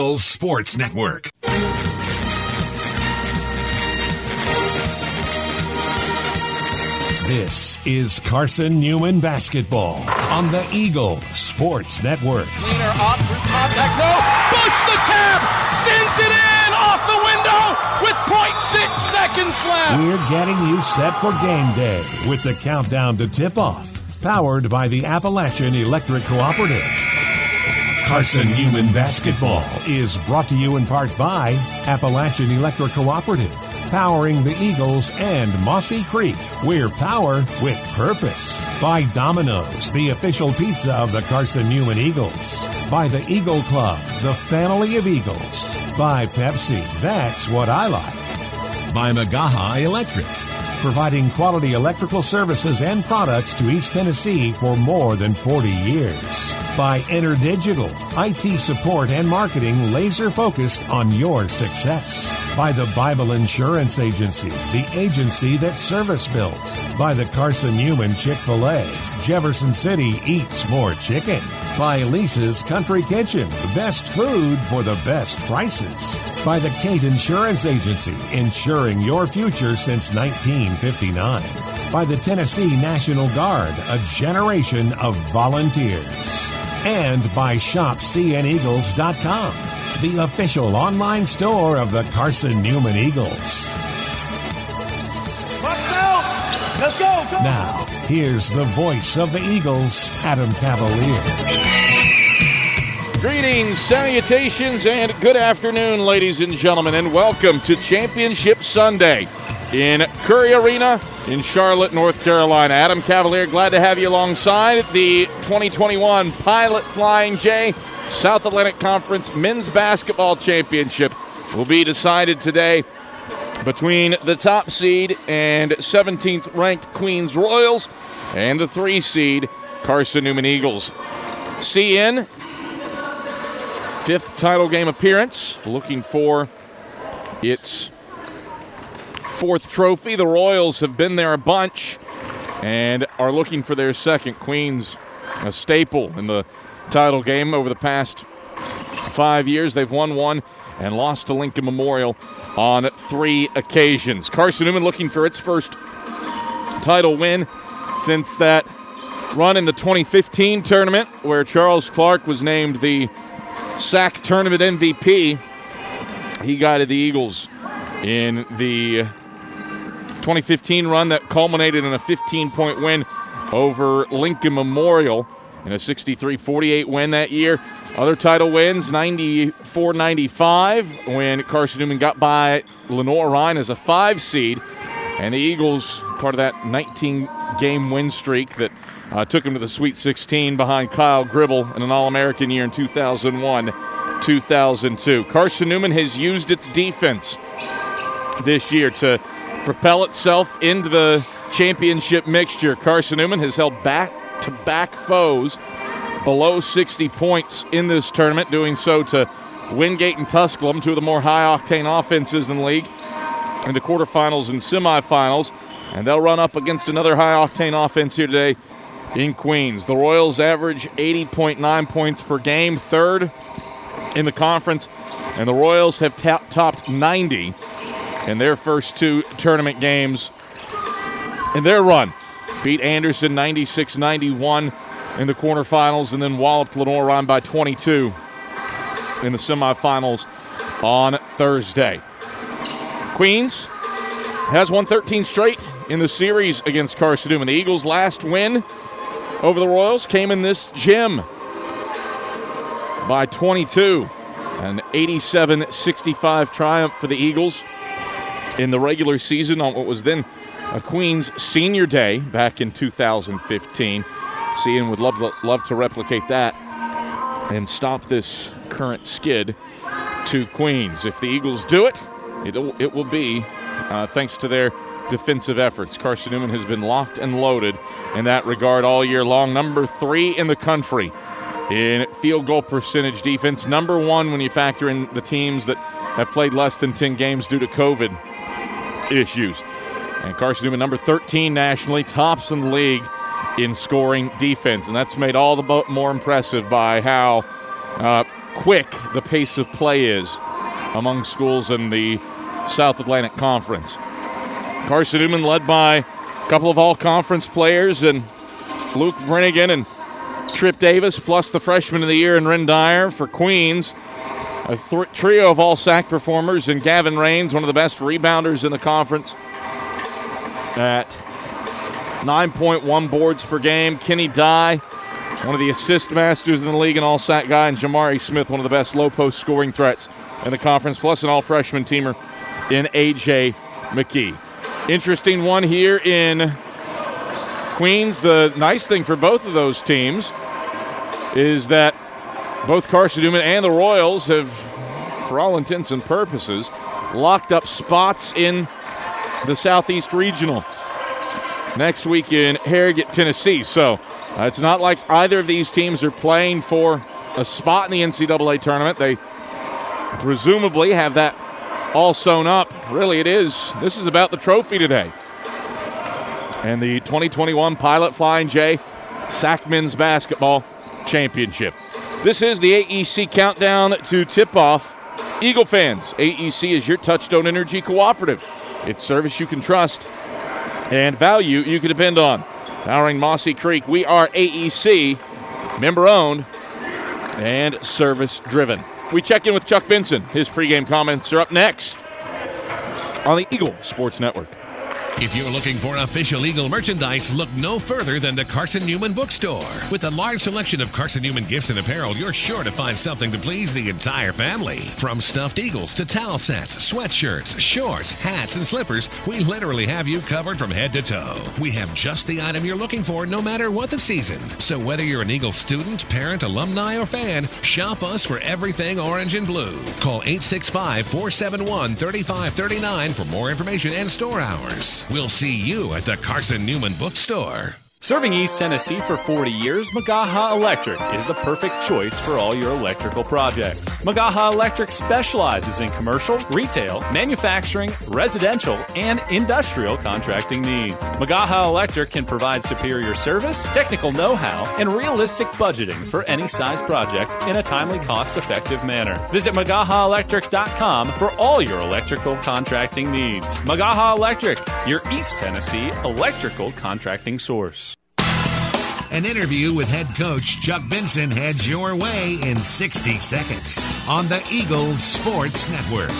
Sports Network. This is Carson-Newman basketball on the Eagle Sports Network. Leaner up through contact, no, Bush the tap, sends it in off the window with 0.6 seconds left. We're getting you set for game day with the countdown to tip-off, powered by the Appalachian Electric Cooperative. Carson-Newman basketball is brought to you in part by Appalachian Electric Cooperative, powering the Eagles and Mossy Creek. We're power with purpose. By Domino's, the official pizza of the Carson-Newman Eagles. By the Eagle Club, the family of Eagles. By Pepsi, that's what I like. By Magaha Electric, providing quality electrical services and products to East Tennessee for more than 40 years. By InterDigital, IT support and marketing laser-focused on your success. By the Bible Insurance Agency, the agency that service built. By the Carson-Newman Chick-fil-A, Jefferson City eats more chicken. By Lisa's Country Kitchen, the best food for the best prices. By the Kate Insurance Agency, insuring your future since 1959. By the Tennessee National Guard, a generation of volunteers. And by ShopCNEagles.com, the official online store of the Carson-Newman Eagles. Let's go! Now, here's the voice of the Eagles, Adam Cavalier. Greetings, salutations, and good afternoon, ladies and gentlemen, and welcome to Championship Sunday in Curry Arena in Charlotte, North Carolina. Adam Cavalier, glad to have you alongside. The 2021 Pilot Flying J South Atlantic Conference Men's Basketball Championship will be decided today between the top seed and 17th ranked Queens Royals and the 3 seed Carson-Newman Eagles. CN, 5th title game appearance, looking for its 4th trophy. The Royals have been there a bunch and are looking for their 2nd. Queens, a staple in the title game over the past 5 years. They've won 1 and lost to Lincoln Memorial on 3 occasions. Carson-Newman looking for its first title win since that run in the 2015 tournament where Charles Clark was named the SAC tournament MVP. He guided the Eagles in the 2015 run that culminated in a 15-point win over Lincoln Memorial in a 63-48 win that year. Other title wins, 94-95 when Carson-Newman got by Lenore-Rhine as a 5 seed, and the Eagles, part of that 19-game win streak that took them to the Sweet 16 behind Kyle Gribble in an All-American year in 2001-2002. Carson-Newman has used its defense this year to propel itself into the championship mixture. Carson-Newman has held back-to-back foes below 60 points in this tournament, doing so to Wingate and Tusculum, 2 of the more high-octane offenses in the league, in the quarterfinals and semifinals. And they'll run up against another high-octane offense here today in Queens. The Royals average 80.9 points per game, 3rd in the conference, and the Royals have topped 90 in their first 2 tournament games in their run. Beat Anderson 96-91 in the quarterfinals and then walloped Lenore-Rhine by 22 in the semifinals on Thursday. Queens has won 13 straight in the series against Carson-Newman. The Eagles' last win over the Royals came in this gym by 22. An 87-65 triumph for the Eagles in the regular season on what was then a Queens Senior Day back in 2015. CN would love to replicate that and stop this current skid to Queens. If the Eagles do it, it will be thanks to their defensive efforts. Carson-Newman has been locked and loaded in that regard all year long. Number 3 in the country in field goal percentage defense. Number 1 when you factor in the teams that have played less than 10 games due to COVID issues. And Carson-Newman, number 13 nationally, tops in the league in scoring defense. And that's made all the more impressive by how quick the pace of play is among schools in the South Atlantic Conference. Carson-Newman led by a couple of all-conference players, and Luke Brennigan and Tripp Davis, plus the freshman of the year in Ren Dyer. For Queens, a trio of all-SAC performers, and Gavin Raines, one of the best rebounders in the conference, at 9.1 boards per game. Kenny Dye, one of the assist masters in the league, an all-SAC guy, and Jamari Smith, one of the best low-post scoring threats in the conference, plus an all-freshman teamer in A.J. McKee. Interesting one here in Queens. The nice thing for both of those teams is that both Carson-Newman and the Royals have, for all intents and purposes, locked up spots in the Southeast Regional next week in Harrogate, Tennessee. So it's not like either of these teams are playing for a spot in the NCAA tournament. They presumably have that all sewn up. Really, this is about the trophy today. And the 2021 Pilot Flying J SAC Men's Basketball Championship. This is the AEC Countdown to Tip-Off. Eagle fans, AEC is your Touchstone Energy cooperative. It's service you can trust and value you can depend on. Powering Mossy Creek, we are AEC, member-owned and service-driven. We check in with Chuck Benson. His pregame comments are up next on the Eagle Sports Network. If you're looking for official Eagle merchandise, look no further than the Carson-Newman Bookstore. With a large selection of Carson-Newman gifts and apparel, you're sure to find something to please the entire family. From stuffed eagles to towel sets, sweatshirts, shorts, hats, and slippers, we literally have you covered from head to toe. We have just the item you're looking for no matter what the season. So whether you're an Eagle student, parent, alumni, or fan, shop us for everything orange and blue. Call 865-471-3539 for more information and store hours. We'll see you at the Carson-Newman Bookstore. Serving East Tennessee for 40 years, Magaha Electric is the perfect choice for all your electrical projects. Magaha Electric specializes in commercial, retail, manufacturing, residential, and industrial contracting needs. Magaha Electric can provide superior service, technical know-how, and realistic budgeting for any size project in a timely, cost-effective manner. Visit MagahaElectric.com for all your electrical contracting needs. Magaha Electric, your East Tennessee electrical contracting source. An interview with head coach Chuck Benson heads your way in 60 seconds on the Eagle Sports Network.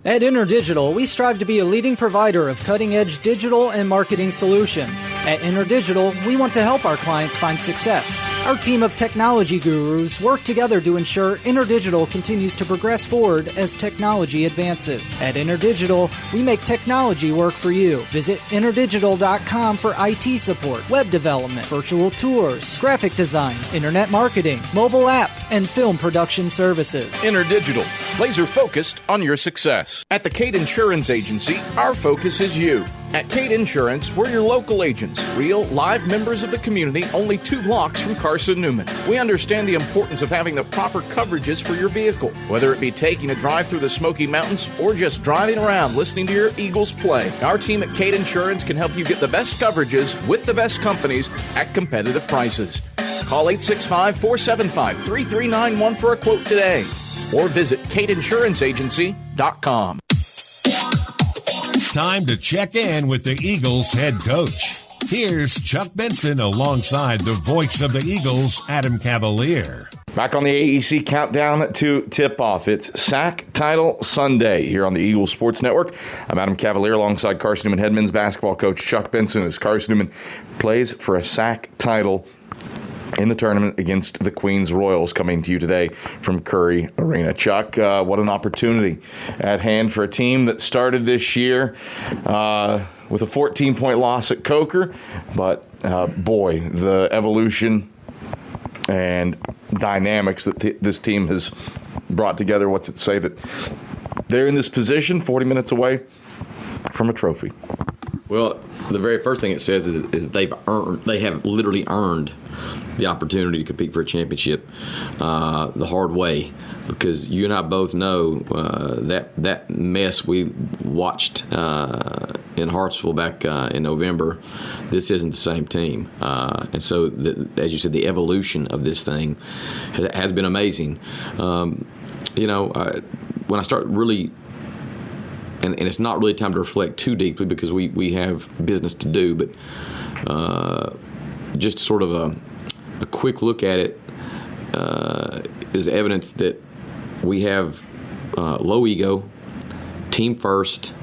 At InterDigital, we strive to be a leading provider of cutting-edge digital and marketing solutions. At InterDigital, we want to help our clients find success. Our team of technology gurus work together to ensure InterDigital continues to progress forward as technology advances. At InterDigital, we make technology work for you. Visit interdigital.com for IT support, web development, virtual tours, graphic design, internet marketing, mobile app, and film production services. InterDigital, laser-focused on your success. At the Cade Insurance Agency, our focus is you. At Cade Insurance, we're your local agents, real, live members of the community, only 2 blocks from Carson-Newman. We understand the importance of having the proper coverages for your vehicle, whether it be taking a drive through the Smoky Mountains or just driving around listening to your Eagles play. Our team at Cade Insurance can help you get the best coverages with the best companies at competitive prices. Call 865-475-3391 for a quote today, or visit CadeInsuranceAgency.com. Time to check in with the Eagles head coach. Here's Chuck Benson alongside the voice of the Eagles, Adam Cavalier. Back on the AEC Countdown to Tip-Off. It's SAC Title Sunday here on the Eagle Sports Network. I'm Adam Cavalier alongside Carson-Newman head men's basketball coach Chuck Benson as Carson-Newman plays for a SAC title in the tournament against the Queens Royals, coming to you today from Curry Arena. Chuck, what an opportunity at hand for a team that started this year with a 14-point loss at Coker. But, boy, the evolution and dynamics that this team has brought together, what's it say that they're in this position 40 minutes away from a trophy? Well, the very first thing it says is they have literally earned the opportunity to compete for a championship the hard way, because you and I both know that mess we watched in Hartsville back in November. This isn't the same team, and so as you said, the evolution of this thing has been amazing. When I start really, and it's not really time to reflect too deeply because we have business to do, but just sort of a quick look at it is evidence that we have low ego, team first,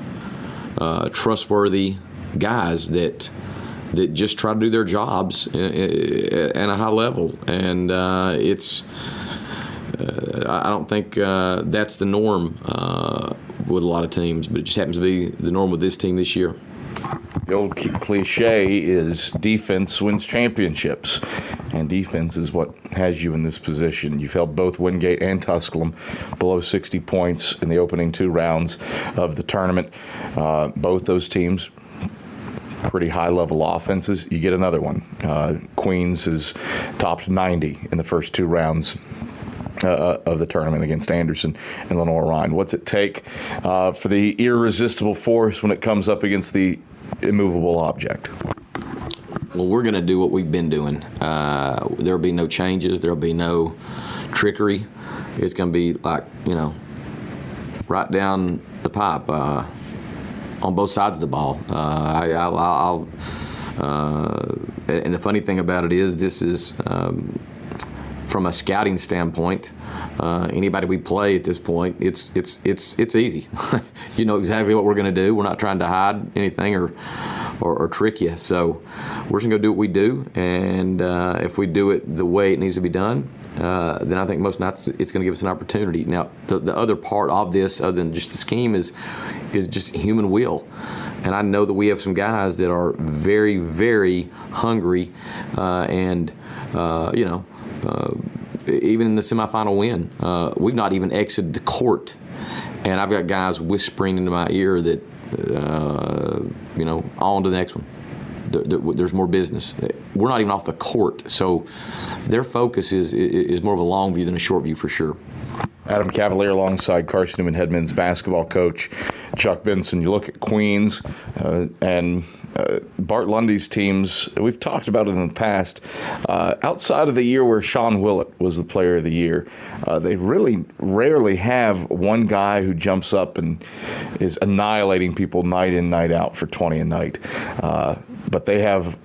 trustworthy guys that just try to do their jobs at a high level, and it's. I don't think that's the norm with a lot of teams, but it just happens to be the norm with this team this year. The old cliche is defense wins championships, and defense is what has you in this position. You've held both Wingate and Tusculum below 60 points in the opening 2 rounds of the tournament. Both those teams, pretty high-level offenses. You get another one. Queens has topped 90 in the first 2 rounds of the tournament against Anderson and Lenore Ryan. What's it take for the irresistible force when it comes up against the immovable object? Well, we're going to do what we've been doing. There'll be no changes. There'll be no trickery. It's going to be like, right down the pipe on both sides of the ball. And the funny thing about it is this is from a scouting standpoint, anybody we play at this point, it's easy. You know exactly what we're going to do. We're not trying to hide anything or trick you. So we're just going to do what we do, and if we do it the way it needs to be done, then I think most nights it's going to give us an opportunity. Now, the other part of this, other than just the scheme, is just human will. And I know that we have some guys that are very, very hungry, and even in the semifinal win, we've not even exited the court, and I've got guys whispering into my ear that, on to the next one. There's more business. We're not even off the court, so their focus is more of a long view than a short view for sure. Adam Cavalier alongside Carson-Newman head men's basketball coach Chuck Benson. You look at Queens and Bart Lundy's teams. We've talked about it in the past. Outside of the year where Sean Willett was the player of the year, they really rarely have one guy who jumps up and is annihilating people night in, night out for 20 a night. But they have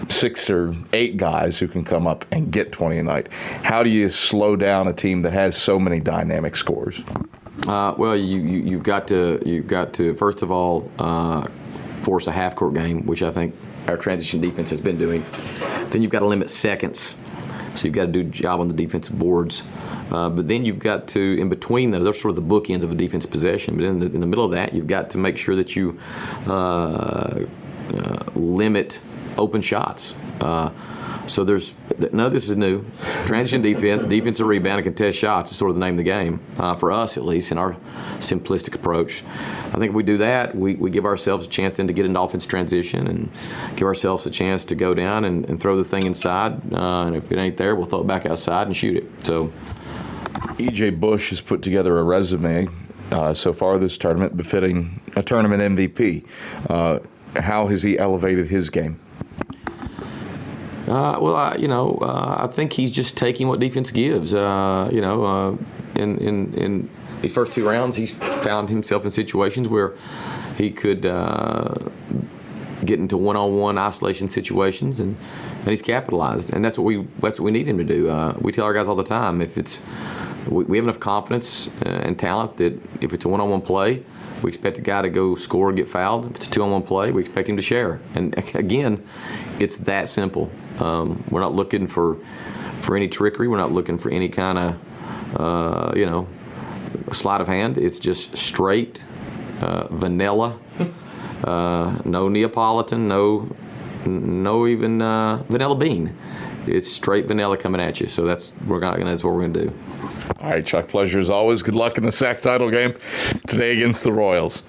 6 or 8 guys who can come up and get 20 a night. How do you slow down a team that has so many dynamic scores? Well, you've got to first of all force a half-court game, which I think our transition defense has been doing. Then you've got to limit seconds, so you've got to do a job on the defensive boards. But then you've got to, in between those, those are sort of the bookends of a defensive possession. But in the middle of that, you've got to make sure that you limit open shots. So there's none of this is new. Transition defense, defensive rebound, and contest shots is sort of the name of the game for us, at least in our simplistic approach. I think if we do that, we give ourselves a chance then to get into offense transition and give ourselves a chance to go down and throw the thing inside. And if it ain't there, we'll throw it back outside and shoot it. So E.J. Bush has put together a resume so far this tournament befitting a tournament MVP. How has he elevated his game? I think he's just taking what defense gives. In these first 2 rounds, he's found himself in situations where he could get into one-on-one isolation situations, and he's capitalized. And that's what we need him to do. We tell our guys all the time, if we have enough confidence and talent that if it's a one-on-one play, we expect a guy to go score and get fouled. If it's a 2-on-1 play, we expect him to share. And again, it's that simple. We're not looking for any trickery. We're not looking for any kind of, sleight of hand. It's just straight, vanilla, no Neapolitan, no even vanilla bean. It's straight vanilla coming at you. So that's what we're going to do. All right, Chuck, pleasure as always. Good luck in the SAC title game today against the Royals.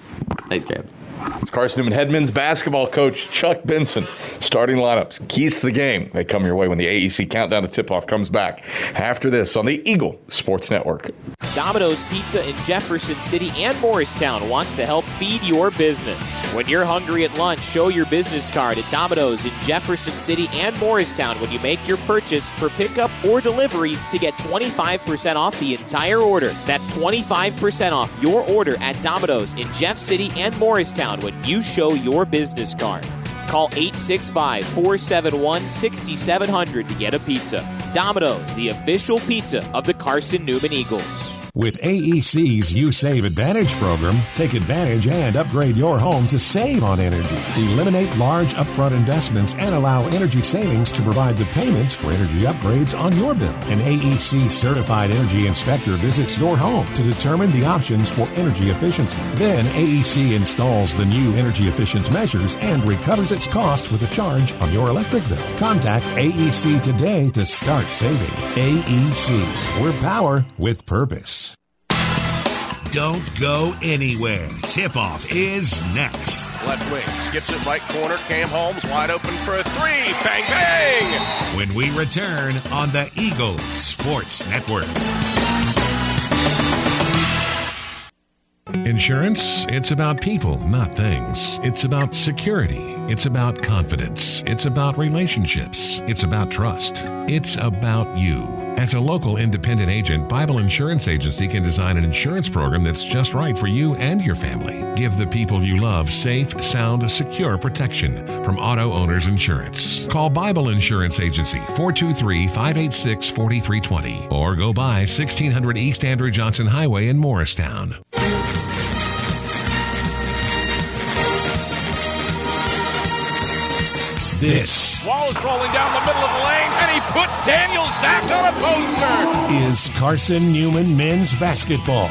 Thanks, Cab. It's Carson-Newman head men's basketball coach Chuck Benson. Starting lineups, keys to the game. They come your way when the AEC countdown to tip-off comes back. After this on the Eagle Sports Network. Domino's Pizza in Jefferson City and Morristown wants to help feed your business. When you're hungry at lunch, show your business card at Domino's in Jefferson City and Morristown when you make your purchase for pickup or delivery to get 25% off the entire order. That's 25% off your order at Domino's in Jeff City and Morristown when you show your business card. Call 865-471-6700 to get a pizza. Domino's, the official pizza of the Carson-Newman Eagles. With AEC's You Save Advantage program, take advantage and upgrade your home to save on energy. Eliminate large upfront investments and allow energy savings to provide the payments for energy upgrades on your bill. An AEC certified energy inspector visits your home to determine the options for energy efficiency. Then AEC installs the new energy efficiency measures and recovers its cost with a charge on your electric bill. Contact AEC today to start saving. AEC, we're power with purpose. Don't go anywhere. Tip-off is next. Left wing, skips it right corner. Cam Holmes wide open for a three. Bang, bang! When we return on the Eagle Sports Network. Insurance, it's about people, not things. It's about security. It's about confidence. It's about relationships. It's about trust. It's about you. As a local independent agent, Bible Insurance Agency can design an insurance program that's just right for you and your family. Give the people you love safe, sound, secure protection from Auto Owners Insurance. Call Bible Insurance Agency 423-586-4320 or go by 1600 East Andrew Johnson Highway in Morristown. This Wallace rolling down the middle of the lane, and he puts Daniel Zach on a poster. Is Carson-Newman men's basketball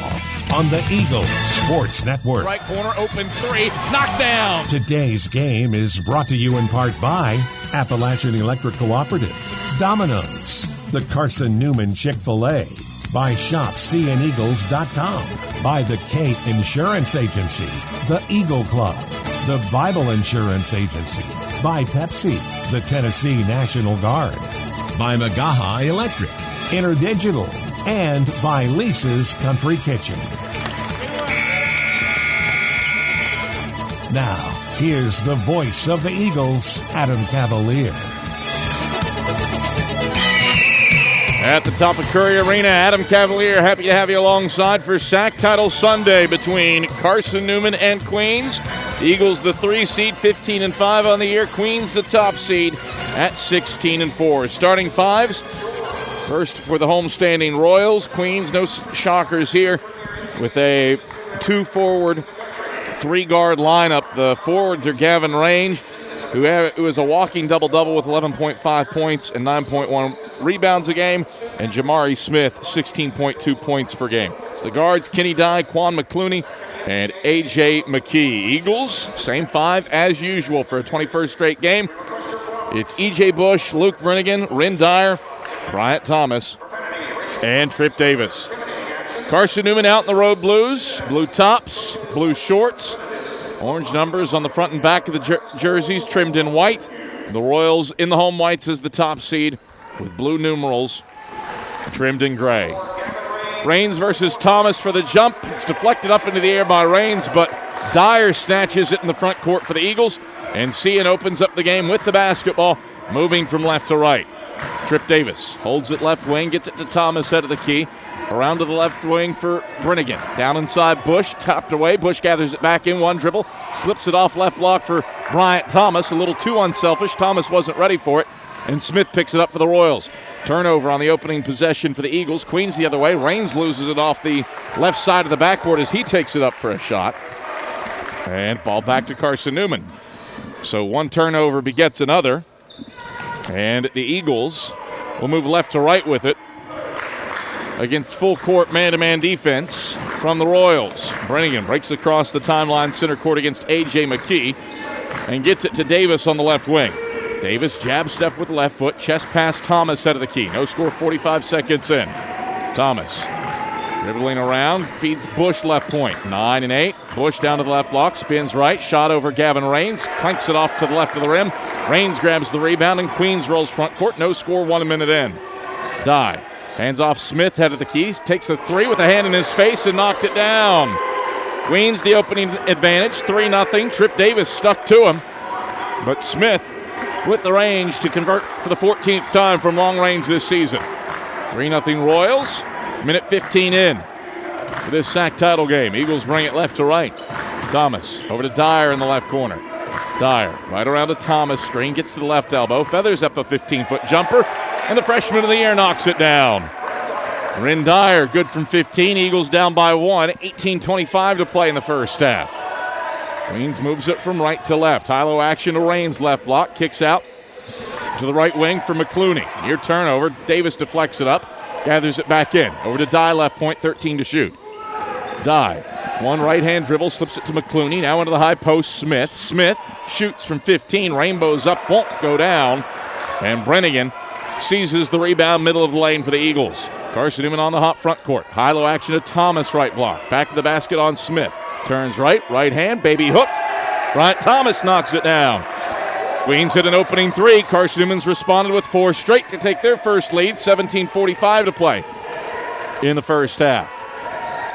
on the Eagle Sports Network. Right corner, open three, knocked down. Today's game is brought to you in part by Appalachian Electric Cooperative, Domino's, the Carson-Newman Chick-fil-A, by ShopCNEagles.com, by the Cape Insurance Agency, the Eagle Club, the Bible Insurance Agency, by Pepsi, the Tennessee National Guard, by Magaha Electric, InterDigital, and by Lisa's Country Kitchen. Now, here's the voice of the Eagles, Adam Cavalier. At the top of Curry Arena, Adam Cavalier, happy to have you alongside for SAC Title Sunday between Carson-Newman and Queens. The Eagles, the 3 seed, 15-5 on the year. Queens, the top seed at 16-4. Starting fives, first for the homestanding Royals. Queens, no shockers here, with a 2-forward, 3-guard lineup. The forwards are Gavin Range, who is a walking double-double with 11.5 points and 9.1 rebounds a game, and Jamari Smith, 16.2 points per game. The guards, Kenny Dye, Quan McClooney, and A.J. McKee. Eagles, same five as usual for a 21st straight game. It's E.J. Bush, Luke Brennigan, Ren Dyer, Bryant Thomas, and Trip Davis. Carson-Newman out in the road blues, blue tops, blue shorts, orange numbers on the front and back of the jerseys trimmed in white. The Royals in the home whites as the top seed with blue numerals trimmed in gray. Raines versus Thomas for the jump. It's deflected up into the air by Raines, but Dyer snatches it in the front court for the Eagles, and Cian opens up the game with the basketball, moving from left to right. Trip Davis holds it left wing, gets it to Thomas head of the key. Around to the left wing for Brennigan. Down inside Bush, tapped away. Bush gathers it back in, one dribble, slips it off left block for Bryant Thomas. A little too unselfish. Thomas wasn't ready for it, and Smith picks it up for the Royals. Turnover on the opening possession for the Eagles. Queens the other way. Raines loses it off the left side of the backboard as he takes it up for a shot. And ball back to Carson-Newman. So one turnover begets another. And the Eagles will move left to right with it against full court man-to-man defense from the Royals. Brennigan breaks across the timeline center court against A.J. McKee and gets it to Davis on the left wing. Davis jab step with left foot, chest pass Thomas out of the key. No score 45 seconds in. Thomas Dribbling around, feeds Bush left point. 9 and 8. Bush down to the left block, spins right, shot over Gavin Raines, clanks it off to the left of the rim. Raines grabs the rebound and Queens rolls front court. No score, 1 minute in. Dye hands off Smith, head of the keys, takes a three with a hand in his face and knocked it down. Queens the opening advantage, 3-0. Trip Davis stuck to him, but Smith with the range to convert for the 14th time from long range this season. 3-0 Royals. Minute 15 in for this SAC title game. Eagles bring it left to right. Thomas over to Dyer in the left corner. Dyer right around to Thomas. Screen gets to the left elbow. Feathers up a 15-foot jumper. And the freshman of the year knocks it down. Rin Dyer good from 15. Eagles down by 1. 18:25 to play in the first half. Queens moves it from right to left. High-low action to Raines left block. Kicks out to the right wing for McClooney. Near turnover. Davis deflects it up. Gathers it back in. Over to Dye, left point, 13 to shoot. Dye, one right-hand dribble, slips it to McClooney. Now into the high post, Smith. Smith shoots from 15. Rainbows up, won't go down. And Brennigan seizes the rebound, middle of the lane for the Eagles. Carson-Newman on the hot front court. High-low action to Thomas, right block. Back to the basket on Smith. Turns right hand, baby hook. Bryant Thomas knocks it down. Queens hit an opening three. Carson-Newman's responded with 4 straight to take their first lead. 17:45 to play in the first half.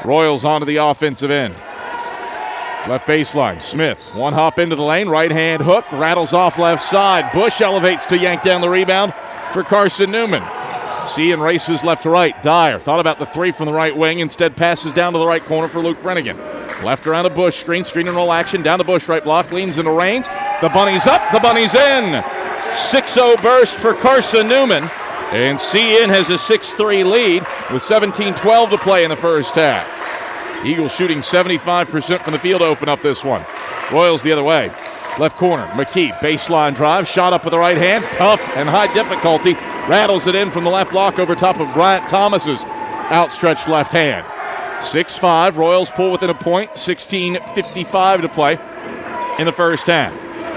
Royals onto the offensive end. Left baseline, Smith. One hop into the lane, right-hand hook, rattles off left side. Bush elevates to yank down the rebound for Carson-Newman. Cian races left to right. Dyer thought about the three from the right wing, instead passes down to the right corner for Luke Brennigan. Left around to Bush, screen and roll action, down to Bush, right block, leans into Raines. The Bunny's up, the Bunny's in. 6-0 burst for Carson-Newman. And Cian has a 6-3 lead with 17:12 to play in the first half. Eagles shooting 75% from the field to open up this one. Royals the other way. Left corner, McKee, baseline drive, shot up with the right hand, tough and high difficulty. Rattles it in from the left block over top of Bryant Thomas's outstretched left hand. 6-5, Royals pull within a point, 16:55 to play in the first half.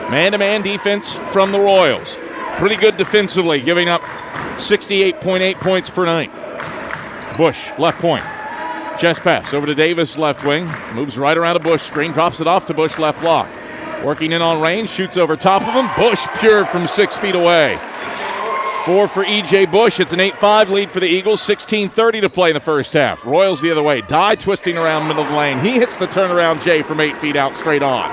Man-to-man defense from the Royals. Pretty good defensively, giving up 68.8 points per night. Bush, left point. Chest pass over to Davis, left wing. Moves right around a Bush screen, drops it off to Bush, left block. Working in on Raines, shoots over top of him. Bush pure from 6 feet away. 4 for E.J. Bush. It's an 8-5 lead for the Eagles. 16:30 to play in the first half. Royals the other way. Dye twisting around middle of the lane. He hits the turnaround J from 8 feet out straight on.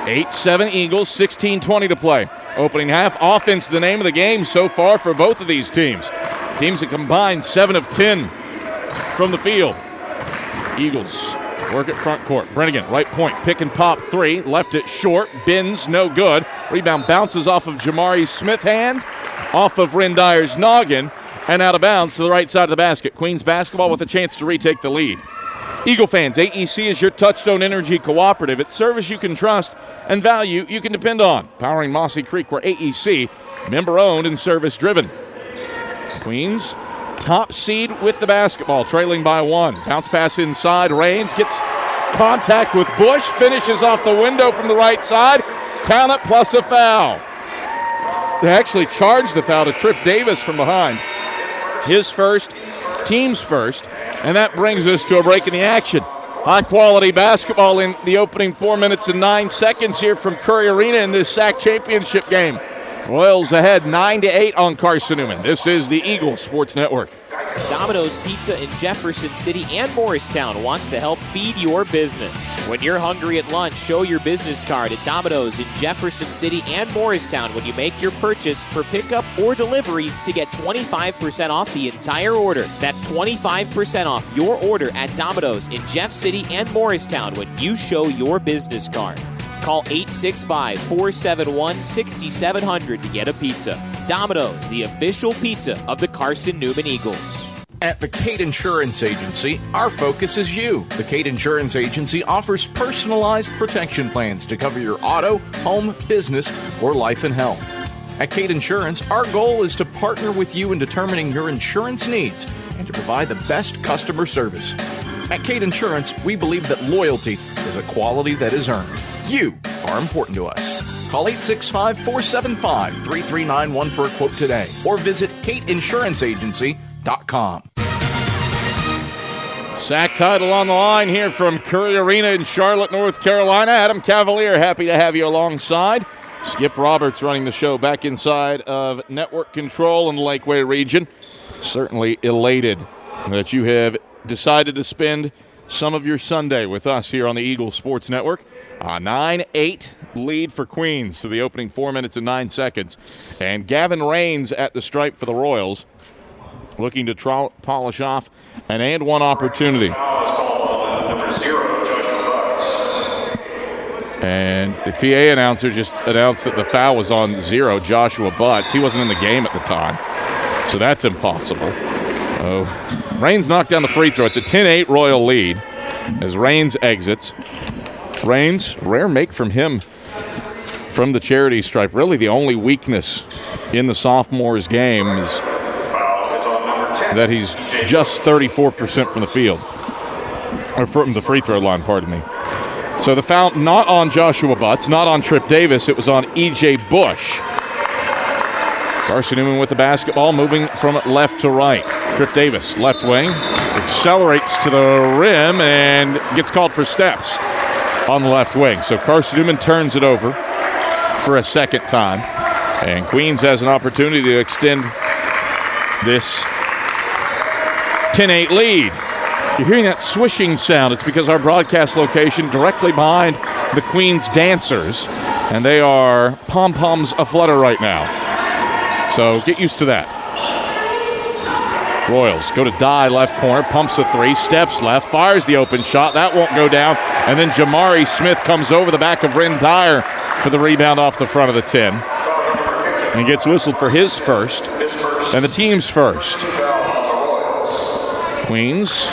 8-7 Eagles. 16:20 to play. Opening half. Offense the name of the game so far for both of these teams. Teams that combined 7 of 10 from the field. Eagles work at front court. Brennigan, right point, pick and pop 3. Left it short. Bins, no good. Rebound bounces off of Jamari Smith's hand, off of Rin Dyer's noggin, and out of bounds to the right side of the basket. Queens basketball with a chance to retake the lead. Eagle fans, AEC is your Touchstone Energy cooperative. It's service you can trust and value you can depend on. Powering Mossy Creek, where AEC, member-owned and service-driven. Queens, top seed with the basketball, trailing by 1. Bounce pass inside. Raines gets contact with Bush, finishes off the window from the right side. Count it plus a foul. They actually charged the foul to Trip Davis from behind. His first, team's first, and that brings us to a break in the action. High-quality basketball in the opening 4 minutes and 9 seconds here from Curry Arena in this SAC championship game. Royals ahead 9-8 on Carson-Newman. This is the Eagles Sports Network. Domino's Pizza in Jefferson City and Morristown wants to help feed your business. When you're hungry at lunch, show your business card at Domino's in Jefferson City and Morristown when you make your purchase for pickup or delivery to get 25% off the entire order. That's 25% off your order at Domino's in Jeff City and Morristown when you show your business card. Call 865-471-6700 to get a pizza. Domino's, the official pizza of the Carson-Newman Eagles. At the Cate Insurance Agency, our focus is you. The Cate Insurance Agency offers personalized protection plans to cover your auto, home, business, or life and health. At Cate Insurance, our goal is to partner with you in determining your insurance needs and to provide the best customer service. At Cate Insurance, we believe that loyalty is a quality that is earned. You are important to us. Call 865-475-3391 for a quote today or visit CateInsuranceAgency.com. SAC title on the line here from Curry Arena in Charlotte, North Carolina. Adam Cavalier, happy to have you alongside. Skip Roberts running the show back inside of network control in the Lakeway region. Certainly elated that you have decided to spend some of your Sunday with us here on the Eagle Sports Network. A 9-8 lead for Queens to the opening 4 minutes and 9 seconds. And Gavin Raines at the stripe for the Royals, looking to polish off an and one opportunity. And the PA announcer just announced that the foul was on 0, Joshua Butts. He wasn't in the game at the time, so that's impossible. Raines knocked down the free throw. It's a 10-8 Royal lead as Raines exits. Raines, rare make from him from the charity stripe. Really the only weakness in the sophomore's game is that he's just 34% from the field. Or from the free throw line, pardon me. So the foul not on Joshua Butts, not on Trip Davis. It was on E.J. Bush. Carson-Newman with the basketball, moving from left to right. Trip Davis, left wing, accelerates to the rim and gets called for steps on the left wing. So Carson-Newman turns it over for a second time. And Queens has an opportunity to extend this 10-8 lead. You're hearing that swishing sound. It's because our broadcast location directly behind the Queens dancers, and they are pom-poms aflutter right now. So get used to that. Royals go to Dye, left corner, pumps a three, steps left, fires the open shot. That won't go down. And then Jamari Smith comes over the back of Ren Dyer for the rebound off the front of the 10. And gets whistled for his first, and the team's first. Queens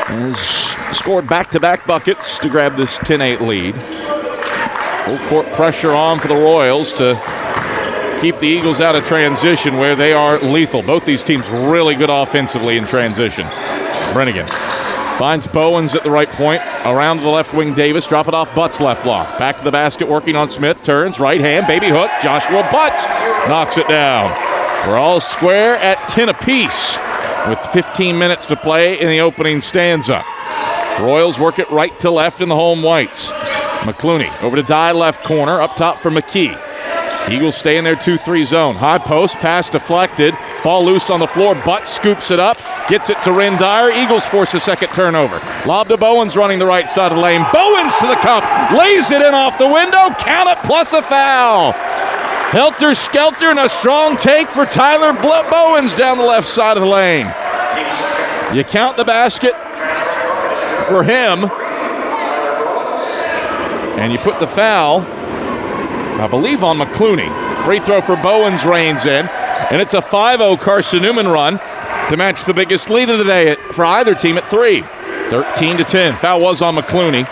has scored back-to-back buckets to grab this 10-8 lead. Full court pressure on for the Royals to keep the Eagles out of transition, where they are lethal. Both these teams really good offensively in transition. Brennigan finds Bowens at the right point. Around to the left wing, Davis. Drop it off Butts' left block. Back to the basket, working on Smith. Turns, right hand, baby hook. Joshua Butts knocks it down. We're all square at 10 apiece with 15 minutes to play in the opening stanza. Royals work it right to left in the home whites. McClooney over to Dye, left corner. Up top for McKee. Eagles stay in their 2-3 zone. High post, pass deflected. Ball loose on the floor. Butts scoops it up. Gets it to Ren Dyer. Eagles force a second turnover. Lob to Bowens running the right side of the lane. Bowens to the cup. Lays it in off the window. Count it plus a foul. Helter-skelter and a strong take for Tyler Bowens down the left side of the lane. You count the basket for him. And you put the foul, I believe, on McClooney. Free throw for Bowens reigns in. And it's a 5-0 Carson-Newman run to match the biggest lead of the day for either team at 3. 13-10. Foul was on McClooney.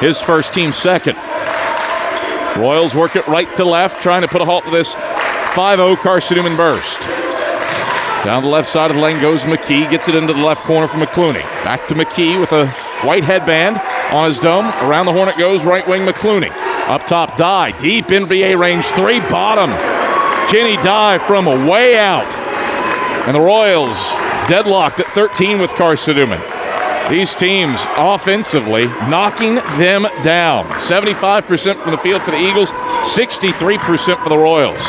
His first, team second. Royals work it right to left, trying to put a halt to this 5-0 Carson-Newman burst. Down the left side of the lane goes McKee. Gets it into the left corner for McClooney. Back to McKee with a white headband on his dome. Around the horn it goes, right wing McClooney. Up top, Dye. Deep NBA range 3, bottom. Kenny Dye from way out. And the Royals deadlocked at 13 with Carson-Newman. These teams offensively knocking them down. 75% from the field for the Eagles, 63% for the Royals.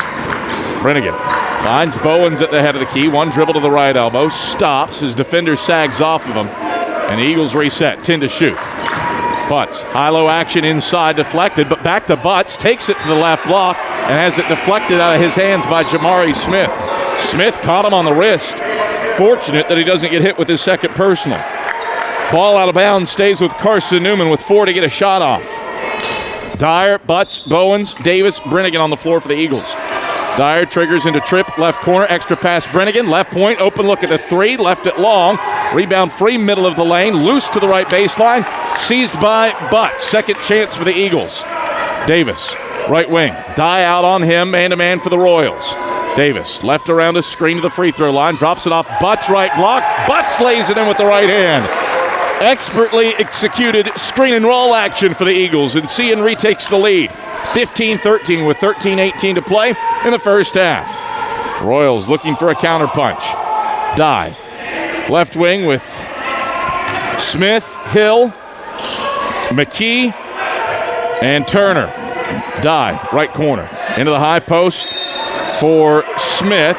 Brennigan finds Bowens at the head of the key. One dribble to the right elbow. Stops. His defender sags off of him. And the Eagles reset. 10 to shoot. Butts. High-low action inside, deflected, but back to Butts. Takes it to the left block and has it deflected out of his hands by Jamari Smith. Smith caught him on the wrist. Fortunate that he doesn't get hit with his second personal. Ball out of bounds, stays with Carson-Newman with 4 to get a shot off. Dyer, Butts, Bowens, Davis, Brennigan on the floor for the Eagles. Dyer triggers into trip, left corner, extra pass Brennigan, left point, open look at the 3, left it long. Rebound free, middle of the lane, loose to the right baseline, seized by Butts. Second chance for the Eagles. Davis, right wing, Dye out on him, man-to-man for the Royals. Davis, left around a screen to the free throw line, drops it off Butts' right block. Butts lays it in with the right hand. Expertly executed screen and roll action for the Eagles, and Cian retakes the lead. 15-13 with 13-18 to play in the first half. Royals looking for a counterpunch. Dye, left wing with Smith, Hill, McKee, and Turner. Dye, right corner. Into the high post for Smith.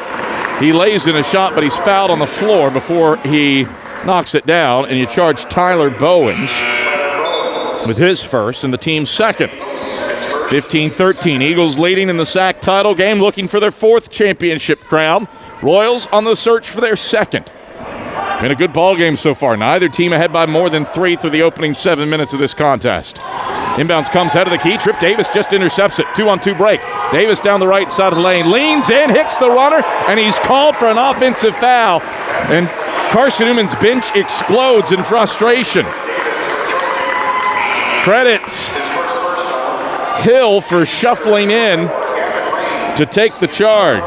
He lays in a shot, but he's fouled on the floor before he knocks it down, and you charge Tyler Bowens with his first and the team's second. 15-13, Eagles leading in the SAC title game, looking for their fourth championship crown. Royals on the search for their second. Been a good ball game so far. Neither team ahead by more than 3 through the opening 7 minutes of this contest. Inbounds comes head of the key. Trip Davis just intercepts it. 2-on-2 break. Davis down the right side of the lane. Leans in, hits the runner, and he's called for an offensive foul. And Carson-Newman's bench explodes in frustration. Credit Hill for shuffling in to take the charge.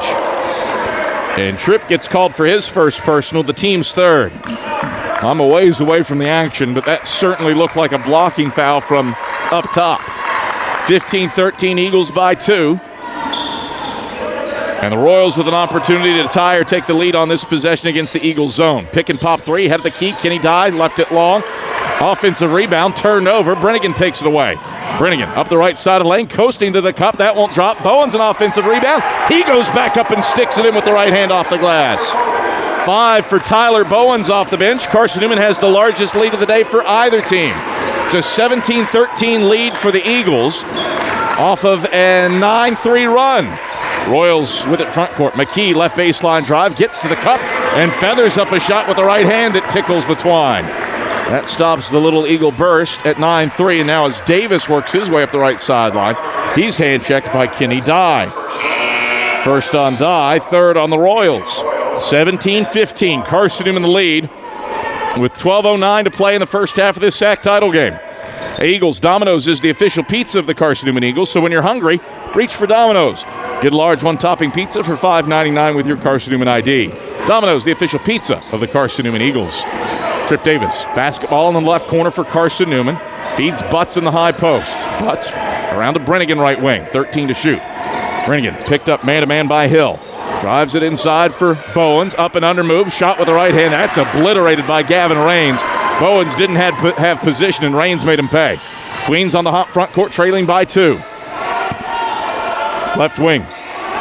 And Tripp gets called for his first personal, the team's third. I'm a ways away from the action, but that certainly looked like a blocking foul from up top. 15-13, Eagles by 2. And the Royals with an opportunity to tie or take the lead on this possession against the Eagles zone. Pick and pop three, head of the key. Kenny Dye left it long. Offensive rebound, turned over. Brennigan takes it away. Brennigan up the right side of the lane, coasting to the cup. That won't drop. Bowen's an offensive rebound. He goes back up and sticks it in with the right hand off the glass. 5 for Tyler Bowens off the bench. Carson-Newman has the largest lead of the day for either team. It's a 17-13 lead for the Eagles off of a 9-3 run. Royals with it front court. McKee, left baseline drive, gets to the cup and feathers up a shot with the right hand that tickles the twine. That stops the little Eagle burst at 9-3, and now as Davis works his way up the right sideline, he's hand-checked by Kenny Dye. First on Dye, third on the Royals. 17-15, Carson-Newman the lead with 12:09 to play in the first half of this SAC title game. Eagles, Domino's is the official pizza of the Carson-Newman Eagles, so when you're hungry, reach for Domino's. Get a large one-topping pizza for $5.99 with your Carson-Newman ID. Domino's, the official pizza of the Carson-Newman Eagles. Trip Davis, basketball in the left corner for Carson-Newman. Feeds Butts in the high post. Butts around to Brennigan right wing, 13 to shoot. Brennigan picked up man-to-man by Hill. Drives it inside for Bowens, up and under move, shot with the right hand. That's obliterated by Gavin Raines. Bowens didn't have position, and Raines made him pay. Queens on the hot front court, trailing by 2. Left wing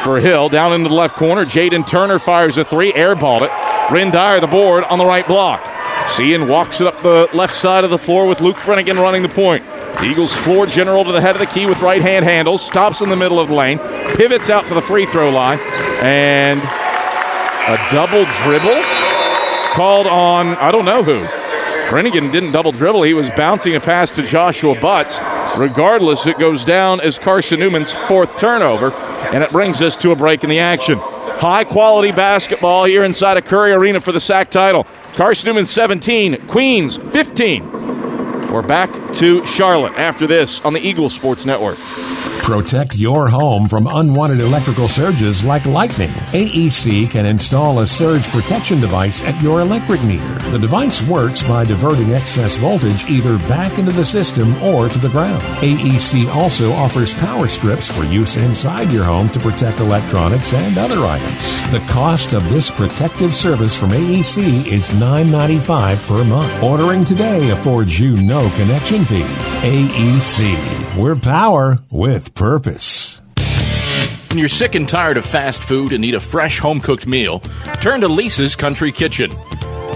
for Hill, down into the left corner. Jaden Turner fires a 3, airballed it. Ren Dyer the board on the right block. Cian walks it up the left side of the floor with Luke Brennigan running the point. The Eagles floor general to the head of the key with right hand handles, stops in the middle of the lane, pivots out to the free throw line, and a double dribble called on, I don't know who. Brennigan didn't double dribble. He was bouncing a pass to Joshua Butts. Regardless, it goes down as Carson-Newman's fourth turnover, and it brings us to a break in the action. High-quality basketball here inside of Curry Arena for the SAC title. Carson-Newman 17, Queens 15. We're back to Charlotte after this on the Eagle Sports Network. Protect your home from unwanted electrical surges like lightning. AEC can install a surge protection device at your electric meter. The device works by diverting excess voltage either back into the system or to the ground. AEC also offers power strips for use inside your home to protect electronics and other items. The cost of this protective service from AEC is $9.95 per month. Ordering today affords you no connection fee. AEC. We're power with purpose. When you're sick and tired of fast food and need a fresh home-cooked meal, turn to Lisa's Country Kitchen.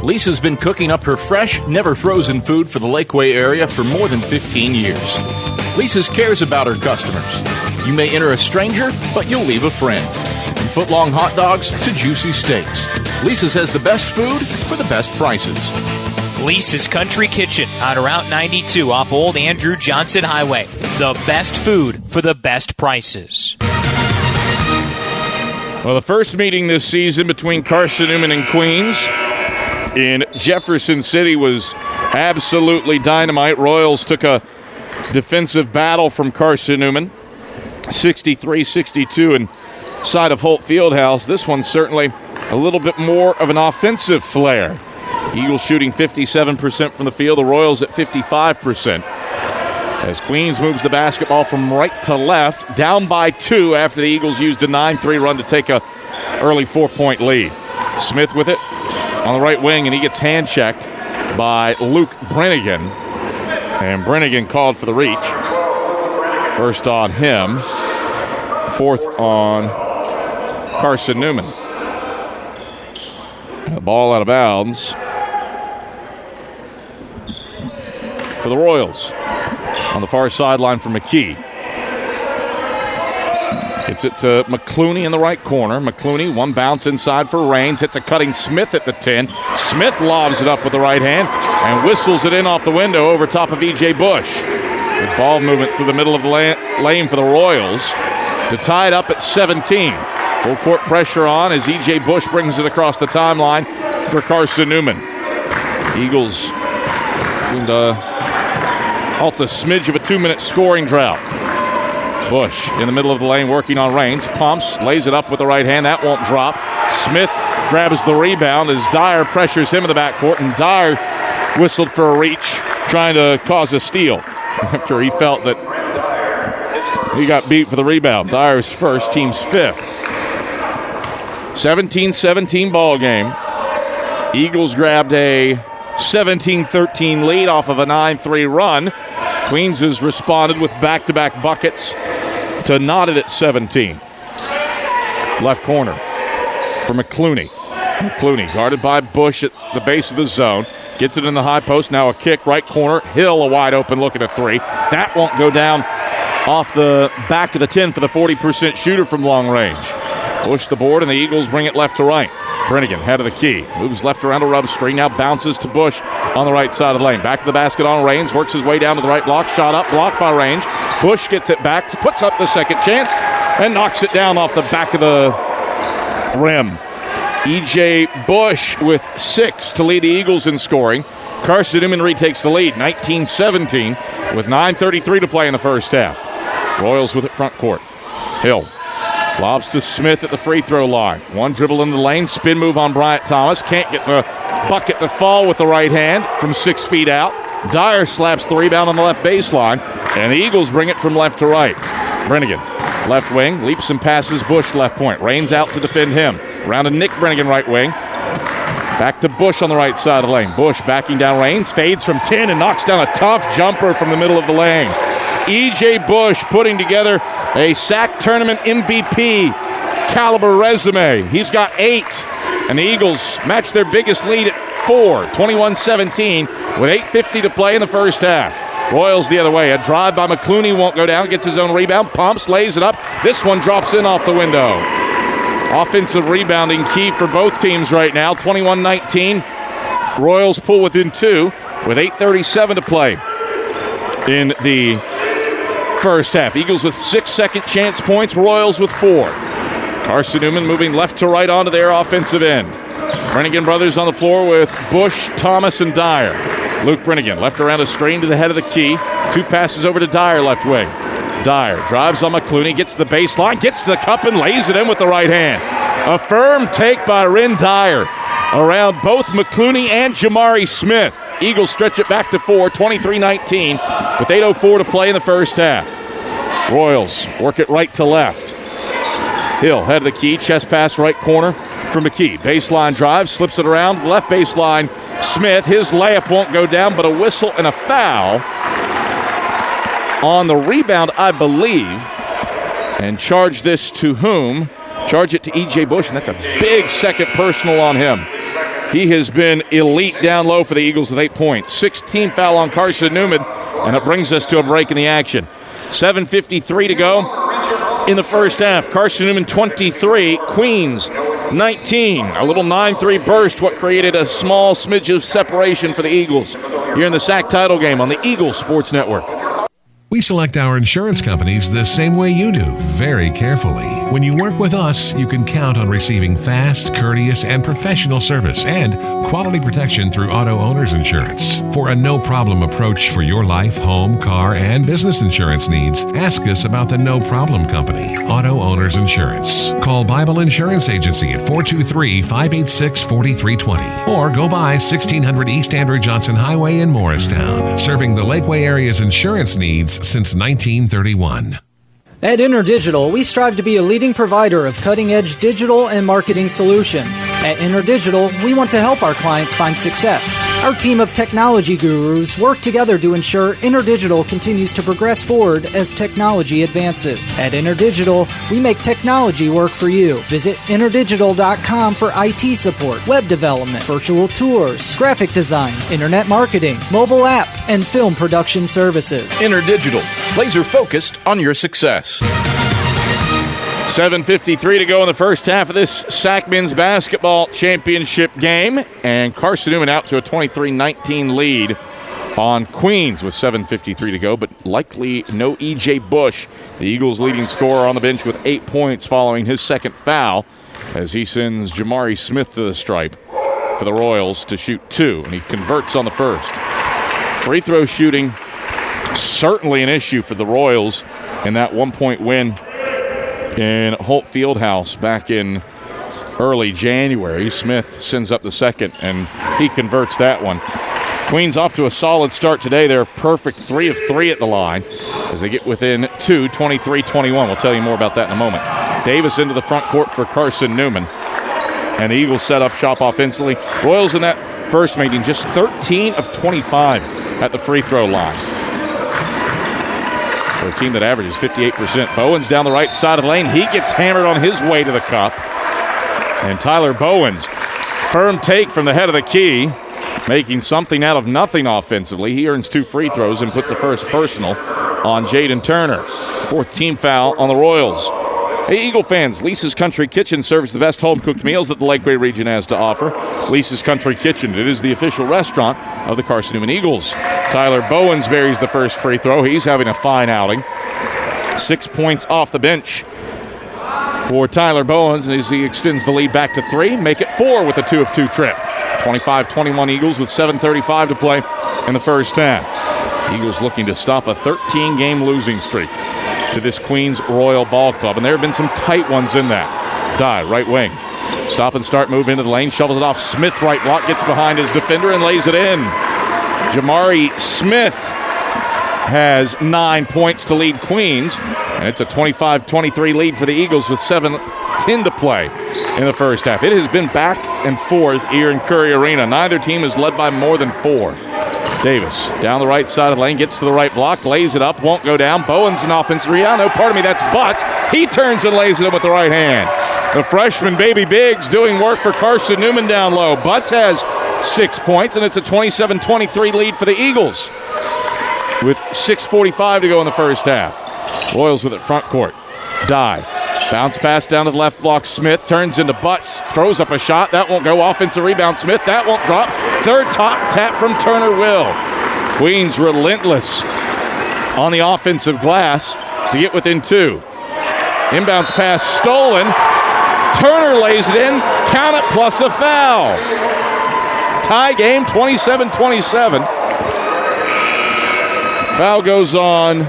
Lisa's been cooking up her fresh, never-frozen food for the Lakeway area for more than 15 years. Lisa's cares about her customers. You may enter a stranger, but you'll leave a friend. From foot-long hot dogs to juicy steaks, Lisa's has the best food for the best prices. Lisa's Country Kitchen on Route 92 off Old Andrew Johnson Highway. The best food for the best prices. Well, the first meeting this season between Carson-Newman and Queens in Jefferson City was absolutely dynamite. Royals took a defensive battle from Carson-Newman, 63-62 inside of Holt Fieldhouse. This one's certainly a little bit more of an offensive flair. Eagles shooting 57% from the field, the Royals at 55%. As Queens moves the basketball from right to left, down by 2 after the Eagles used a 9-3 run to take a early 4-point lead. Smith with it on the right wing, and he gets hand-checked by Luke Brennigan. And Brennigan called for the reach. First on him. Fourth on Carson-Newman. The ball out of bounds for the Royals on the far sideline for McKee. Gets it to McClooney in the right corner. McClooney, one bounce inside for Raines. Hits a cutting Smith at the 10. Smith lobs it up with the right hand and whistles it in off the window over top of E.J. Bush. Good ball movement through the middle of the lane for the Royals to tie it up at 17. Full court pressure on as E.J. Bush brings it across the timeline for Carson-Newman. Eagles going to halt a smidge of a 2-minute scoring drought. Bush in the middle of the lane working on Raines. Pumps, lays it up with the right hand. That won't drop. Smith grabs the rebound as Dyer pressures him in the backcourt, and Dyer whistled for a reach, trying to cause a steal after he felt that he got beat for the rebound. Dyer's first, team's fifth. 17-17 ball game. Eagles grabbed a 17-13 lead off of a 9-3 run. Queens has responded with back-to-back buckets to knot it at 17. Left corner for McClooney. McClooney guarded by Bush at the base of the zone. Gets it in the high post. Now a kick, right corner. Hill a wide open look at a three. That won't go down off the back of the 10 for the 40% shooter from long range. Bush the board, and the Eagles bring it left to right. Brennigan, head of the key. Moves left around a rub screen. Now bounces to Bush on the right side of the lane. Back to the basket on Raines. Works his way down to the right block. Shot up, blocked by Range. Bush gets it back, puts up the second chance, and knocks it down off the back of the rim. E.J. Bush with 6 to lead the Eagles in scoring. Carson-Newman retakes the lead, 19-17, with 9:33 to play in the first half. Royals with it front court. Hill lobs to Smith at the free throw line. One dribble in the lane, spin move on Bryant Thomas. Can't get the bucket to fall with the right hand from 6 feet out. Dyer slaps the rebound on the left baseline, and the Eagles bring it from left to right. Brennigan, left wing, leaps and passes Bush left point. Raines out to defend him. Around to Nick Brennigan right wing. Back to Bush on the right side of the lane. Bush backing down Raines, fades from 10 and knocks down a tough jumper from the middle of the lane. E.J. Bush putting together a SAC tournament MVP caliber resume. He's got 8, and the Eagles match their biggest lead at 4, 21-17, with 8:50 to play in the first half. Royals the other way. A drive by McClooney won't go down. Gets his own rebound. Pumps, lays it up. This one drops in off the window. Offensive rebounding key for both teams right now. 21-19. Royals pull within 2 with 8:37 to play in the first half. Eagles with 6 second chance points. Royals with 4. Carson-Newman moving left to right onto their offensive end. Brennigan brothers on the floor with Bush, Thomas, and Dyer. Luke Brennigan left around a screen to the head of the key. 2 passes over to Dyer left wing. Dyer drives on McClooney, gets to the baseline, gets to the cup, and lays it in with the right hand. A firm take by Ren Dyer around both McClooney and Jamari Smith. Eagles stretch it back to 4, 23-19, with 8:04 to play in the first half. Royals work it right to left. Hill, head of the key, chest pass right corner from McKee. Baseline drive, slips it around, left baseline. Smith, his layup won't go down, but a whistle and a foul on the rebound, I believe. And charge this to whom? Charge it to E.J. Bush, and that's a big second personal on him. He has been elite down low for the Eagles with 8 points. 16 foul on Carson-Newman, and it brings us to a break in the action. 7:53 to go in the first half. Carson-Newman 23, Queens 19. A little 9-3 burst, what created a small smidge of separation for the Eagles here in the SAC title game on the Eagles Sports Network. We select our insurance companies the same way you do, very carefully. When you work with us, you can count on receiving fast, courteous, and professional service and quality protection through Auto Owners Insurance. For a no-problem approach for your life, home, car, and business insurance needs, ask us about the No Problem Company, Auto Owners Insurance. Call Bible Insurance Agency at 423-586-4320 or go by 1600 East Andrew Johnson Highway in Morristown, serving the Lakeway area's insurance needs since 1931. At InterDigital, we strive to be a leading provider of cutting-edge digital and marketing solutions. At InterDigital, we want to help our clients find success. Our team of technology gurus work together to ensure InterDigital continues to progress forward as technology advances. At InterDigital, we make technology work for you. Visit interdigital.com for IT support, web development, virtual tours, graphic design, internet marketing, mobile app, and film production services. InterDigital, laser focused on your success. 7:53 to go in the first half of this SAC men's basketball championship game, and Carson-Newman out to a 23-19 lead on Queens with 7:53 to go, but likely no E.J. Bush, the Eagles' leading scorer, on the bench with 8 points following his second foul as he sends Jamari Smith to the stripe for the Royals to shoot 2, and he converts on the first. Free throw shooting certainly an issue for the Royals in that 1-point win in Holt Fieldhouse back in early January. Smith sends up the second, and he converts that one. Queens off to a solid start today. They're perfect 3 of 3 at the line as they get within 2, 23-21. We'll tell you more about that in a moment. Davis into the front court for Carson-Newman, and the Eagles set up shop offensively. Royals in that first meeting just 13 of 25 at the free throw line. For a team that averages 58%. Bowens down the right side of the lane. He gets hammered on his way to the cup. And Tyler Bowens, firm take from the head of the key, making something out of nothing offensively. He earns 2 free throws and puts the first personal on Jaden Turner. 4th team foul on the Royals. Hey, Eagle fans, Lisa's Country Kitchen serves the best home-cooked meals that the Lakeway region has to offer. Lisa's Country Kitchen, it is the official restaurant of the Carson-Newman Eagles. Tyler Bowens buries the first free throw. He's having a fine outing. 6 points off the bench for Tyler Bowens as he extends the lead back to 3. Make it 4 with a 2 of 2 trip. 25-21 Eagles with 7:35 to play in the first half. Eagles looking to stop a 13-game losing streak to this Queens Royal Ball Club, and there have been some tight ones in that. Dye, right wing. Stop and start move into the lane, shovels it off. Smith, right block, gets behind his defender and lays it in. Jamari Smith has 9 points to lead Queens, and it's a 25-23 lead for the Eagles with 7:10 to play in the first half. It has been back and forth here in Curry Arena. Neither team has led by more than 4. Davis down the right side of the lane, gets to the right block, lays it up, won't go down. Bowens an offensive rebound. No, pardon me, that's Butts. He turns and lays it in with the right hand. The freshman Baby Biggs doing work for Carson-Newman down low. Butts has 6 points, and it's a 27-23 lead for the Eagles with 6:45 to go in the first half. Royals with it front court. Dye. Bounce pass down to the left block. Smith turns into Butts, throws up a shot. That won't go. Offensive rebound. Smith, that won't drop. Third top tap from Turner will. Queens relentless on the offensive glass to get within 2. Inbounds pass stolen. Turner lays it in. Count it plus a foul. Tie game, 27-27. Foul goes on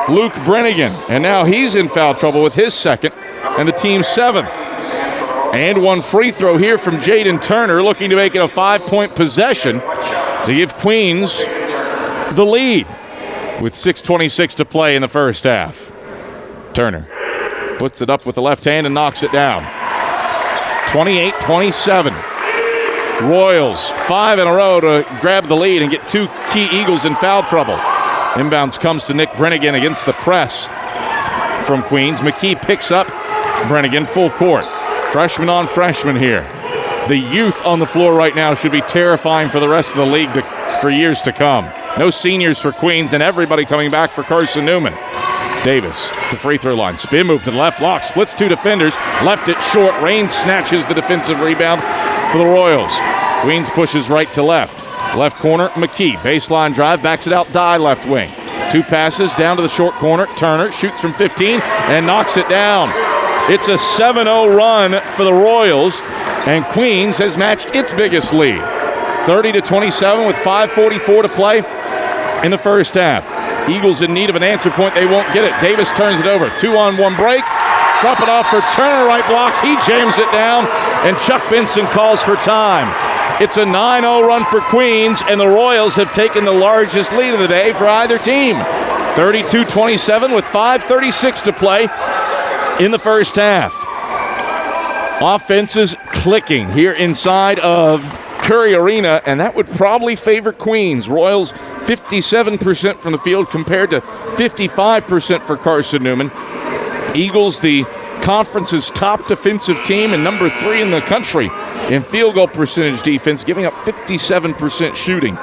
Luke Brennigan, and now he's in foul trouble with his second and the team's 7th. And 1 free throw here from Jaden Turner, looking to make it a 5-point possession to give Queens the lead with 6:26 to play in the first half. Turner puts it up with the left hand and knocks it down. 28-27. Royals 5 in a row to grab the lead and get 2 key Eagles in foul trouble. Inbounds comes to Nick Brennigan against the press from Queens. McKee picks up Brennigan full court. Freshman on freshman here. The youth on the floor right now should be terrifying for the rest of the league for years to come. No seniors for Queens, and everybody coming back for Carson-Newman. Davis to free throw line. Spin move to the left block. Splits 2 defenders. Left it short. Raines snatches the defensive rebound for the Royals. Queens pushes right to left. Left corner, McKee. Baseline drive, backs it out, Dye left wing. 2 passes down to the short corner. Turner shoots from 15 and knocks it down. It's a 7-0 run for the Royals, and Queens has matched its biggest lead. 30-27 with 5:44 to play in the first half. Eagles in need of an answer point. They won't get it. Davis turns it over. 2-on-1 break. Drop it off for Turner, right block. He jams it down, and Chuck Benson calls for time. It's a 9-0 run for Queens, and the Royals have taken the largest lead of the day for either team. 32-27 with 5:36 to play in the first half. Offense is clicking here inside of Curry Arena, and that would probably favor Queens. Royals 57% from the field compared to 55% for Carson-Newman. Eagles, the conference's top defensive team and number 3 in the country in field goal percentage defense, giving up 57% shooting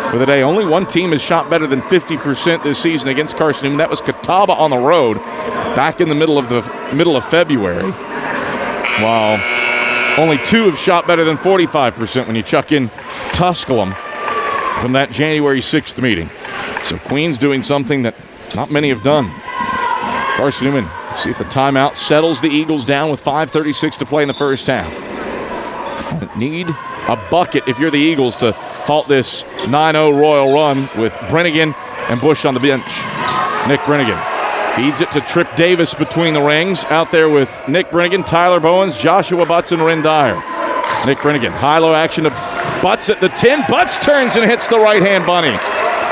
for the day. Only one team has shot better than 50% this season against Carson-Newman. That was Catawba on the road back in the middle of February. While only 2 have shot better than 45% when you chuck in Tusculum from that January 6th meeting. So Queens doing something that not many have done. Carson-Newman, see if the timeout settles the Eagles down with 5:36 to play in the first half. Need a bucket if you're the Eagles to halt this 9-0 Royal run with Brennigan and Bush on the bench. Nick Brennigan feeds it to Trip Davis between the rings. Out there with Nick Brennigan, Tyler Bowens, Joshua Butts, and Ren Dyer. Nick Brennigan, high-low action to Butts at the 10. Butts turns and hits the right-hand bunny.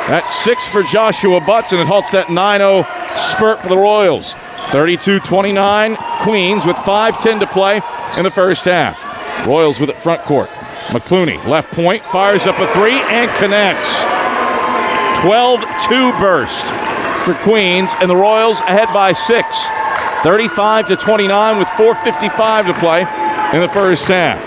That's 6 for Joshua Butts, and it halts that 9-0 spurt for the Royals. 32-29, Queens with 5:10 to play in the first half. Royals with it front court. McClooney, left point, fires up a 3 and connects. 12-2 burst for Queens, and the Royals ahead by 6. 35-29 with 4:55 to play in the first half.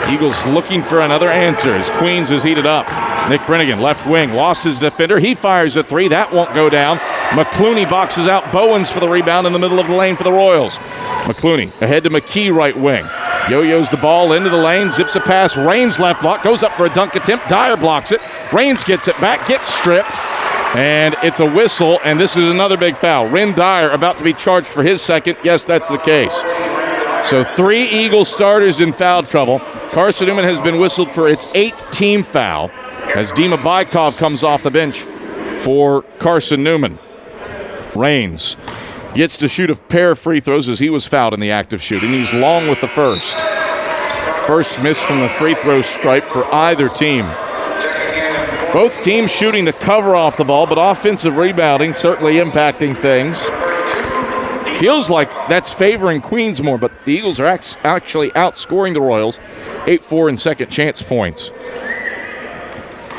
Eagles looking for another answer as Queens is heated up. Nick Brennigan, left wing, lost his defender. He fires a 3. That won't go down. McClooney boxes out Bowens for the rebound in the middle of the lane for the Royals. McClooney ahead to McKee, right wing. Yo-yos the ball into the lane, zips a pass. Raines left block, goes up for a dunk attempt. Dyer blocks it. Raines gets it back, gets stripped, and it's a whistle, and this is another big foul. Ren Dyer about to be charged for his second. Yes, that's the case. So 3 Eagle starters in foul trouble. Carson-Newman has been whistled for its 8th team foul as Dima Bykov comes off the bench for Carson-Newman. Raines gets to shoot a pair of free throws as he was fouled in the act of shooting. He's long with the first. First miss from the free throw stripe for either team. Both teams shooting the cover off the ball, but offensive rebounding certainly impacting things. Feels like that's favoring Queens more, but the Eagles are actually outscoring the Royals 8-4 in second chance points.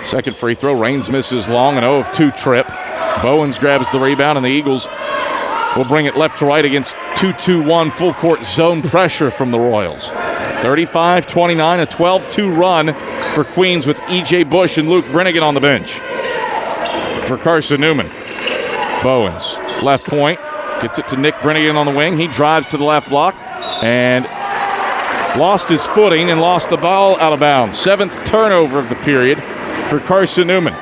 Second free throw, Raines misses long, an 0-2 trip. Bowens grabs the rebound, and the Eagles will bring it left to right against 2-2-1 full court zone pressure from the Royals. 35-29, a 12-2 run for Queens with E.J. Bush and Luke Brennigan on the bench. For Carson-Newman, Bowens, left point, gets it to Nick Brennigan on the wing. He drives to the left block and lost his footing and lost the ball out of bounds. 7th turnover of the period for Carson-Newman.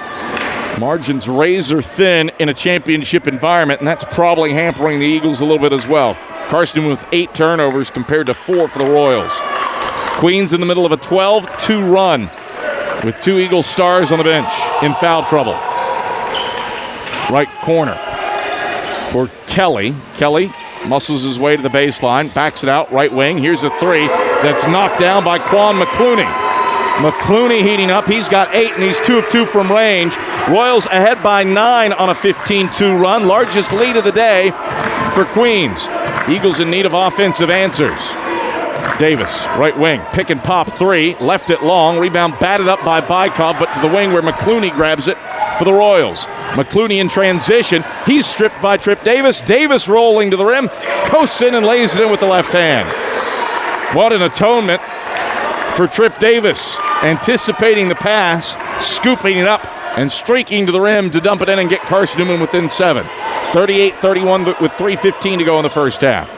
Margins razor thin in a championship environment, and that's probably hampering the Eagles a little bit as well. Carson-Newman with 8 turnovers compared to 4 for the Royals. Queens in the middle of a 12-2 run with 2 Eagle stars on the bench in foul trouble. Right corner for Kelly. Kelly muscles his way to the baseline, backs it out, right wing. Here's a 3 that's knocked down by Quan McClooney. McClooney heating up. He's got 8, and he's 2 of 2 from range. Royals ahead by 9 on a 15-2 run. Largest lead of the day for Queens. Eagles in need of offensive answers. Davis, right wing, pick and pop 3, left it long, rebound batted up by Bykov, but to the wing where McClooney grabs it for the Royals. McClooney in transition, he's stripped by Trip Davis. Davis rolling to the rim, coasts in and lays it in with the left hand. What an atonement for Trip Davis, anticipating the pass, scooping it up, and streaking to the rim to dump it in and get Carson-Newman within 7. 38-31 with 3:15 to go in the first half.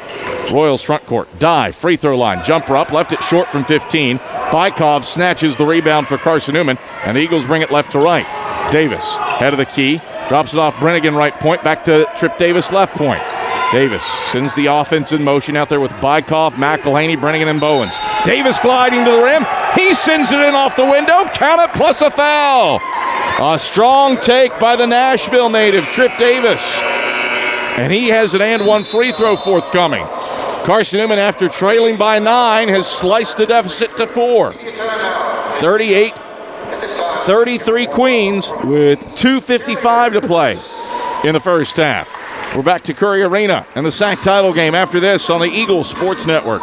Royals front court, dive, free throw line, jumper up, left it short from 15. Bykov snatches the rebound for Carson-Newman, and the Eagles bring it left to right. Davis, head of the key, drops it off Brennigan right point, back to Trip Davis left point. Davis sends the offense in motion out there with Bykov, McElhaney, Brennigan, and Bowens. Davis gliding to the rim. He sends it in off the window. Count it, plus a foul. A strong take by the Nashville native, Trip Davis. And he has an and 1 free throw forthcoming. Carson-Newman, after trailing by 9, has sliced the deficit to 4. 38-33 Queens with 2:55 to play in the first half. We're back to Curry Arena and the SAC title game after this on the Eagle Sports Network.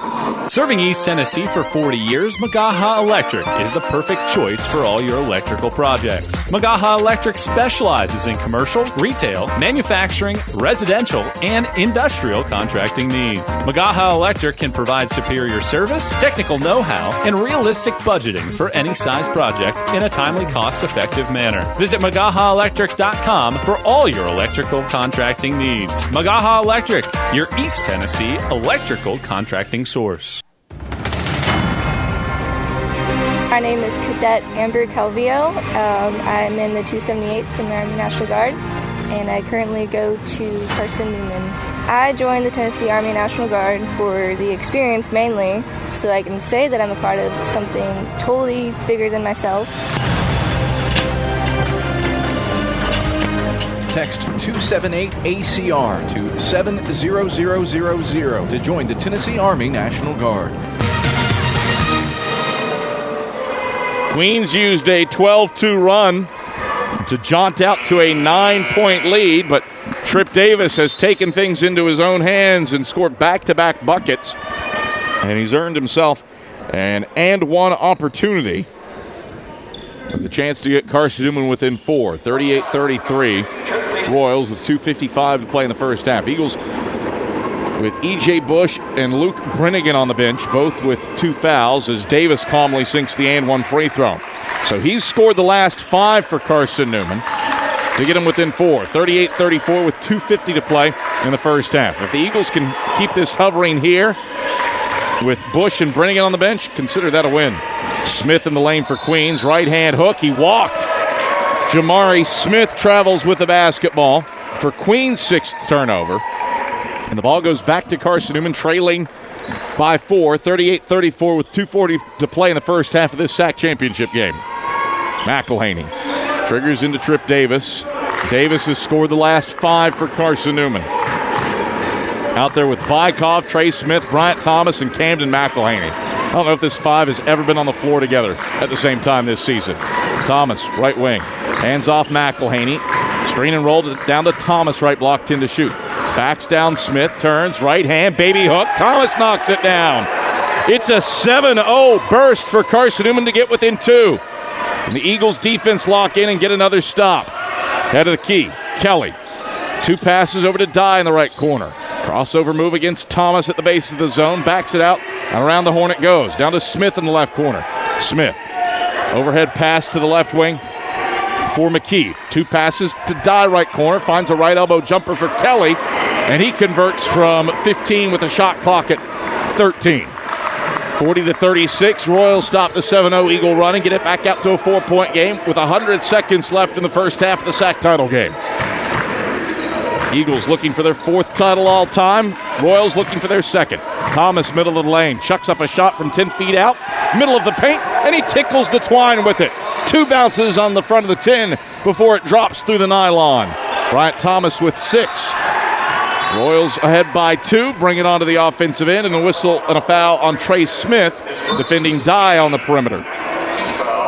Serving East Tennessee for 40 years, Magaha Electric is the perfect choice for all your electrical projects. Magaha Electric specializes in commercial, retail, manufacturing, residential, and industrial contracting needs. Magaha Electric can provide superior service, technical know-how, and realistic budgeting for any size project in a timely, cost-effective manner. Visit MagahaElectric.com for all your electrical contracting needs. Magaha Electric, your East Tennessee electrical contracting source. My name is Cadet Amber Calvillo. I'm in the 278th in the Army National Guard, and I currently go to Carson-Newman. I joined the Tennessee Army National Guard for the experience mainly, so I can say that I'm a part of something totally bigger than myself. Text 278-ACR to 70000 to join the Tennessee Army National Guard. Queens used a 12-2 run to jaunt out to a 9-point lead, but Trip Davis has taken things into his own hands and scored back-to-back buckets, and he's earned himself an and-one opportunity with the chance to get Carson-Newman within 4, 38-33. Royals with 2:55 to play in the first half. Eagles with E.J. Bush and Luke Brennigan on the bench, both with 2 fouls, as Davis calmly sinks the and-one free throw. So he's scored the last 5 for Carson-Newman to get him within 4, 38-34 with 2:50 to play in the first half. If the Eagles can keep this hovering here with Bush and Brennigan on the bench, consider that a win. Smith in the lane for Queens, right-hand hook, he walked. Jamari Smith travels with the basketball for Queens' 6th turnover. And the ball goes back to Carson-Newman, trailing by 4, 38-34 with 2:40 to play in the first half of this SAC championship game. McElhaney triggers into Trip Davis. Davis has scored the last 5 for Carson-Newman. Out there with Bykov, Trey Smith, Bryant Thomas, and Camden McElhaney. I don't know if this 5 has ever been on the floor together at the same time this season. Thomas, right wing. Hands off McElhaney. Screen and roll down to Thomas, right block, 10 to shoot. Backs down Smith, turns, right hand, baby hook. Thomas knocks it down. It's a 7-0 burst for Carson-Newman to get within 2. And the Eagles defense lock in and get another stop. Head of the key, Kelly. 2 passes over to Dye in the right corner. Crossover move against Thomas at the base of the zone. Backs it out, and around the horn it goes. Down to Smith in the left corner. Smith. Overhead pass to the left wing for McKee. 2 passes to Dye right corner. Finds a right elbow jumper for Kelly. And he converts from 15 with a shot clock at 13. 40-36. Royals stop the 7-0 Eagle run and get it back out to a 4-point game with 100 seconds left in the first half of the SAC title game. Eagles looking for their 4th title all time. Royals looking for their 2nd. Thomas, middle of the lane, chucks up a shot from 10 feet out, middle of the paint, and he tickles the twine with it. 2 bounces on the front of the 10 before it drops through the nylon. Bryant Thomas with 6. Royals ahead by 2, bring it onto the offensive end, and a whistle and a foul on Trey Smith, defending Dye on the perimeter.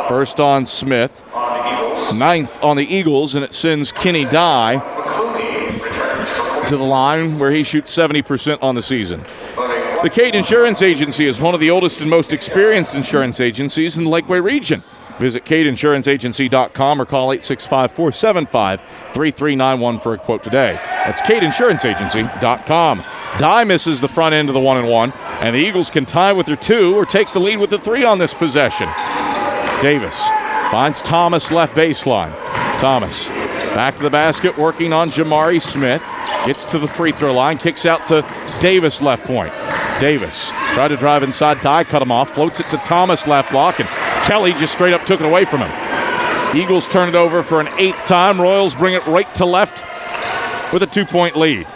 First on Smith, 9th on the Eagles, and it sends Kenny Dye to the line where he shoots 70% on the season. The Cade Insurance Agency is one of the oldest and most experienced insurance agencies in the Lakeway region. Visit CadeInsuranceAgency.com or call 865-475-3391 for a quote today. That's CadeInsuranceAgency.com. Dye misses the front end of the 1-and-1, and the Eagles can tie with their 2 or take the lead with the 3 on this possession. Davis finds Thomas left baseline. Thomas back to the basket, working on Jamari Smith. Gets to the free throw line, kicks out to Davis left point. Davis tried to drive inside, Dye cut him off, floats it to Thomas left block, and Kelly just straight up took it away from him. Eagles turn it over for an 8th time. Royals bring it right to left with a 2-point lead.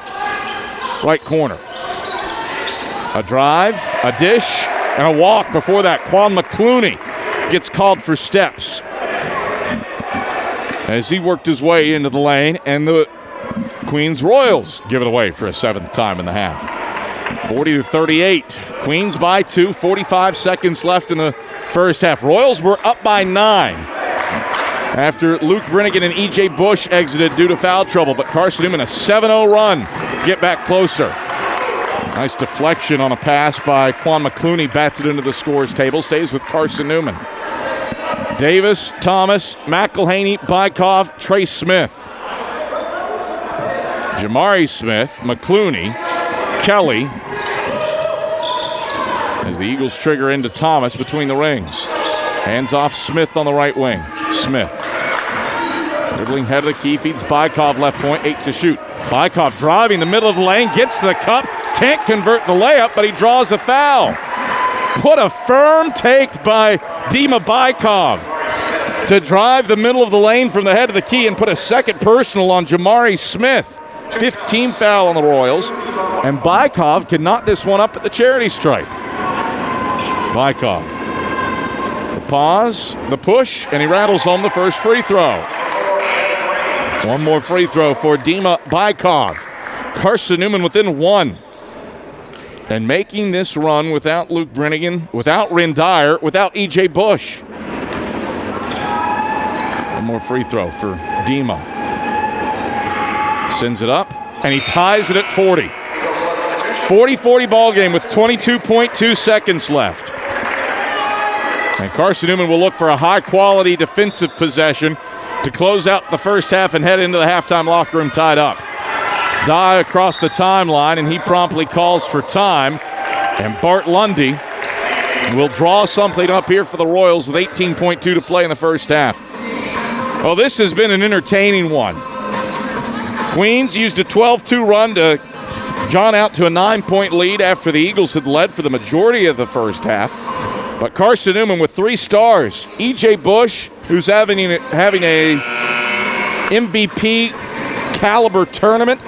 Right corner. A drive, a dish, and a walk before that. Quan McClooney gets called for steps as he worked his way into the lane, and the Queens Royals give it away for a 7th time in the half. 40-38. Queens by 2, 45 seconds left in the first half. Royals were up by 9. after Luke Brennigan and E.J. Bush exited due to foul trouble. But Carson-Newman, a 7-0 run to get back closer. Nice deflection on a pass by Quan McClooney. Bats it into the scores table. Stays with Carson-Newman. Davis, Thomas, McElhaney, Bykov, Trey Smith. Jamari Smith, McClooney, Kelly. As the Eagles trigger into Thomas between the rings. Hands off Smith on the right wing. Smith. Dribbling head of the key, feeds Bykov left point, 8 to shoot. Bykov driving the middle of the lane, gets to the cup, can't convert the layup, but he draws a foul. What a firm take by Dima Bykov to drive the middle of the lane from the head of the key and put a second personal on Jamari Smith. 15th foul on the Royals, and Bykov can knock this one up at the charity stripe. Bykov. The pause, the push, and he rattles home the first free throw. One more free throw for Dima Bykov. Carson-Newman within 1. And making this run without Luke Brennigan, without Ren Dyer, without E.J. Bush. One more free throw for Dima. Sends it up, and he ties it at 40. 40-40 ball game with 22.2 seconds left. And Carson-Newman will look for a high-quality defensive possession to close out the first half and head into the halftime locker room tied up. Dye across the timeline, and he promptly calls for time. And Bart Lundy will draw something up here for the Royals with 18.2 to play in the first half. Well, this has been an entertaining one. Queens used a 12-2 run to John out to a 9-point lead after the Eagles had led for the majority of the first half. But Carson-Newman with 3 stars. E.J. Bush, who's having a MVP caliber tournament.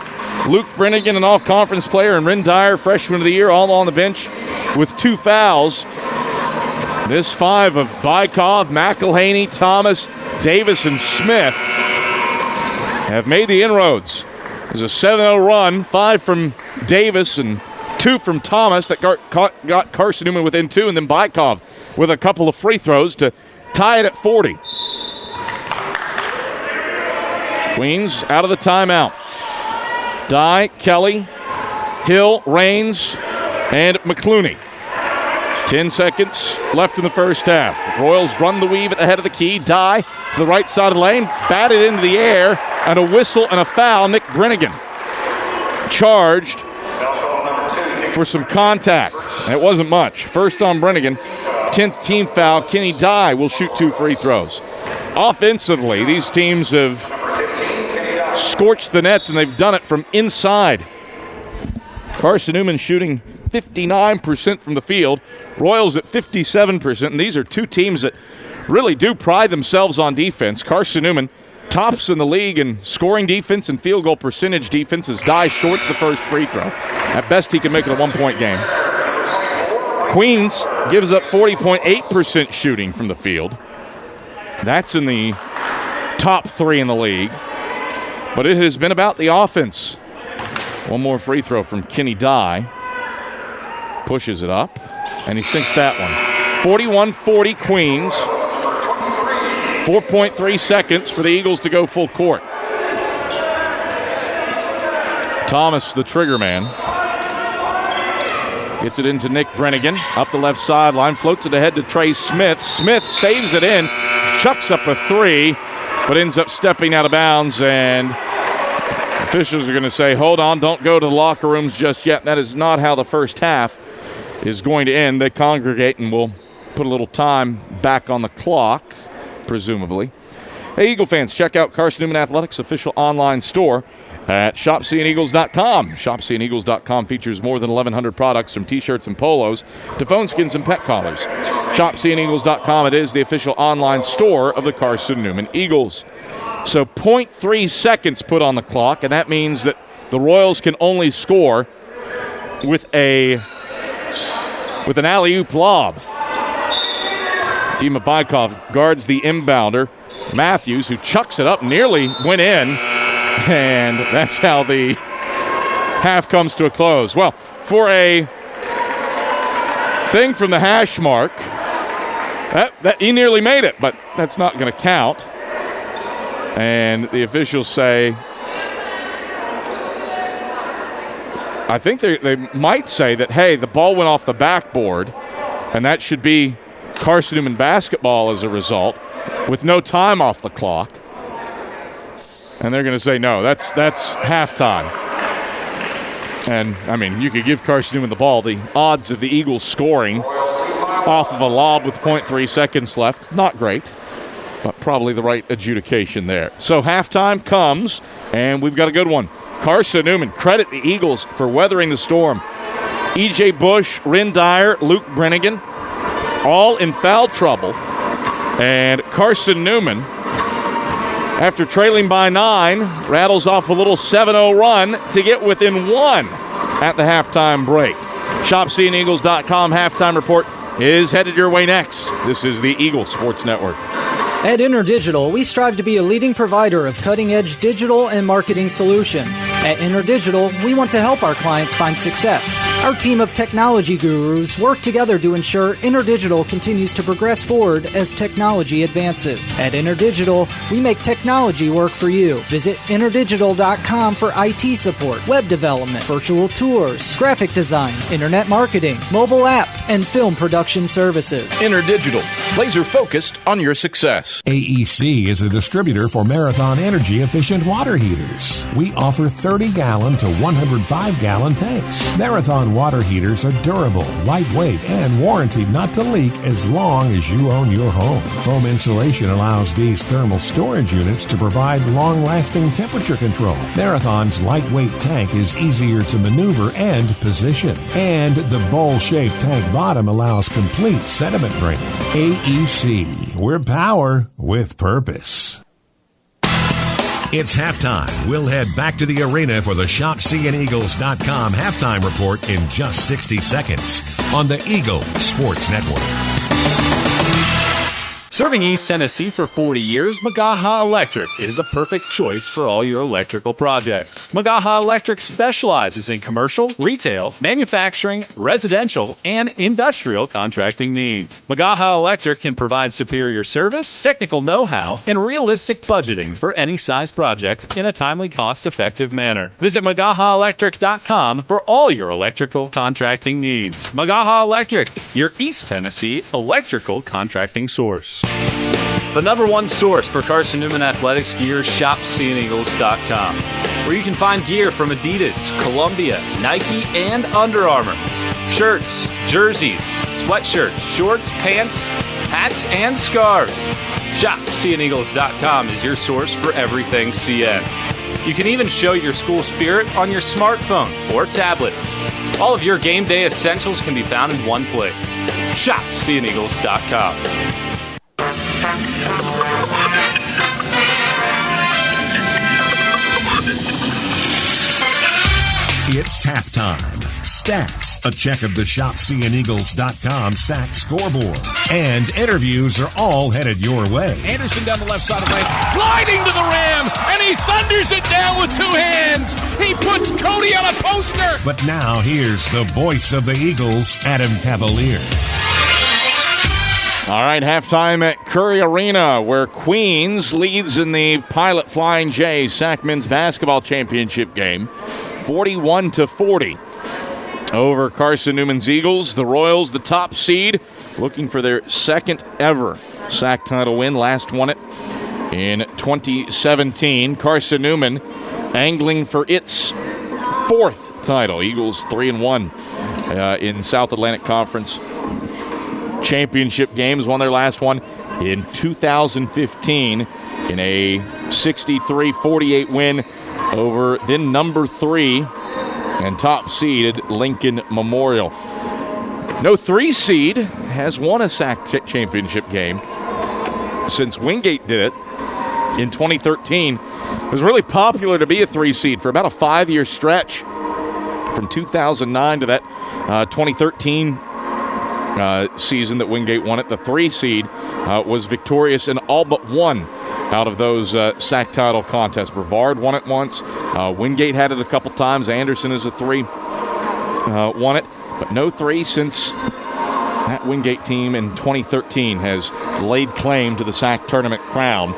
Luke Brennigan, an all-conference player, and Ren Dyer, freshman of the year, all on the bench with 2 fouls. This 5 of Bykov, McElhaney, Thomas, Davis, and Smith have made the inroads. There's a 7-0 run, 5 from Davis and 2 from Thomas that got Carson-Newman within 2, and then Bykov with a couple of free throws to tie it at 40. Queens out of the timeout. Dye, Kelly, Hill, Raines, and McClooney. 10 seconds left in the first half. Royals run the weave at the head of the key. Dye to the right side of the lane, batted into the air, and a whistle and a foul. Nick Brennigan charged for some contact, and it wasn't much. First on Brennigan, 10th team foul. Kenny Dye will shoot 2 free throws. Offensively, these teams have scorched the nets, and they've done it from inside. Carson-Newman shooting 59% from the field. Royals at 57%, and these are 2 teams that really do pride themselves on defense. Carson-Newman tops in the league in scoring defense and field goal percentage defense as Dye shorts the first free throw. At best, he can make it a 1-point game. Queens gives up 40.8% shooting from the field. That's in the top 3 in the league. But it has been about the offense. One more free throw from Kenny Dye. Pushes it up, and he sinks that one. 41-40 Queens. 4.3 seconds for the Eagles to go full court. Thomas, the trigger man, gets it into Nick Brennigan. Up the left sideline, floats it ahead to Trey Smith. Smith saves it in, chucks up a 3, but ends up stepping out of bounds, and officials are going to say, hold on, don't go to the locker rooms just yet. That is not how the first half is going to end. They congregate and will put a little time back on the clock, presumably. Hey, Eagle fans, check out Carson-Newman Athletics' official online store at shopseeandeagles.com. Shopseeandeagles.com features more than 1,100 products from T-shirts and polos to phone skins and pet collars. Shopseeandeagles.com, it is the official online store of the Carson-Newman Eagles. So 0.3 seconds put on the clock, and that means that the Royals can only score with an alley-oop lob. Dima Bykov guards the inbounder, Matthews, who chucks it up, nearly went in, and that's how the half comes to a close. Well, for a thing from the hash mark, that he nearly made it, but that's not going to count. And the officials say, I think they might say that, hey, the ball went off the backboard, and that should be Carson-Newman basketball as a result, with no time off the clock. And they're going to say, no, that's halftime. And, I mean, you could give Carson-Newman the ball. The odds of the Eagles scoring off of a lob with 0.3 seconds left, not great, but probably the right adjudication there. So halftime comes, and we've got a good one. Carson-Newman, credit the Eagles for weathering the storm. E.J. Bush, Rin Dyer, Luke Brennigan, all in foul trouble. And Carson-Newman, after trailing by 9, rattles off a little 7-0 run to get within 1 at the halftime break. ShopCandEagles.com halftime report is headed your way next. This is the Eagles Sports Network. At InterDigital, we strive to be a leading provider of cutting-edge digital and marketing solutions. At InterDigital, we want to help our clients find success. Our team of technology gurus work together to ensure InterDigital continues to progress forward as technology advances. At InterDigital, we make technology work for you. Visit InterDigital.com for IT support, web development, virtual tours, graphic design, internet marketing, mobile app, and film production services. InterDigital, laser-focused on your success. AEC is a distributor for Marathon energy-efficient water heaters. We offer 30-gallon to 105-gallon tanks. Marathon water heaters are durable, lightweight, and warranted not to leak as long as you own your home. Foam insulation allows these thermal storage units to provide long-lasting temperature control. Marathon's lightweight tank is easier to maneuver and position. And the bowl-shaped tank bottom allows complete sediment draining. AEC, we're power with purpose. It's halftime. We'll head back to the arena for the ShopCandEagles.com halftime report in just 60 seconds on the Eagle Sports Network. Serving East Tennessee for 40 years, Magaha Electric is the perfect choice for all your electrical projects. Magaha Electric specializes in commercial, retail, manufacturing, residential, and industrial contracting needs. Magaha Electric can provide superior service, technical know-how, and realistic budgeting for any size project in a timely, cost-effective manner. Visit MagahaElectric.com for all your electrical contracting needs. Magaha Electric, your East Tennessee electrical contracting source. The #1 source for Carson-Newman athletics gear, ShopCandEagles.com, where you can find gear from Adidas, Columbia, Nike, and Under Armour. Shirts, jerseys, sweatshirts, shorts, pants, hats, and scarves. ShopCandEagles.com is your source for everything CN. You can even show your school spirit on your smartphone or tablet. All of your game day essentials can be found in one place. ShopCandEagles.com. It's halftime. Stacks, a check of the ShopCandEagles.com SAC scoreboard. And interviews are all headed your way. Anderson down the left side of the lane, gliding to the rim, and he thunders it down with 2 hands. He puts Cody on a poster. But now here's the voice of the Eagles, Adam Cavalier. All right, halftime at Curry Arena, where Queens leads in the Pilot Flying J SAC Men's Basketball Championship game, 41-40 over Carson-Newman's Eagles. The Royals, the top seed, looking for their second ever SAC title win. Last won it in 2017. Carson-Newman angling for its 4th title. Eagles 3-1 in South Atlantic Conference championship games. Won their last one in 2015 in a 63-48 win over then number 3 and top seeded Lincoln Memorial. No 3 seed has won a SAC championship game since Wingate did it in 2013. It was really popular to be a 3 seed for about a 5-year stretch from 2009 to that 2013 season that Wingate won it. The 3 seed was victorious in all but one out of those SAC title contests. Brevard won it once. Wingate had it a couple times. Anderson is a 3. Won it, but no 3 since that Wingate team in 2013 has laid claim to the SAC tournament crown.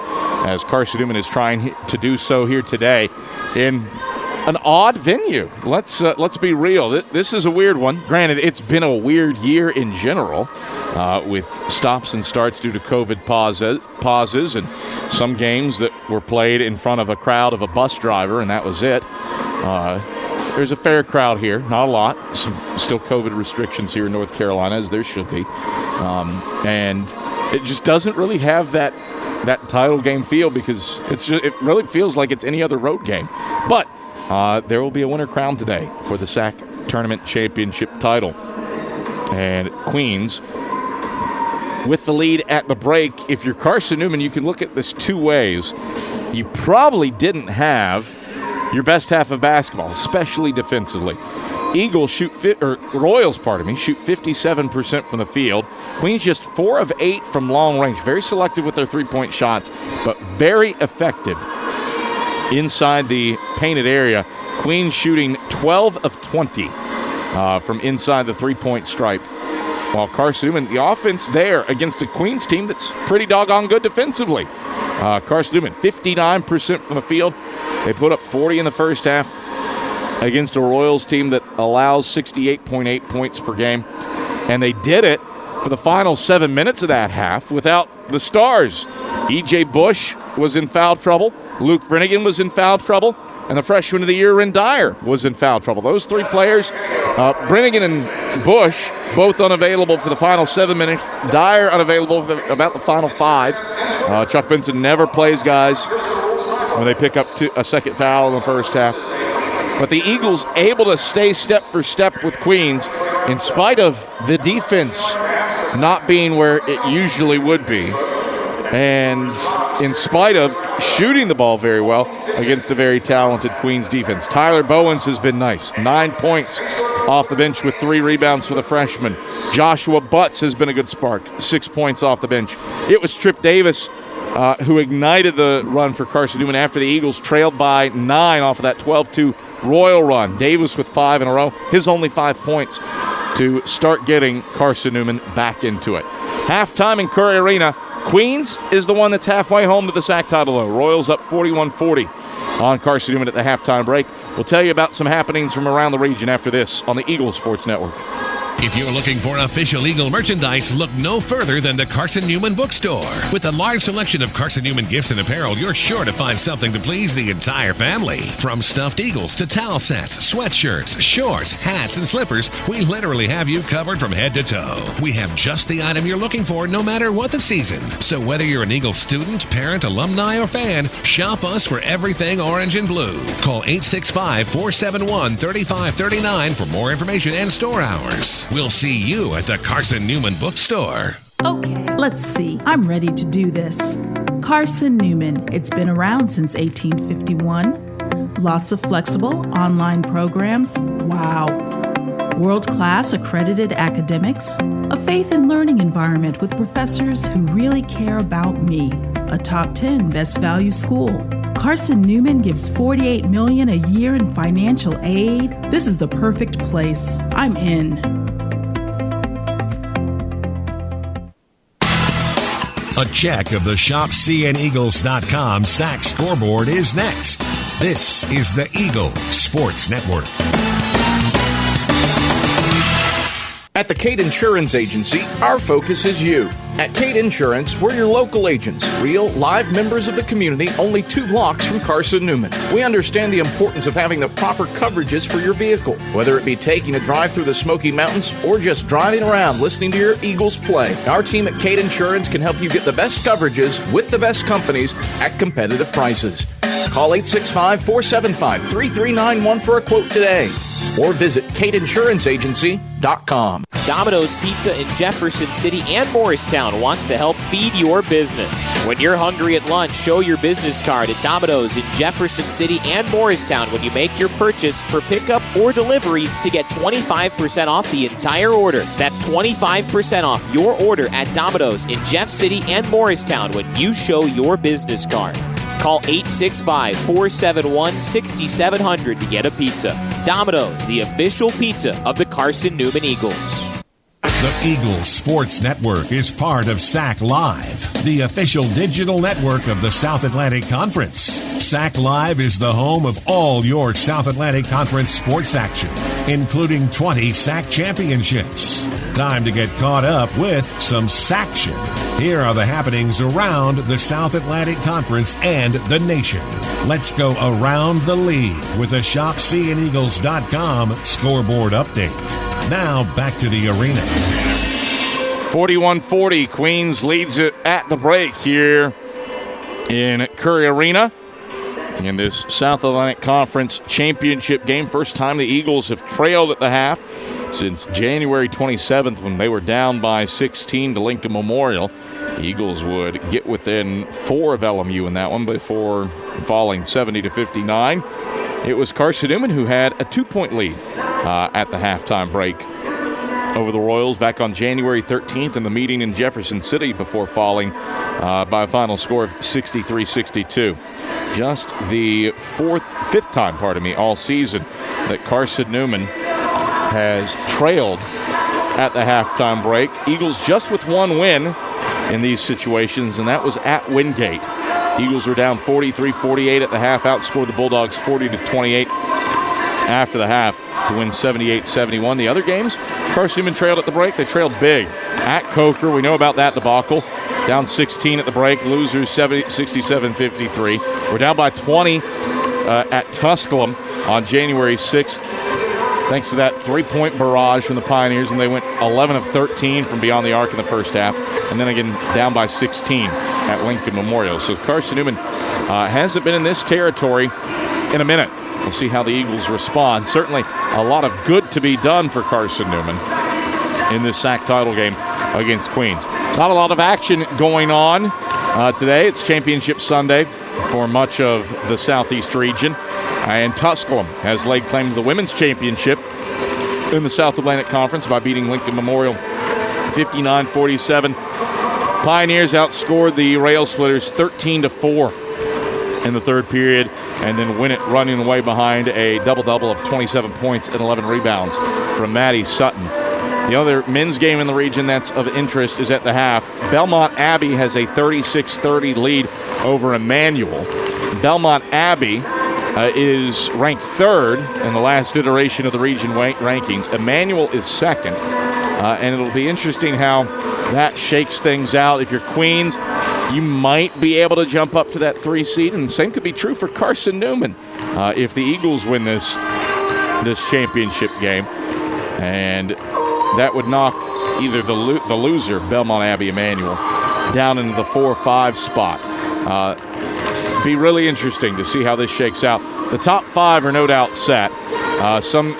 as Carson-Newman is trying to do so here today in an odd venue. Let's be real. This is a weird one. Granted, it's been a weird year in general with stops and starts due to COVID pauses and some games that were played in front of a crowd of a bus driver, and that was it. There's a fair crowd here, not a lot. Some still COVID restrictions here in North Carolina, as there should be. And it just doesn't really have that title game feel because it really feels like it's any other road game. But there will be a winner crowned today for the SAC Tournament Championship title. And Queens, with the lead at the break, if you're Carson-Newman, you can look at this two ways. You probably didn't have your best half of basketball, especially defensively. Royals shoot 57% from the field. Queens just 4 of 8 from long range. Very selective with their three-point shots, but very effective inside the painted area. Queens shooting 12 of 20 from inside the three-point stripe. While Carson-Newman, the offense there against a Queens team that's pretty doggone good defensively. Carson-Newman, 59% from the field. They put up 40 in the first half against a Royals team that allows 68.8 points per game. And they did it for the final 7 minutes of that half without the stars. E.J. Bush was in foul trouble. Luke Brennigan was in foul trouble. And the freshman of the year, Ren Dyer, was in foul trouble. Those three players, Brennigan and Bush, both unavailable for the final 7 minutes. Dyer unavailable for about the final 5. Chuck Benson never plays guys when they pick up a second foul in the first half. But the Eagles able to stay step for step with Queens in spite of the defense not being where it usually would be. And in spite of shooting the ball very well against a very talented Queens defense. Tyler Bowens has been nice. 9 points off the bench with 3 rebounds for the freshman. Joshua Butts has been a good spark. 6 points off the bench. It was Trip Davis who ignited the run for Carson-Newman after the Eagles trailed by 9 off of that 12-2 Royal run. Davis with 5 in a row. His only 5 points to start getting Carson-Newman back into it. Halftime in Curry Arena. Queens is the one that's halfway home to the SAC title, though. Royals up 41-40 on Carson-Newman at the halftime break. We'll tell you about some happenings from around the region after this on the Eagle Sports Network. If you're looking for official Eagle merchandise, look no further than the Carson-Newman Bookstore. With a large selection of Carson-Newman gifts and apparel, you're sure to find something to please the entire family. From stuffed eagles to towel sets, sweatshirts, shorts, hats, and slippers, we literally have you covered from head to toe. We have just the item you're looking for no matter what the season. So whether you're an Eagle student, parent, alumni, or fan, shop us for everything orange and blue. Call 865-471-3539 for more information and store hours. We'll see you at the Carson-Newman Bookstore. Okay, let's see. I'm ready to do this. Carson-Newman. It's been around since 1851. Lots of flexible online programs. Wow. World-class accredited academics. A faith and learning environment with professors who really care about me. A top 10 best value school. Carson-Newman gives $48 million a year in financial aid. This is the perfect place. I'm in. A check of the ShopCNEagles.com SAC scoreboard is next. This is the Eagle Sports Network. At the Cade Insurance Agency, our focus is you. At Cade Insurance, we're your local agents, real, live members of the community, only 2 blocks from Carson-Newman. We understand the importance of having the proper coverages for your vehicle, whether it be taking a drive through the Smoky Mountains or just driving around listening to your Eagles play. Our team at Cade Insurance can help you get the best coverages with the best companies at competitive prices. Call 865-475-3391 for a quote today, or visit CadeInsuranceAgency.com. Domino's Pizza in Jefferson City and Morristown wants to help feed your business. When you're hungry at lunch, show your business card at Domino's in Jefferson City and Morristown when you make your purchase for pickup or delivery to get 25% off the entire order. That's 25% off your order at Domino's in Jeff City and Morristown when you show your business card. Call 865-471-6700 to get a pizza. Domino's, the official pizza of the Carson-Newman Eagles. The Eagles Sports Network is part of SAC Live, the official digital network of the South Atlantic Conference. SAC Live is the home of all your South Atlantic Conference sports action, including 20 SAC championships. Time to get caught up with some SACtion. Here are the happenings around the South Atlantic Conference and the nation. Let's go around the league with a ShopSeeingEagles.com scoreboard update. Now back to the arena. 41-40, Queens leads it at the break here in Curry Arena in this South Atlantic Conference championship game. First time the Eagles have trailed at the half since January 27th when they were down by 16 to Lincoln Memorial. The Eagles would get within 4 of LMU in that one before falling 70-59. It was Carson-Newman who had a 2-point lead at the halftime break over the Royals back on January 13th in the meeting in Jefferson City before falling by a final score of 63-62. Just the fifth time all season that Carson-Newman has trailed at the halftime break. Eagles just with one win in these situations, and that was at Wingate. Eagles were down 43-48 at the half, outscored the Bulldogs 40-28 after the half to win 78-71. The other games, Carson-Newman trailed at the break. They trailed big at Coker. We know about that debacle. Down 16 at the break, losers 67-53. We're down by 20 at Tusculum on January 6th. Thanks to that 3-point barrage from the Pioneers, and they went 11 of 13 from beyond the arc in the first half, and then again down by 16 at Lincoln Memorial. So Carson-Newman hasn't been in this territory in a minute. We'll see how the Eagles respond. Certainly a lot of good to be done for Carson-Newman in this SAC title game against Queens. Not a lot of action going on today. It's Championship Sunday for much of the Southeast region. And Tusculum has laid claim to the women's championship in the South Atlantic Conference by beating Lincoln Memorial 59-47. Pioneers outscored the Rail Splitters 13-4 in the third period and then win it running away behind a double-double of 27 points and 11 rebounds from Maddie Sutton. The other men's game in the region that's of interest is at the half. Belmont Abbey has a 36-30 lead over Emmanuel. Belmont Abbey is ranked third in the last iteration of the region rankings. Emmanuel is second, and it'll be interesting how that shakes things out. If you're Queens, you might be able to jump up to that 3 seed, and the same could be true for Carson-Newman if the Eagles win this championship game, and that would knock either the loser, Belmont Abbey Emmanuel, down into the 4-5 spot. Be really interesting to see how this shakes out. The top 5 are no doubt set. Some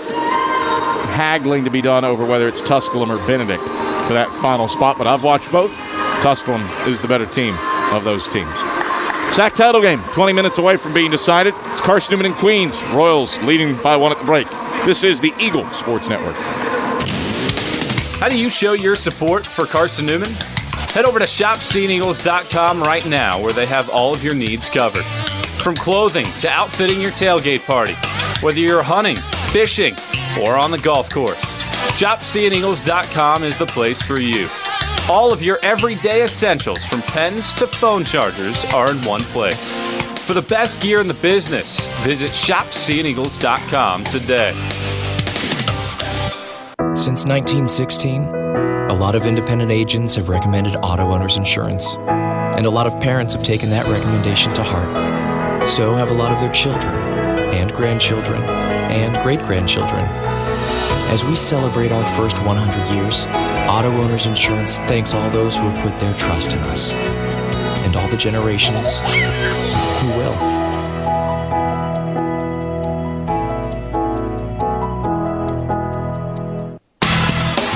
haggling to be done over whether it's Tusculum or Benedict for that final spot, but I've watched both. Tusculum is the better team of those teams. SAC title game, 20 minutes away from being decided. It's Carson-Newman and Queens. Royals leading by 1 at the break. This is the Eagle Sports Network. How do you show your support for Carson-Newman? Head over to ShopSeeingEagles.com right now, where they have all of your needs covered. From clothing to outfitting your tailgate party, whether you're hunting, fishing, or on the golf course, ShopSeeingEagles.com is the place for you. All of your everyday essentials, from pens to phone chargers, are in one place. For the best gear in the business, visit ShopSeeingEagles.com today. Since 1916, a lot of independent agents have recommended auto owner's insurance, and a lot of parents have taken that recommendation to heart. So have a lot of their children, and grandchildren, and great-grandchildren. As we celebrate our first 100 years, Auto Owners Insurance thanks all those who have put their trust in us, and all the generations who will.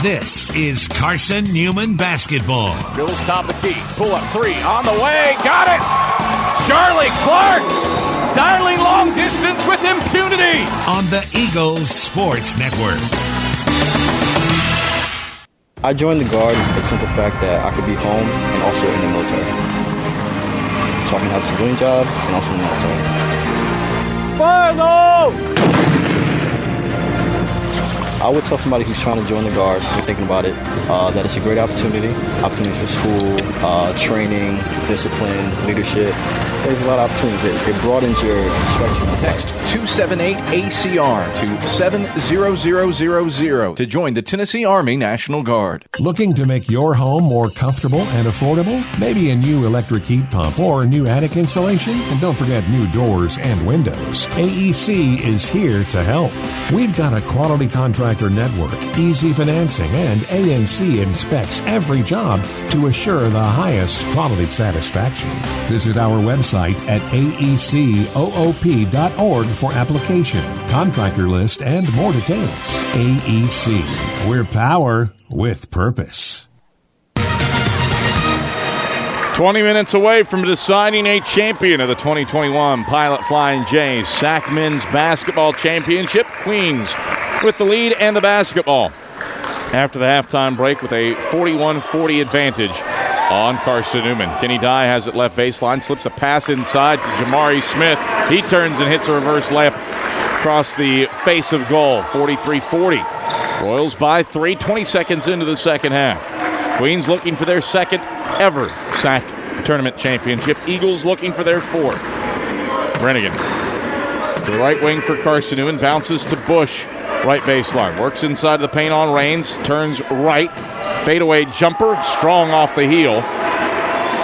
This is Carson-Newman basketball. Bills top of key. Pull up 3 on the way. Got it. Charlie Clark dialing long distance with impunity. On the Eagles Sports Network. I joined the Guard for the simple fact that I could be home and also in the military. So I can have a civilian job and also in the military. Fire! I would tell somebody who's trying to join the Guard, who's thinking about it, that it's a great opportunities for school, training, discipline, leadership. There's a lot of opportunities. It broadens your spectrum. Text 278-ACR to 70000 to join the Tennessee Army National Guard. Looking to make your home more comfortable and affordable? Maybe a new electric heat pump or new attic insulation? And don't forget new doors and windows. AEC is here to help. We've got a quality contractor network, easy financing, and ANC inspects every job to assure the highest quality satisfaction. Visit our website at aecoop.org for application, contractor list, and more details. AEC. We're power with purpose. 20 minutes away from deciding a champion of the 2021 Pilot Flying J's SAC Men's Basketball Championship. Queens with the lead and the basketball after the halftime break with a 41-40 advantage on Carson-Newman. Kenny Dye has it left baseline, slips a pass inside to Jamari Smith. He turns and hits a reverse layup across the face of goal, 43-40. Royals by 3, 20 seconds into the second half. Queens looking for their second ever SAC tournament championship. Eagles looking for their fourth. Brennigan, the right wing for Carson-Newman, bounces to Bush, right baseline. Works inside of the paint on Raines, turns right. Fadeaway jumper, strong off the heel.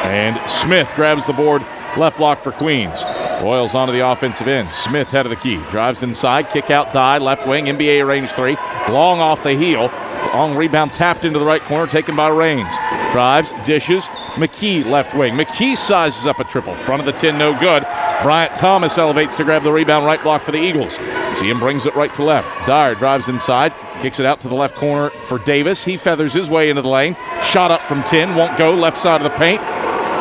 And Smith grabs the board, left block for Queens. Royals onto the offensive end. Smith head of the key. Drives inside, kick out Dye, left wing, NBA range 3. Long off the heel. Long rebound tapped into the right corner, taken by Raines. Drives, dishes. McKee left wing. McKee sizes up a triple. Front of the 10, no good. Bryant Thomas elevates to grab the rebound, right block for the Eagles. Ziam brings it right to left. Dyer drives inside, kicks it out to the left corner for Davis. He feathers his way into the lane. Shot up from 10, won't go, left side of the paint.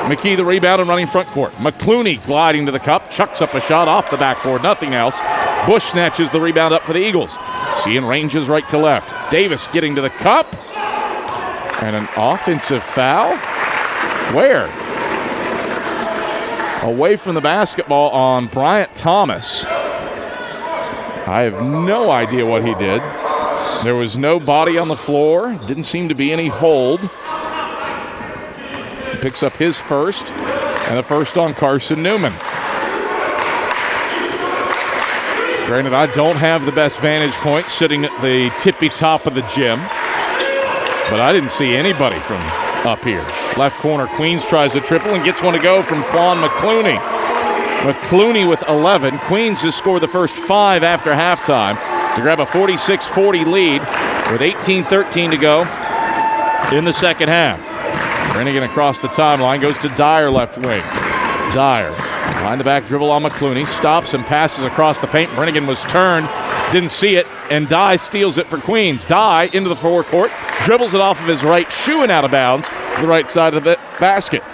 McKee the rebound and running front court. McClooney gliding to the cup, chucks up a shot off the backboard, nothing else. Bush snatches the rebound up for the Eagles. Seeing ranges right to left. Davis getting to the cup. And an offensive foul? Where? Away from the basketball on Bryant Thomas. I have no idea what he did. There was no body on the floor. Didn't seem to be any hold. He picks up his first, and the first on Carson-Newman. Granted, I don't have the best vantage point sitting at the tippy top of the gym, but I didn't see anybody from up here. Left corner, Queens tries a triple and gets one to go from Quan McClooney. McClooney with 11. Queens has scored the first 5 after halftime to grab a 46-40 lead with 18-13 to go in the second half. Brennigan across the timeline, goes to Dyer left wing. Dyer, behind the back dribble on McClooney, stops and passes across the paint. Brennigan was turned, didn't see it, and Dye steals it for Queens. Dye into the forecourt, dribbles it off of his right shoe and out of bounds to the right side of the basket.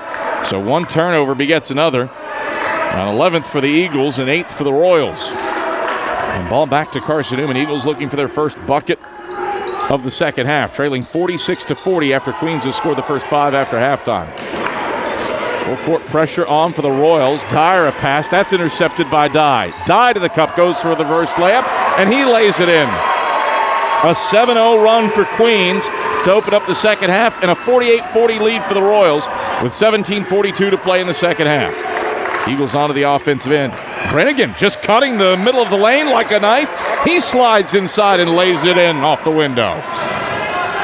So one turnover begets another. An 11th for the Eagles and 8th for the Royals. And ball back to Carson-Newman. Eagles looking for their first bucket of the second half, trailing 46-40 after Queens has scored the first 5 after halftime. Full court pressure on for the Royals. Dyer a pass. That's intercepted by Dye. Dye to the cup, goes for the reverse layup, and he lays it in. A 7-0 run for Queens to open up the second half, and a 48-40 lead for the Royals with 17:42 to play in the second half. Eagles onto the offensive end. Brennigan just cutting the middle of the lane like a knife. He slides inside and lays it in off the window.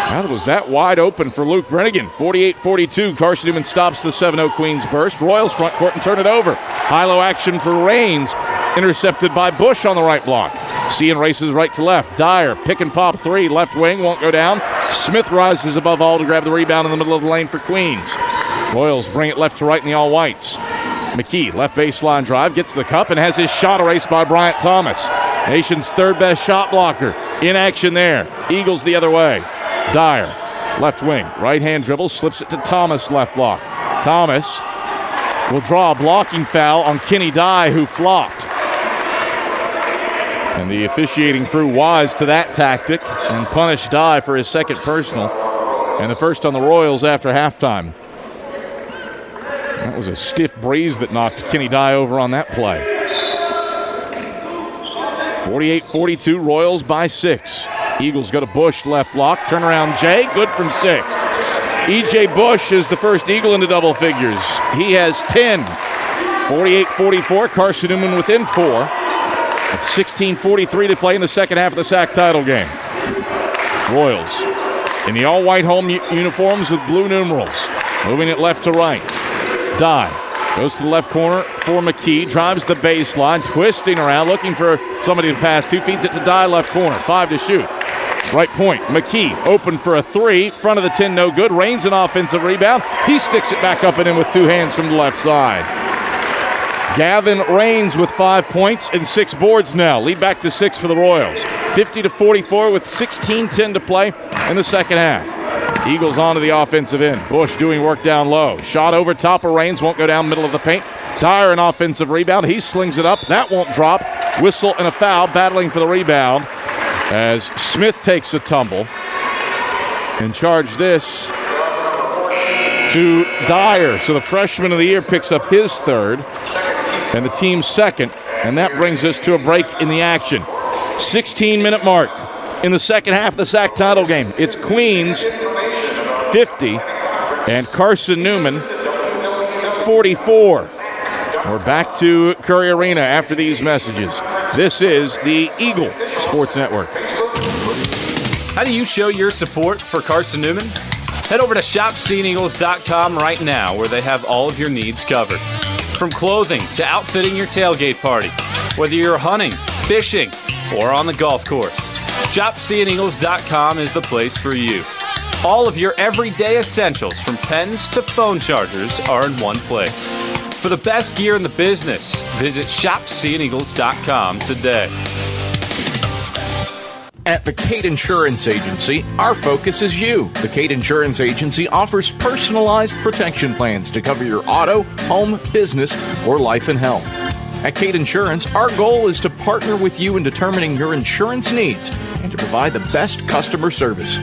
That was that wide open for Luke Brennigan. 48-42. Carson-Newman stops the 7-0 Queens burst. Royals front court and turn it over. High-low action for Raines. Intercepted by Bush on the right block. Seeing races right to left. Dyer, pick and pop 3. Left wing, won't go down. Smith rises above all to grab the rebound in the middle of the lane for Queens. Royals bring it left to right in the all-whites. McKee, left baseline drive, gets the cup and has his shot erased by Bryant Thomas. Nation's third best shot blocker. In action there. Eagles the other way. Dyer, left wing, right-hand dribble, slips it to Thomas, left block. Thomas will draw a blocking foul on Kenny Dye, who flopped. And the officiating crew wise to that tactic and punished Dye for his second personal and the first on the Royals after halftime. That was a stiff breeze that knocked Kenny Dye over on that play. 48-42, Royals by 6. Eagles go to Bush, left block. Turnaround Jay, good from 6. E.J. Bush is the first Eagle into double figures. He has 10. 48-44, Carson-Newman within 4. 16:43 to play in the second half of the SAC title game. Royals in the all-white home uniforms with blue numerals. Moving it left to right. Dye goes to the left corner for McKee. Drives the baseline, twisting around, looking for somebody to pass to. Feeds it to Dye, left corner. 5 to shoot. Right point, McKee open for a 3. Front of the 10, no good. Rains an offensive rebound. He sticks it back up and in with 2 hands from the left side. Gavin Rains with 5 points and 6 boards now. Lead back to 6 for the Royals. 50-44 with 16:10 to play in the second half. Eagles onto the offensive end. Bush doing work down low. Shot over top of Rains, won't go down middle of the paint. Dyer an offensive rebound. He slings it up. That won't drop. Whistle and a foul, battling for the rebound as Smith takes a tumble and charge this to Dyer. So the freshman of the year picks up his 3rd and the team's 2nd, and that brings us to a break in the action. 16-minute mark in the second half of the SAC title game. It's Queens 50 and Carson-Newman 44. We're back to Curry Arena after these messages. This is the Eagle Sports Network. How do you show your support for Carson-Newman? Head over to shopseeandeagles.com right now, where they have all of your needs covered. From clothing to outfitting your tailgate party, whether you're hunting, fishing, or on the golf course, shopseeandeagles.com is the place for you. All of your everyday essentials, from pens to phone chargers, are in one place. For the best gear in the business, visit shopseeandeagles.com today. At the Kate Insurance Agency, our focus is you. The Kate Insurance Agency offers personalized protection plans to cover your auto, home, business, or life and health. At Kate Insurance, our goal is to partner with you in determining your insurance needs and to provide the best customer service.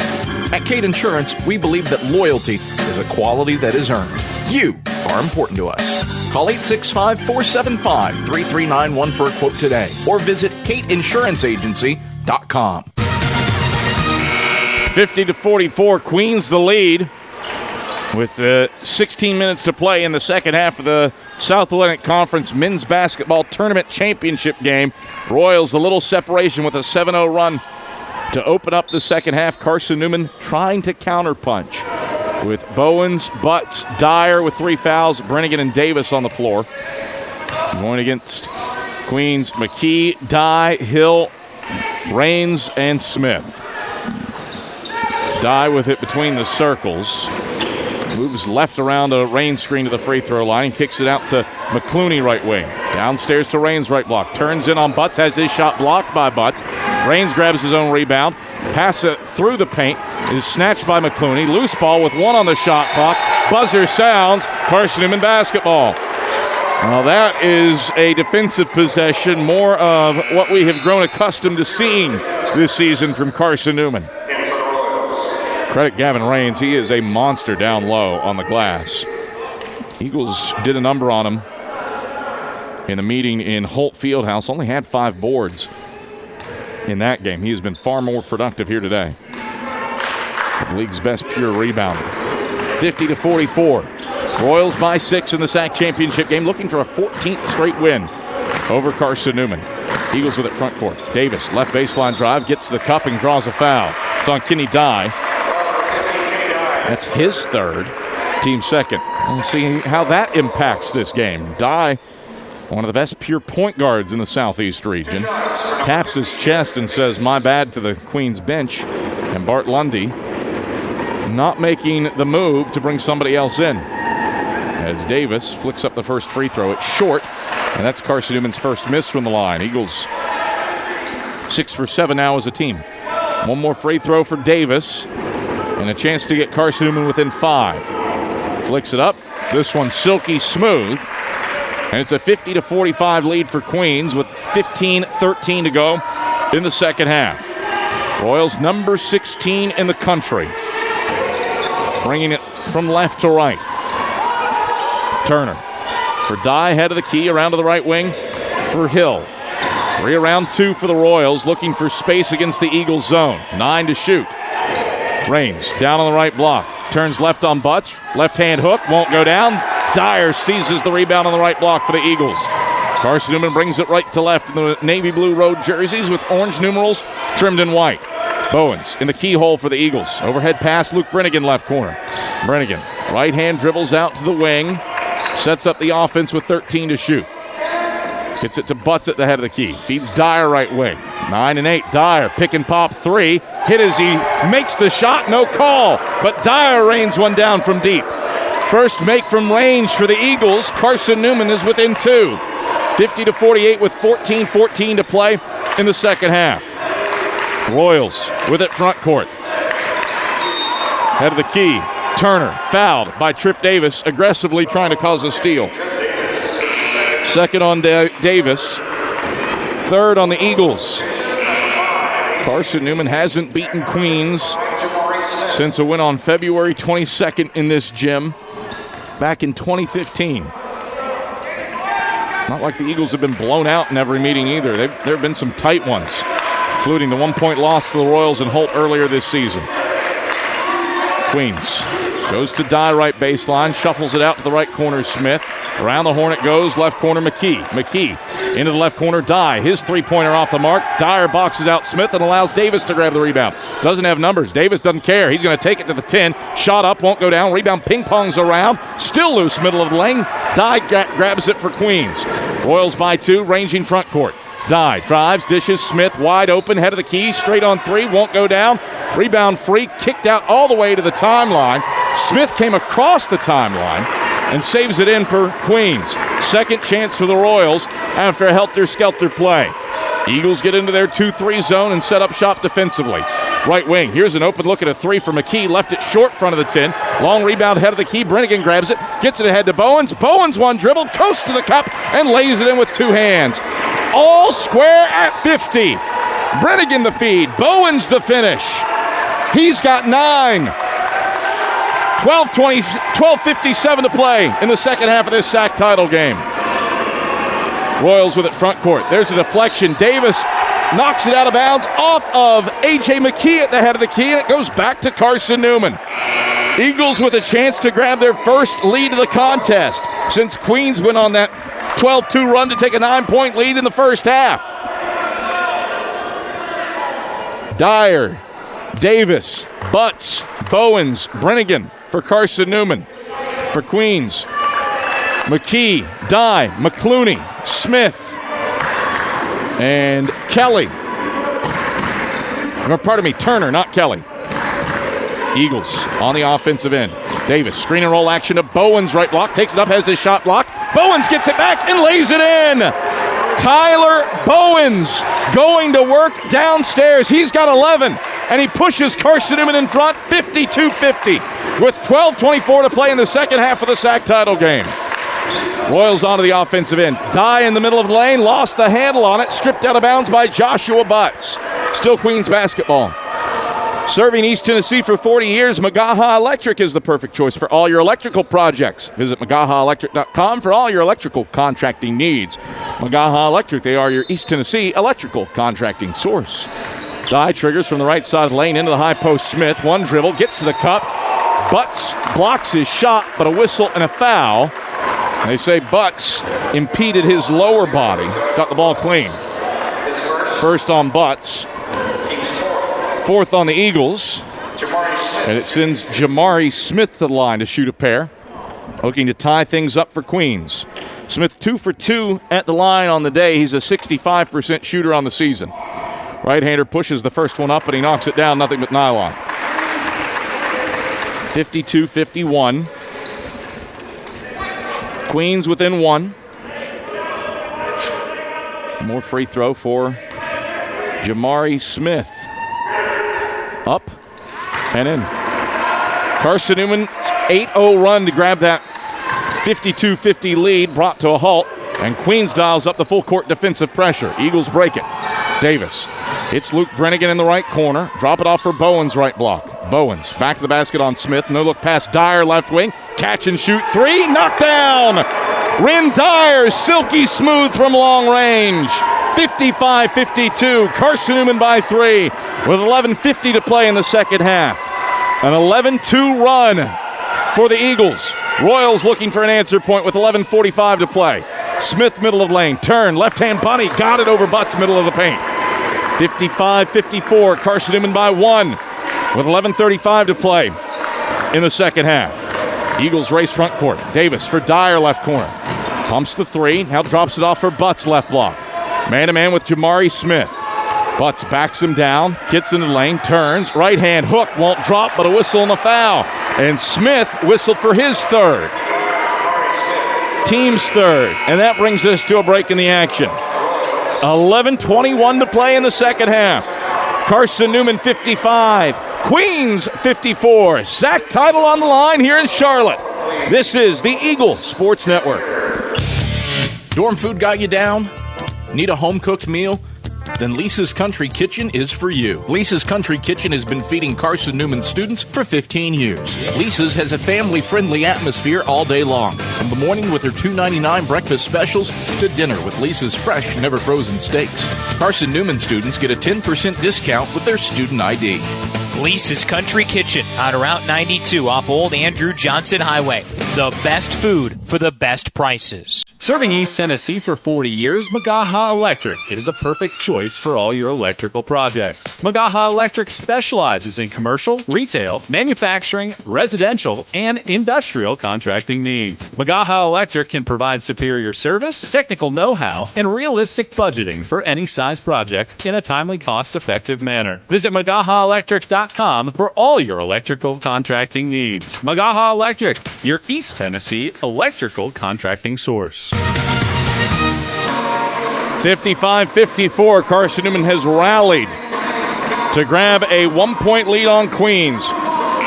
At Kate Insurance, we believe that loyalty is a quality that is earned. You are important to us. Call 865-475-3391 for a quote today or visit kateinsuranceagency.com. 50-44, Queens the lead with 16 minutes to play in the second half of the South Atlantic Conference Men's Basketball Tournament Championship game. Royals a little separation with a 7-0 run to open up the second half. Carson-Newman trying to counterpunch with Bowens, Butts, Dyer with 3 fouls, Brennigan and Davis on the floor. Going against Queens, McKee, Dye, Hill, Rains, and Smith. Dye with it between the circles. Moves left around a Rains screen to the free throw line. Kicks it out to McClooney, right wing. Downstairs to Rains, right block. Turns in on Butts, has his shot blocked by Butts. Rains grabs his own rebound. Pass it through the paint. Is snatched by McClooney. Loose ball with 1 on the shot clock. Buzzer sounds. Carson-Newman basketball. Well, that is a defensive possession, more of what we have grown accustomed to seeing this season from Carson-Newman. Credit Gavin Rains. He is a monster down low on the glass. Eagles did a number on him in the meeting in Holt Fieldhouse. Only had 5 boards in that game. He has been far more productive here today. The league's best pure rebounder. 50-44. Royals by 6 in the SAC championship game, looking for a 14th straight win over Carson-Newman. Eagles with it front court. Davis, left baseline drive, gets the cup and draws a foul. It's on Kenny Dye. That's his 3rd, team 2nd. We'll see how that impacts this game. Dye, one of the best pure point guards in the Southeast region, taps his chest and says, "My bad," to the Queens bench. And Bart Lundy not making the move to bring somebody else in. As Davis flicks up the first free throw, it's short, and that's Carson-Newman's first miss from the line. Eagles 6 for 7 now as a team. One more free throw for Davis, and a chance to get Carson-Newman within 5. Flicks it up. This one silky smooth, and it's a 50-45 lead for Queens with 15-13 to go in the second half. Royals number 16 in the country, bringing it from left to right. Turner for Dye, head of the key, around to the right wing for Hill. 3 around 2 for the Royals, looking for space against the Eagles zone. 9 to shoot. Raines down on the right block. Turns left on Butts. Left-hand hook, won't go down. Dyer seizes the rebound on the right block for the Eagles. Carson-Newman brings it right to left in the navy blue road jerseys with orange numerals trimmed in white. Bowens in the keyhole for the Eagles. Overhead pass, Luke Brennigan, left corner. Brennigan, right hand dribbles out to the wing. Sets up the offense with 13 to shoot. Gets it to Butts at the head of the key. Feeds Dyer right wing. 9 and 8. Dyer pick and pop 3. Hit as he makes the shot. No call. But Dyer rains one down from deep. First make from range for the Eagles. Carson-Newman is within 2. 50-48 with 14-14 to play in the second half. Royals with it front court. Head of the key. Turner fouled by Trip Davis, aggressively trying to cause a steal. Second on Davis. Third on the Eagles. Carson-Newman hasn't beaten Queens since a win on February 22nd in this gym back in 2015. Not like the Eagles have been blown out in every meeting either. There have been some tight ones, including the 1-point loss to the Royals in Holt earlier this season. Queens goes to Dye right baseline, shuffles it out to the right corner, Smith. Around the horn it goes, left corner McKee. McKee into the left corner, Dye. His three-pointer off the mark. Dyer boxes out Smith and allows Davis to grab the rebound. Doesn't have numbers. Davis doesn't care. He's going to take it to the 10. Shot up, won't go down. Rebound ping-pongs around. Still loose, middle of the lane. Dye grabs it for Queens. Royals by 2, ranging front court. Dye drives, dishes, Smith wide open, head of the key, straight on 3, won't go down. Rebound free, kicked out all the way to the timeline. Smith came across the timeline and saves it in for Queens. Second chance for the Royals after a helter-skelter play. Eagles get into their 2-3 zone and set up shop defensively. Right wing, here's an open look at a 3 for McKee, left it short front of the 10. Long rebound head of the key, Brennigan grabs it, gets it ahead to Bowens. Bowens one dribble, coast to the cup, and lays it in with 2 hands. All square at 50. Brennigan the feed, Bowens the finish. He's got 9. 12:57 to play in the second half of this SAC title game. Royals with it front court. There's a deflection. Davis knocks it out of bounds off of A.J. McKee at the head of the key, and it goes back to Carson-Newman. Eagles with a chance to grab their first lead of the contest since Queens went on that 12-2 run to take a 9-point lead in the first half. Dyer, Davis, Butts, Bowens, Brennigan for Carson-Newman. For Queens, McKee, Dye, McClooney, Smith, and Kelly. Or pardon me, Turner, not Kelly. Eagles on the offensive end. Davis, screen and roll action to Bowens, right block, takes it up, has his shot blocked. Bowens gets it back and lays it in. Tyler Bowens going to work downstairs. He's got 11, and he pushes Carson-Newman in front, 52-50, with 12:24 to play in the second half of the SAC title game. Royals onto the offensive end. Dye in the middle of the lane, lost the handle on it, stripped out of bounds by Joshua Butts. Still Queens basketball. Serving East Tennessee for 40 years, Magaha Electric is the perfect choice for all your electrical projects. Visit MagahaElectric.com for all your electrical contracting needs. Magaha Electric, they are your East Tennessee electrical contracting source. Dye triggers from the right side of the lane into the high post. Smith, one dribble, gets to the cup. Butts blocks his shot, but a whistle and a foul. They say Butts impeded his lower body. Got the ball clean. First on Butts. Fourth on the Eagles. And it sends Jamari Smith to the line to shoot a pair. Looking to tie things up for Queens. Smith 2 for 2 at the line on the day. He's a 65% shooter on the season. Right-hander pushes the first one up, and he knocks it down, nothing but nylon. 52-51. Queens within 1. More free throw for Jamari Smith. Up and in. Carson-Newman 8-0 run to grab that 52-50 lead, brought to a halt, and Queens dials up the full court defensive pressure. Eagles break it. Davis hits Luke Brennigan in the right corner. Drop it off for Bowens right block. Bowens back to the basket on Smith. No look past Dyer left wing. Catch and shoot 3. Knockdown. Ren Dyer silky smooth from long range. 55-52. Carson-Newman by 3 with 11:50 to play in the second half. An 11-2 run for the Eagles. Royals looking for an answer point with 11:45 to play. Smith, middle of lane. Turn, left-hand bunny. Got it over Butts, middle of the paint. 55-54. Carson-Newman by 1 with 11:35 to play in the second half. Eagles race front court. Davis for Dyer, left corner. Pumps the 3. Now drops it off for Butts, left block. Man-to-man with Jamari Smith. Butts backs him down. Gets into the lane. Turns. Right-hand hook. Won't drop, but a whistle and a foul. And Smith whistled for his third. Team's third. And that brings us to a break in the action. 11:21 to play in the second half. Carson-Newman 55. Queens 54. SAC title on the line here in Charlotte. This is the Eagle Sports Network. Dorm food got you down? Need a home-cooked meal? Then Lisa's Country Kitchen is for you. Lisa's Country Kitchen has been feeding Carson-Newman students for 15 years. Lisa's has a family-friendly atmosphere all day long. From the morning with her $2.99 breakfast specials to dinner with Lisa's fresh, never-frozen steaks. Carson-Newman students get a 10% discount with their student ID. Lisa's Country Kitchen on Route 92 off Old Andrew Johnson Highway. The best food for the best prices. Serving East Tennessee for 40 years, Magaha Electric is the perfect choice for all your electrical projects. Magaha Electric specializes in commercial, retail, manufacturing, residential, and industrial contracting needs. Magaha Electric can provide superior service, technical know-how, and realistic budgeting for any size project in a timely, cost-effective manner. Visit MagahaElectric.com for all your electrical contracting needs. Magaha Electric, your East Tennessee electrical contracting source. 55-54. Carson-Newman has rallied to grab a 1-point lead on Queens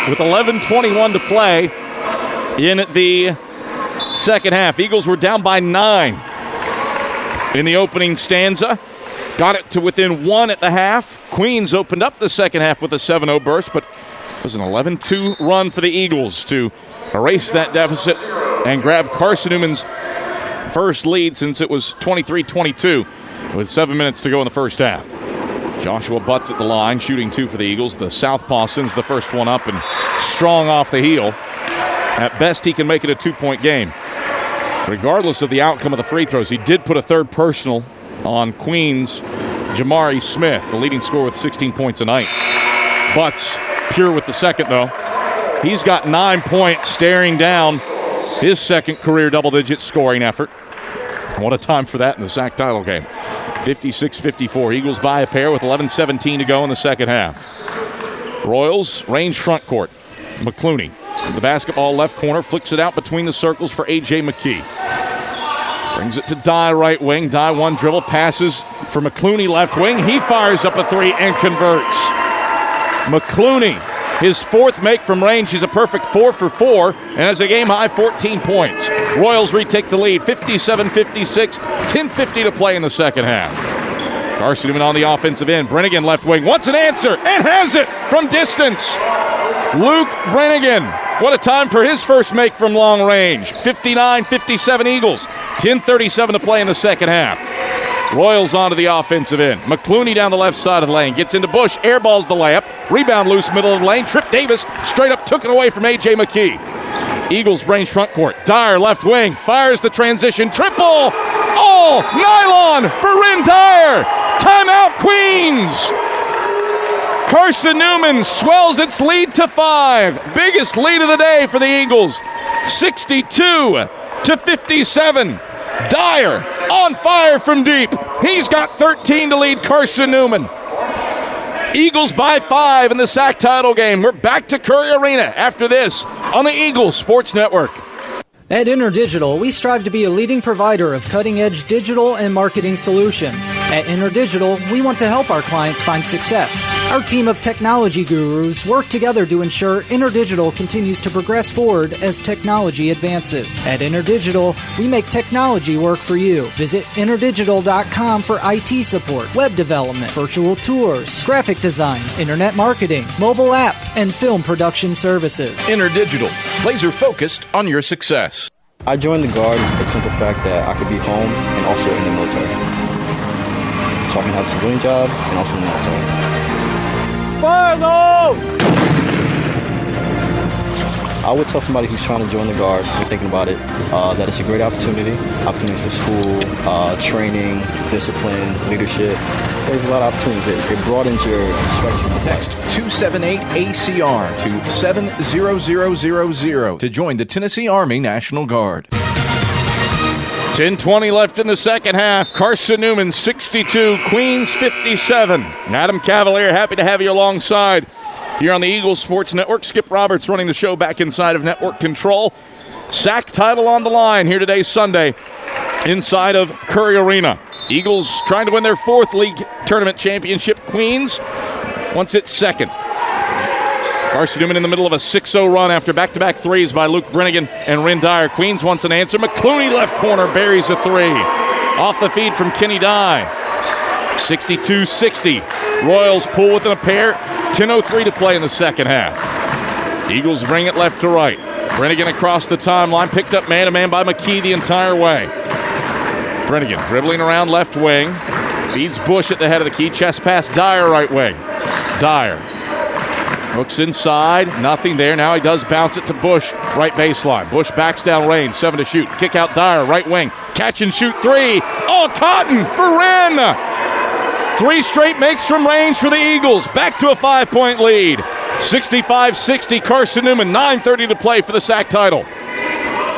with 11:21 to play in the second half. Eagles were down by 9 in the opening stanza. Got it to within 1 at the half. Queens opened up the second half with a 7-0 burst, but it was an 11-2 run for the Eagles to erase that deficit and grab Carson-Newman's first lead since it was 23-22 with 7 minutes to go in the first half. Joshua Butts at the line, shooting 2 for the Eagles. The southpaw sends the first one up and strong off the heel. At best, he can make it a 2-point game. Regardless of the outcome of the free throws, he did put a third personal on Queens' Jamari Smith, the leading scorer with 16 points a night. Butts pure with the second, though. He's got 9 points, staring down his second career double-digit scoring effort. What a time for that in the SAC title game. 56-54. Eagles by a pair with 11:17 to go in the second half. Royals range front court. McClooney, the basketball left corner, flicks it out between the circles for A.J. McKee. Brings it to Dye right wing. Dye one dribble, passes for McClooney left wing. He fires up a 3 and converts. McClooney, his 4th make from range. He's a perfect 4 for 4 and has a game-high 14 points. Royals retake the lead, 57-56, 10:50 to play in the second half. Carson-Newman on the offensive end. Brennigan left wing wants an answer and has it from distance. Luke Brennigan, what a time for his first make from long range. 59-57 Eagles, 10:37 to play in the second half. Royals onto the offensive end. McClooney down the left side of the lane. Gets into Bush. Airballs the layup. Rebound loose middle of the lane. Trip Davis straight up took it away from A.J. McKee. Eagles range front court. Dyer left wing. Fires the transition. Triple. Oh, nylon for Ren Dyer. Timeout Queens. Carson-Newman swells its lead to 5. Biggest lead of the day for the Eagles. 62-57. Dyer on fire from deep. He's got 13 to lead Carson-Newman. Eagles by 5 in the SAC title game. We're back to Curry Arena after this on the Eagle Sports Network. At InterDigital, we strive to be a leading provider of cutting-edge digital and marketing solutions. At InterDigital, we want to help our clients find success. Our team of technology gurus work together to ensure InterDigital continues to progress forward as technology advances. At InterDigital, we make technology work for you. Visit InterDigital.com for IT support, web development, virtual tours, graphic design, internet marketing, mobile app, and film production services. InterDigital, laser-focused on your success. I joined the Guard for the simple fact that I could be home and also in the military. so I can have a civilian job and also in the military. Final! I would tell somebody who's trying to join the Guard and thinking about it that it's a great opportunities for school, training, discipline, leadership. There's a lot of opportunities. It broadens your perspective. Text 278-ACR to 70000 to join the Tennessee Army National Guard. 10:20 left in the second half. Carson-Newman 62, Queens 57. Adam Cavalier, happy to have you alongside here on the Eagles Sports Network. Skip Roberts running the show back inside of Network Control. SAC title on the line here today, Sunday, inside of Curry Arena. Eagles trying to win their fourth league tournament championship. Queens wants its second. Carson-Newman in the middle of a 6-0 run after back-to-back threes by Luke Brennigan and Ren Dyer. Queens wants an answer. McClooney left corner buries a three. Off the feed from Kenny Dye. 62-60. Royals pull within a pair. 10:03 to play in the second half. Eagles bring it left to right. Brennigan across the timeline, picked up man-to-man by McKee the entire way. Brennigan dribbling around left wing. Feeds Bush at the head of the key. Chest pass Dyer right wing. Dyer hooks inside. Nothing there. Now he does bounce it to Bush, right baseline. Bush backs down range. 7 to shoot. Kick out Dyer, right wing. Catch and shoot three. Oh, Cotton for Wren. 3 straight makes from range for the Eagles. Back to a 5-point lead. 65-60 Carson-Newman. 9:30 to play for the SAC title.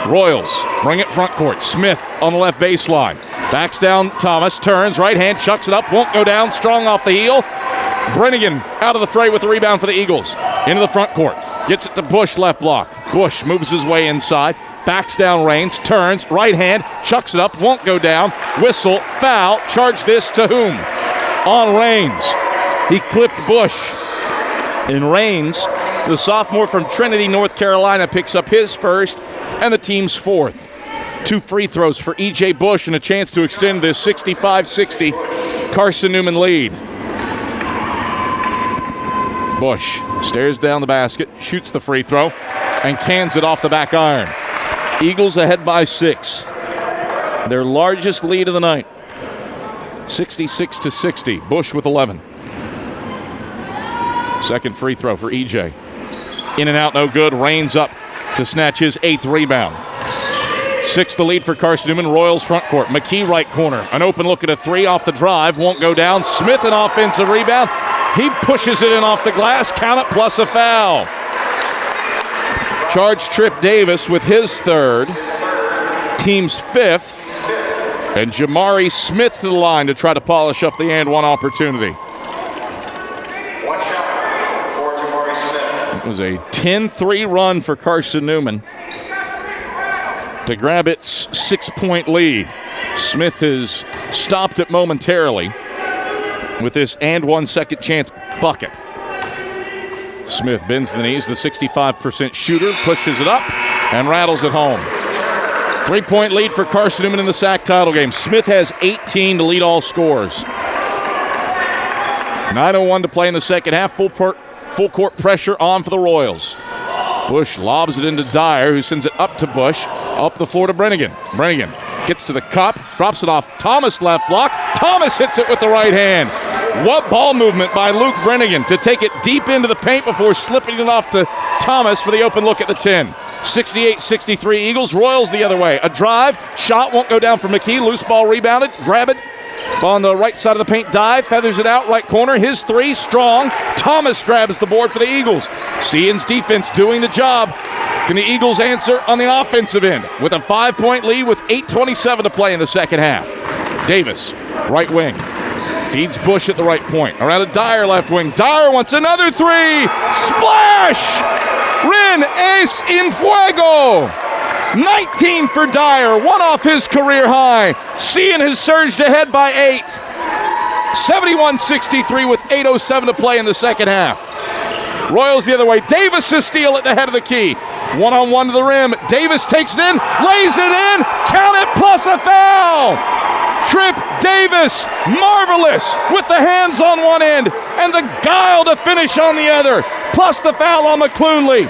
Royals bring it front court. Smith on the left baseline. Backs down Thomas. Turns. Right hand. Chucks it up. Won't go down. Strong off the heel. Brennigan out of the fray with the rebound for the Eagles. Into the front court. Gets it to Bush left block. Bush moves his way inside. Backs down Raines. Turns. Right hand. Chucks it up. Won't go down. Whistle. Foul. Charge this to whom? On Raines. He clipped Bush. And Raines, the sophomore from Trinity, North Carolina, picks up his first and the team's fourth. 2 free throws for E.J. Bush and a chance to extend this 65-60 Carson-Newman lead. Bush stares down the basket, shoots the free throw, and cans it off the back iron. Eagles ahead by 6. Their largest lead of the night. 66-60. Bush with 11. Second free throw for EJ. In and out, no good. Raines up to snatch his 8th rebound. 6 the lead for Carson-Newman. Royals front court. McKee right corner. An open look at a 3 off the drive. Won't go down. Smith an offensive rebound. He pushes it in off the glass. Count it plus a foul. Charge Trip Davis with his 3rd. Team's 5th. And Jamari Smith to the line to try to polish up the and one opportunity. 1 shot for Jamari Smith. It was a 10-3 run for Carson-Newman to grab its 6-point lead. Smith has stopped it momentarily with this and 1 second chance bucket. Smith bends the knees, the 65% shooter, pushes it up and rattles it home. 3-point lead for Carson-Newman in the SAC title game. Smith has 18 to lead all scorers. 9:01 to play in the second half. Full court pressure on for the Royals. Bush lobs it into Dyer, who sends it up to Bush. Up the floor to Brennigan. Brennigan gets to the cup, drops it off Thomas left block. Thomas hits it with the right hand. What ball movement by Luke Brennigan to take it deep into the paint before slipping it off to Thomas for the open look at the 10. 68-63 Eagles. Royals the other way. A drive. Shot won't go down for McKee. Loose ball rebounded. Grab it. Ball on the right side of the paint. Dive. Feathers it out. Right corner. His 3. Strong. Thomas grabs the board for the Eagles. Cian's defense doing the job. Can the Eagles answer on the offensive end with a 5-point lead with 8:27 to play in the second half? Davis, right wing. Feeds Bush at the right point. Around to Dyer left wing. Dyer wants another 3. Splash! Ren ace in fuego. 19 for Dyer, 1 off his career high. Cian has surged ahead by 8. 71-63 with 8:07 to play in the second half. Royals the other way. Davis is steal at the head of the key. 1-on-1 to the rim. Davis takes it in, lays it in. Count it plus a foul. Trip Davis, marvelous with the hands on one end and the guile to finish on the other. Plus the foul on McClooney.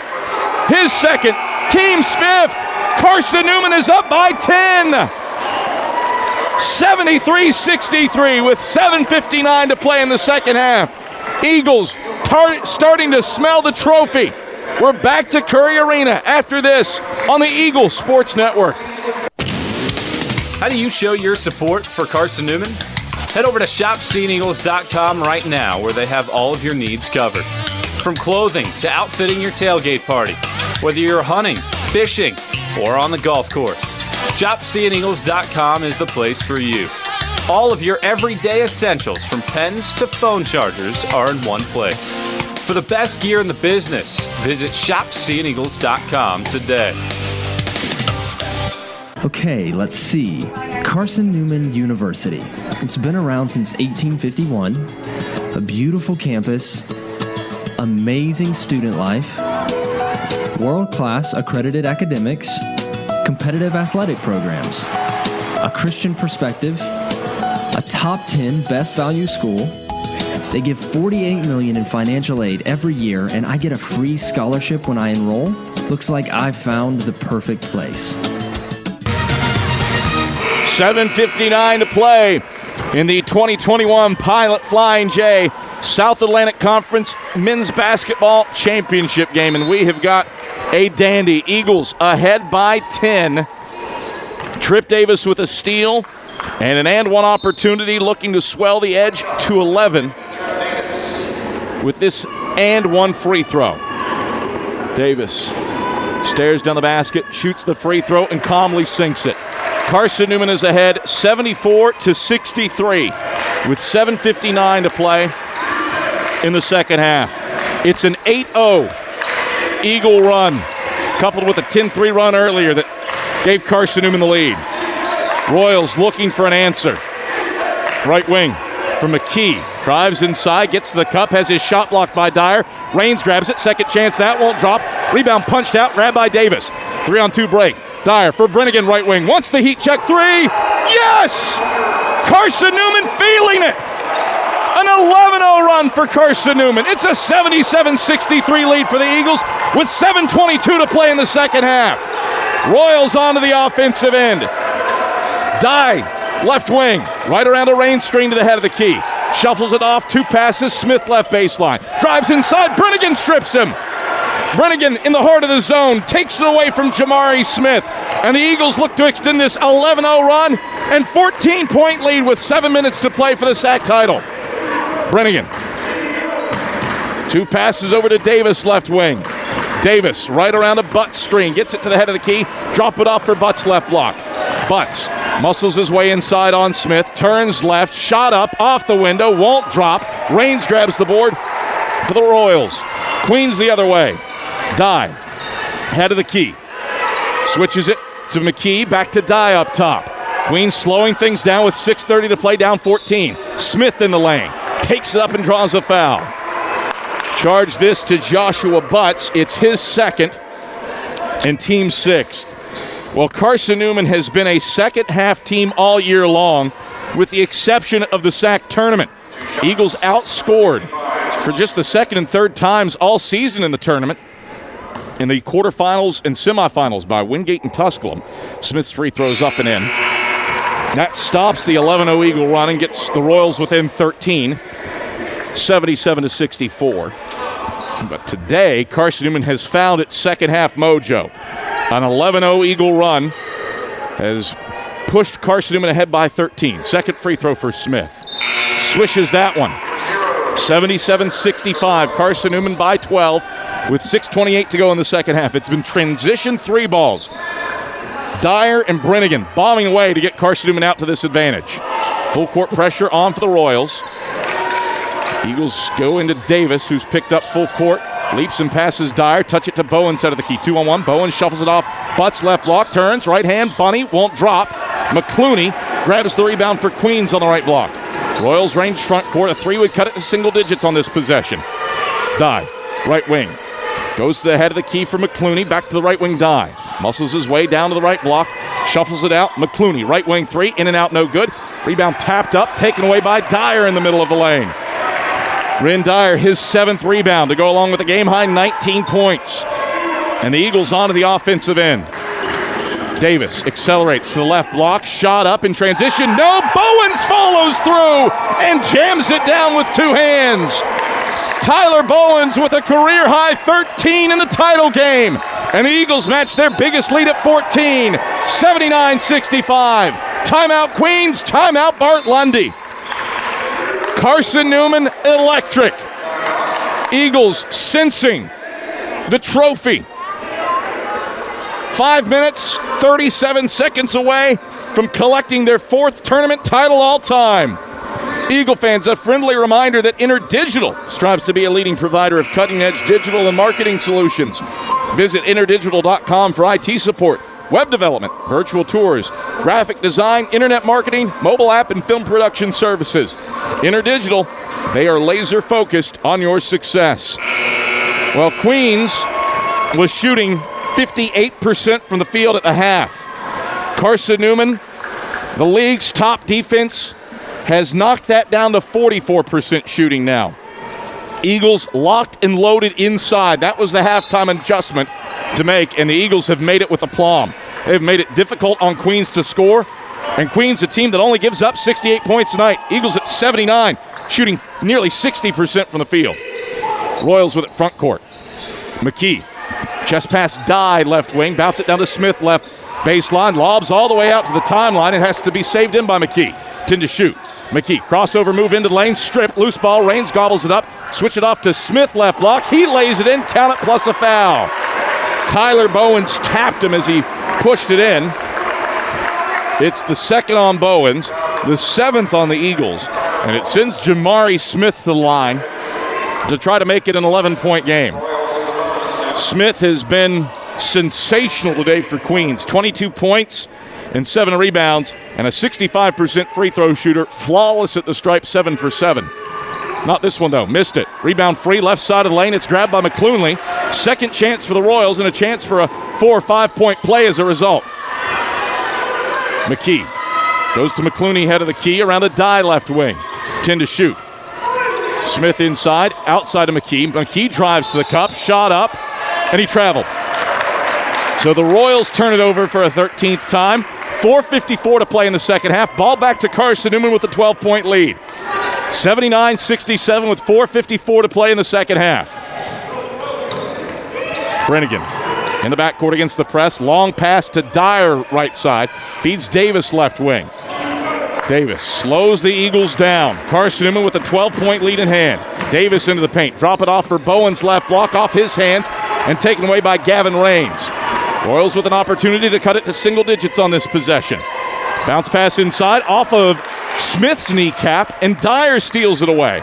His 2nd, team's 5th. Carson-Newman is up by 10. 73-63 with 7:59 to play in the second half. Eagles starting to smell the trophy. We're back to Curry Arena after this on the Eagle Sports Network. How do you show your support for Carson-Newman? Head over to shopseeandeagles.com right now, where they have all of your needs covered. From clothing to outfitting your tailgate party, whether you're hunting, fishing, or on the golf course, shopseeandeagles.com is the place for you. All of your everyday essentials, from pens to phone chargers, are in one place. For the best gear in the business, visit shopseeandeagles.com today. Okay, let's see. Carson-Newman University. It's been around since 1851. A beautiful campus, amazing student life, world-class accredited academics, competitive athletic programs, a Christian perspective, a top 10 best value school. They give $48 million in financial aid every year, and I get a free scholarship when I enroll. Looks like I've found the perfect place. 7:59 to play in the 2021 Pilot Flying J South Atlantic Conference Men's Basketball Championship game, and we have got a dandy. Eagles ahead by 10. Trip Davis with a steal and an and-one opportunity, looking to swell the edge to 11 with this and-one free throw. Davis stares down the basket, shoots the free throw, and calmly sinks it. Carson-Newman is ahead 74-63 with 7:59 to play in the second half. It's an 8-0 Eagle run, coupled with a 10-3 run earlier that gave Carson-Newman the lead. Royals looking for an answer. Right wing for McKee. Drives inside, gets to the cup, has his shot blocked by Dyer. Raines grabs it, second chance, that won't drop. Rebound punched out, grabbed by Davis. 3-on-2 break. Dyer for Brennigan, right wing. Wants the heat check three. Yes! Carson-Newman feeling it. An 11-0 run for Carson-Newman. It's a 77-63 lead for the Eagles with 7:22 to play in the second half. Royals onto the offensive end. Dye, left wing, right around a Raines screen to the head of the key. Shuffles it off, two passes, Smith left baseline. Drives inside, Brennigan strips him. Brennigan in the heart of the zone takes it away from Jamari Smith. And the Eagles look to extend this 11-0 run and 14-point lead with 7 minutes to play for the SAC title. Brennigan. Two passes over to Davis, left wing. Davis right around a Butts screen. Gets it to the head of the key. Drop it off for Butts left block. Butts muscles his way inside on Smith. Turns left. Shot up off the window. Won't drop. Raines grabs the board for the Royals. Queens the other way. Dye, head of the key. Switches it to McKee, back to Dye up top. Queens slowing things down with 6:30 to play, down 14. Smith in the lane, takes it up and draws a foul. Charge this to Joshua Butts. It's his second and team sixth. Well, Carson-Newman has been a second half team all year long, with the exception of the SAC tournament. Eagles outscored for just the second and third times all season in the tournament, in the quarterfinals and semifinals, by Wingate and Tusculum. Smith's free throws up and in. That stops the 11-0 Eagle run and gets the Royals within 13, 77-64. But today, Carson-Newman has found its second half mojo. An 11-0 Eagle run has pushed Carson-Newman ahead by 13. Second free throw for Smith. Swishes that one. 77-65. Carson-Newman by 12 with 6:28 to go in the second half. It's been transition three balls. Dyer and Brennigan bombing away to get Carson-Newman out to this advantage. Full court pressure on for the Royals. Eagles go into Davis, who's picked up full court. Leaps and passes Dyer. Touch it to Bowen, side of the key. 2-on-1. Bowen shuffles it off. Butts left block. Turns. Right hand. Bunny won't drop. McClooney grabs the rebound for Queens on the right block. Royals range front court. A three would cut it to single digits on this possession. Dye, right wing. Goes to the head of the key for McClooney. Back to the right wing. Dye. Muscles his way down to the right block. Shuffles it out. McClooney, right wing three. In and out, no good. Rebound tapped up. Taken away by Dyer in the middle of the lane. Ren Dyer, his seventh rebound to go along with a game-high 19 points. And the Eagles onto the offensive end. Davis accelerates to the left block, shot up in transition. No, Bowens follows through and jams it down with two hands. Tyler Bowens with a career-high 13 in the title game. And the Eagles match their biggest lead at 14, 79-65. Timeout Queens, timeout Bart Lundy. Carson-Newman electric. Eagles sensing the trophy. 5 minutes, 37 seconds away from collecting their fourth tournament title all time. Eagle fans, a friendly reminder that InterDigital strives to be a leading provider of cutting-edge digital and marketing solutions. Visit interdigital.com for IT support, web development, virtual tours, graphic design, internet marketing, mobile app, and film production services. InterDigital, they are laser-focused on your success. Well, Queens was shooting 58% from the field at the half. Carson-Newman, the league's top defense, has knocked that down to 44% shooting now. Eagles locked and loaded inside. That was the halftime adjustment to make, and the Eagles have made it with aplomb. They've made it difficult on Queens to score, and Queens, a team that only gives up 68 points tonight. Eagles at 79, shooting nearly 60% from the field. Royals with it front court. McKee, chest pass Dye left wing, bounce it down to Smith left baseline, lobs all the way out to the timeline. It has to be saved in by McKee. 10 to shoot. McKee, crossover move into the lane, strip, loose ball, Raines gobbles it up, switch it off to Smith left block. He lays it in, count it plus a foul. Tyler Bowens tapped him as he pushed it in. It's the second on Bowens, the seventh on the Eagles, and it sends Jamari Smith to the line to try to make it an 11-point game. Smith has been sensational today for Queens. 22 points and 7 rebounds, and a 65% free throw shooter, flawless at the stripe, 7 for 7. Not this one, though. Missed it. Rebound free, left side of the lane. It's grabbed by McClooney. Second chance for the Royals, and a chance for a 4 or 5 point play as a result. McKee goes to McClooney, head of the key, around a Dye left wing. 10 to shoot. Smith inside, outside of McKee. McKee drives to the cup, shot up, and he traveled. So the Royals turn it over for a 13th time. 4:54 to play in the second half. Ball back to Carson-Newman with a 12-point lead. 79-67 with 4:54 to play in the second half. Brennigan in the backcourt against the press. Long pass to Dyer right side. Feeds Davis left wing. Davis slows the Eagles down. Carson-Newman with a 12-point lead in hand. Davis into the paint. Drop it off for Bowens left block off his hands and taken away by Gavin Raines. Royals with an opportunity to cut it to single digits on this possession. Bounce pass inside off of Smith's kneecap, and Dyer steals it away.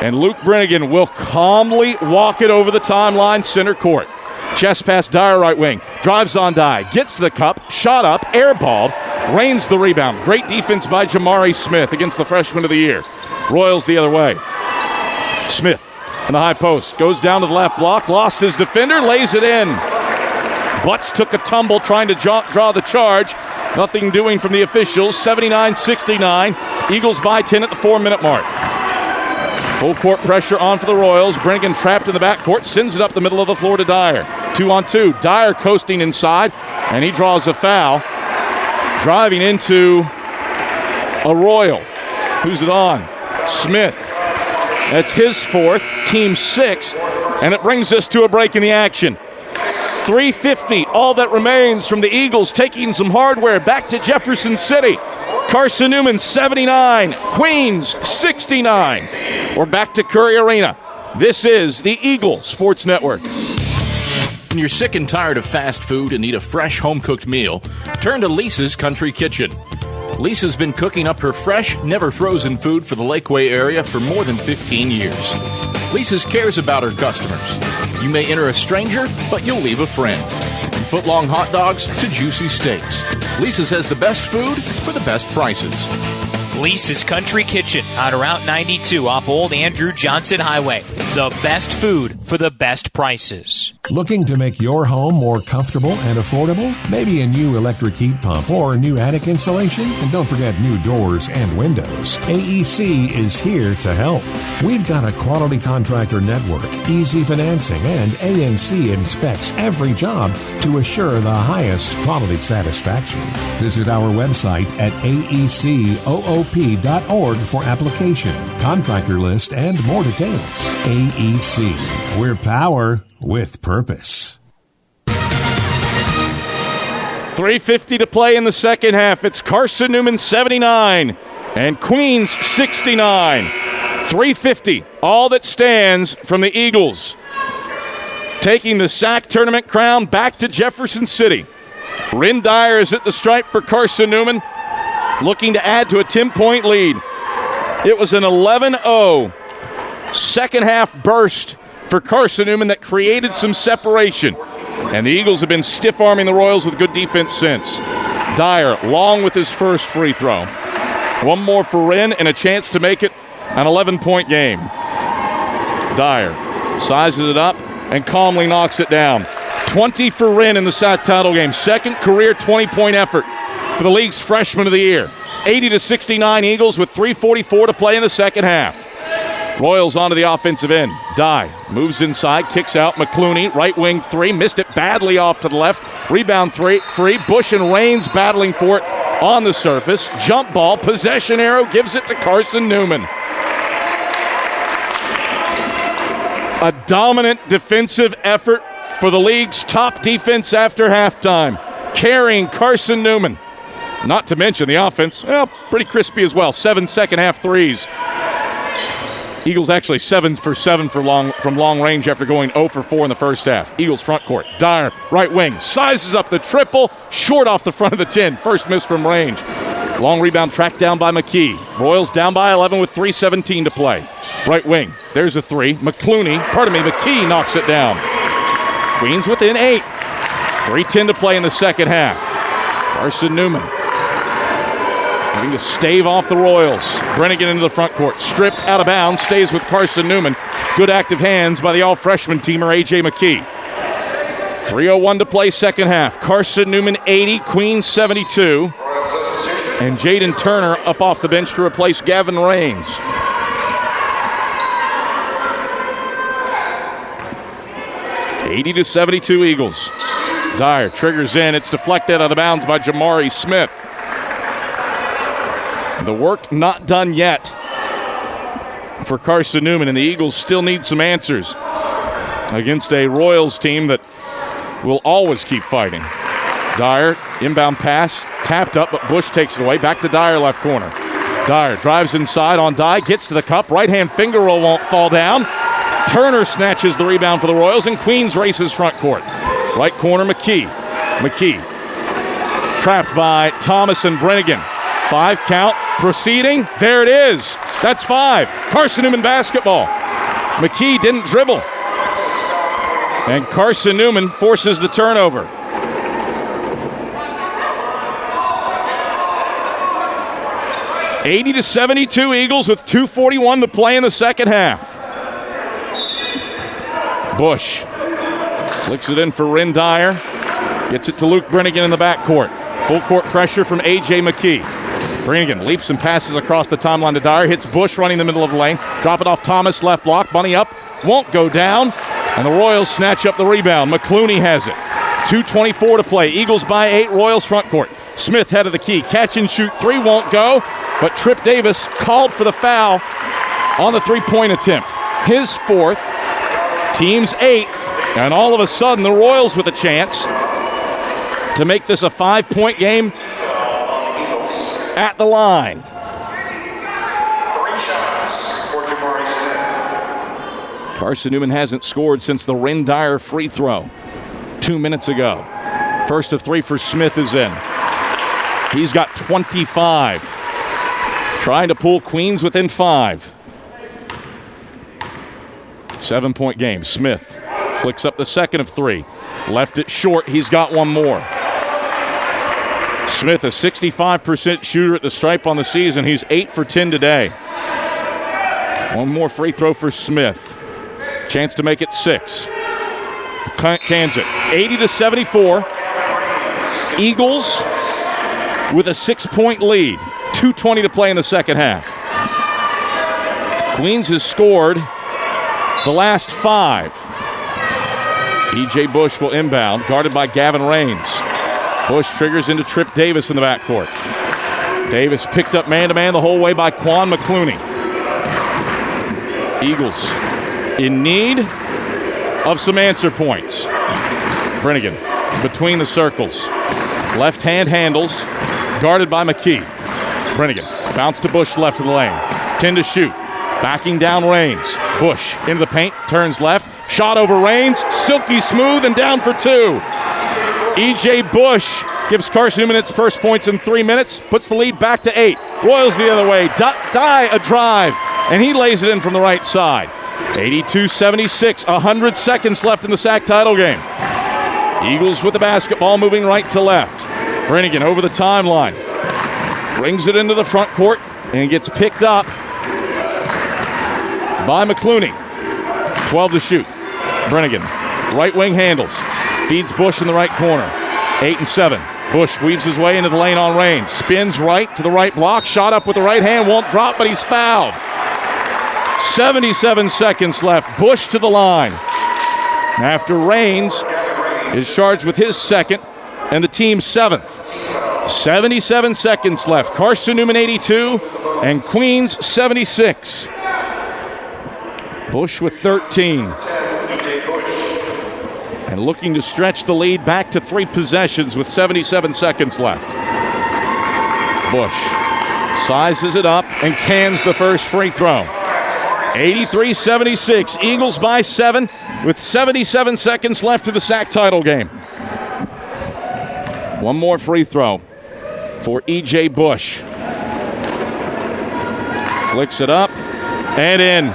And Luke Brennigan will calmly walk it over the timeline, center court. Chest pass Dyer right wing. Drives on Dye. Gets to the cup. Shot up. Airballed. Rains the rebound. Great defense by Jamari Smith against the freshman of the year. Royals the other way. Smith in the high post. Goes down to the left block. Lost his defender. Lays it in. Butts took a tumble trying to draw the charge. Nothing doing from the officials. 79-69. Eagles by 10 at the 4-minute mark. Full court pressure on for the Royals. Brennigan trapped in the backcourt. Sends it up the middle of the floor to Dyer. 2-on-2. Dyer coasting inside, and he draws a foul. Driving into a Royal. Who's it on? Smith. That's his fourth, team sixth, and it brings us to a break in the action. 3:50, all that remains from the Eagles taking some hardware back to Jefferson City. Carson-Newman 79, Queens 69. We're back to Curry Arena. This is the Eagle Sports Network. When you're sick and tired of fast food and need a fresh home-cooked meal, turn to Lisa's Country Kitchen. Lisa's been cooking up her fresh, never-frozen food for the Lakeway area for more than 15 years. Lisa's cares about her customers. You may enter a stranger, but you'll leave a friend. From foot-long hot dogs to juicy steaks, Lisa's has the best food for the best prices. Lisa's Country Kitchen on Route 92 off Old Andrew Johnson Highway. The best food for the best prices. Looking to make your home more comfortable and affordable? Maybe a new electric heat pump or a new attic insulation? And don't forget new doors and windows. AEC is here to help. We've got a quality contractor network, easy financing, and ANC inspects every job to assure the highest quality satisfaction. Visit our website at aecoop.org for application, contractor list, and more details. AEC. We're power with purpose. 3:50 to play in the second half. It's Carson-Newman 79 and Queens 69. 3:50, all that stands from the Eagles. Taking the SAC tournament crown back to Jefferson City. Rin Dyer is at the stripe for Carson-Newman, looking to add to a 10-point lead. It was an 11-0 second half burst for Carson-Newman that created some separation. And the Eagles have been stiff-arming the Royals with good defense since. Dyer long with his first free throw. One more for Rin and a chance to make it an 11-point game. Dyer sizes it up and calmly knocks it down. 20 for Rin in the SAC title game. Second career 20-point effort for the league's freshman of the year. 80-69 Eagles with 3:44 to play in the second half. Royals onto the offensive end. Dye moves inside, kicks out. McClooney, right wing three, missed it badly off to the left. Rebound three. Bush and Raines battling for it on the surface. Jump ball, possession arrow, gives it to Carson-Newman. A dominant defensive effort for the league's top defense after halftime, carrying Carson-Newman. Not to mention the offense, well, pretty crispy as well. 7 second-half threes. Eagles actually 7 for 7 from long range after going 0 for 4 in the first half. Eagles front court. Dyer, right wing, sizes up the triple, short off the front of the 10. First miss from range. Long rebound tracked down by McKee. Royals down by 11 with 3:17 to play. Right wing, there's a three. McKee knocks it down. Queens within 8. 3:10 to play in the second half. Carson-Newman having to stave off the Royals. Brennigan into the front court. Stripped out of bounds. Stays with Carson-Newman. Good active hands by the all-freshman teamer A.J. McKee. 3:01 to play second half. Carson-Newman 80, Queens 72. And Jaden Turner up off the bench to replace Gavin Raines. (80-72 Eagles. Dyer triggers in. It's deflected out of bounds by Jamari Smith. The work not done yet for Carson-Newman, and the Eagles still need some answers against a Royals team that will always keep fighting. Dyer, inbound pass, tapped up, but Bush takes it away. Back to Dyer, left corner. Dyer drives inside on Dye, gets to the cup. Right-hand finger roll won't fall down. Turner snatches the rebound for the Royals, and Queens races front court. Right corner, McKee. Trapped by Thomas and Brennigan. 5 count, proceeding. There it is. That's 5. Carson-Newman basketball. McKee didn't dribble. And Carson-Newman forces the turnover. (80-72 Eagles with 2:41 to play in the second half. Bush flicks it in for Rin Dyer. Gets it to Luke Brennigan in the backcourt. Full court pressure from A.J. McKee. Brennigan leaps and passes across the timeline to Dyer. Hits Bush running the middle of the lane. Drop it off Thomas, left block. Bunny up. Won't go down. And the Royals snatch up the rebound. McClooney has it. 2:24 to play. Eagles by 8. Royals front court. Smith head of the key. Catch and shoot 3 won't go. But Trip Davis called for the foul on the 3-point attempt. His 4th. Team's 8th. And all of a sudden, the Royals with a chance to make this a 5-point game at the line. 3 shots for Jamari Smith. Carson-Newman hasn't scored since the Rin Dyer free throw 2 minutes ago. First of 3 for Smith is in. He's got 25. Trying to pull Queens within 5. 7-point game. Smith flicks up the second of 3. Left it short. He's got one more. Smith, a 65% shooter at the stripe on the season. He's 8 for 10 today. One more free throw for Smith. Chance to make it 6. Cans it. 80-74. Eagles with a 6-point lead. 2:20 to play in the second half. Queens has scored the last 5. E.J. Bush will inbound, guarded by Gavin Raines. Bush triggers into Trip Davis in the backcourt. Davis picked up man-to-man the whole way by Quan McClooney. Eagles in need of some answer points. Brennigan between the circles. Left hand handles, guarded by McKee. Brennigan bounce to Bush left of the lane. 10 to shoot. Backing down Raines. Bush into the paint, turns left. Shot over Raines, silky smooth and down for 2. E.J. Bush gives Carson-Newman its first points in 3 minutes, puts the lead back to 8. Royals the other way, Dye a drive, and he lays it in from the right side. 82-76, 100 seconds left in the SAC title game. Eagles with the basketball moving right to left. Brennigan over the timeline. Brings it into the front court and gets picked up by McClooney. 12 to shoot. Brennigan, right wing handles. Feeds Bush in the right corner. 8 and 7. Bush weaves his way into the lane on Raines. Spins right to the right block. Shot up with the right hand. Won't drop, but he's fouled. 77 seconds left. Bush to the line. After Raines is charged with his second and the team's 7th. 77 seconds left. Carson-Newman 82 and Queens 76. Bush with 13. And looking to stretch the lead back to 3 possessions with 77 seconds left. Bush sizes it up and cans the first free throw. 83-76. Eagles by 7 with 77 seconds left of the SAC title game. One more free throw for E.J. Bush. Flicks it up and in.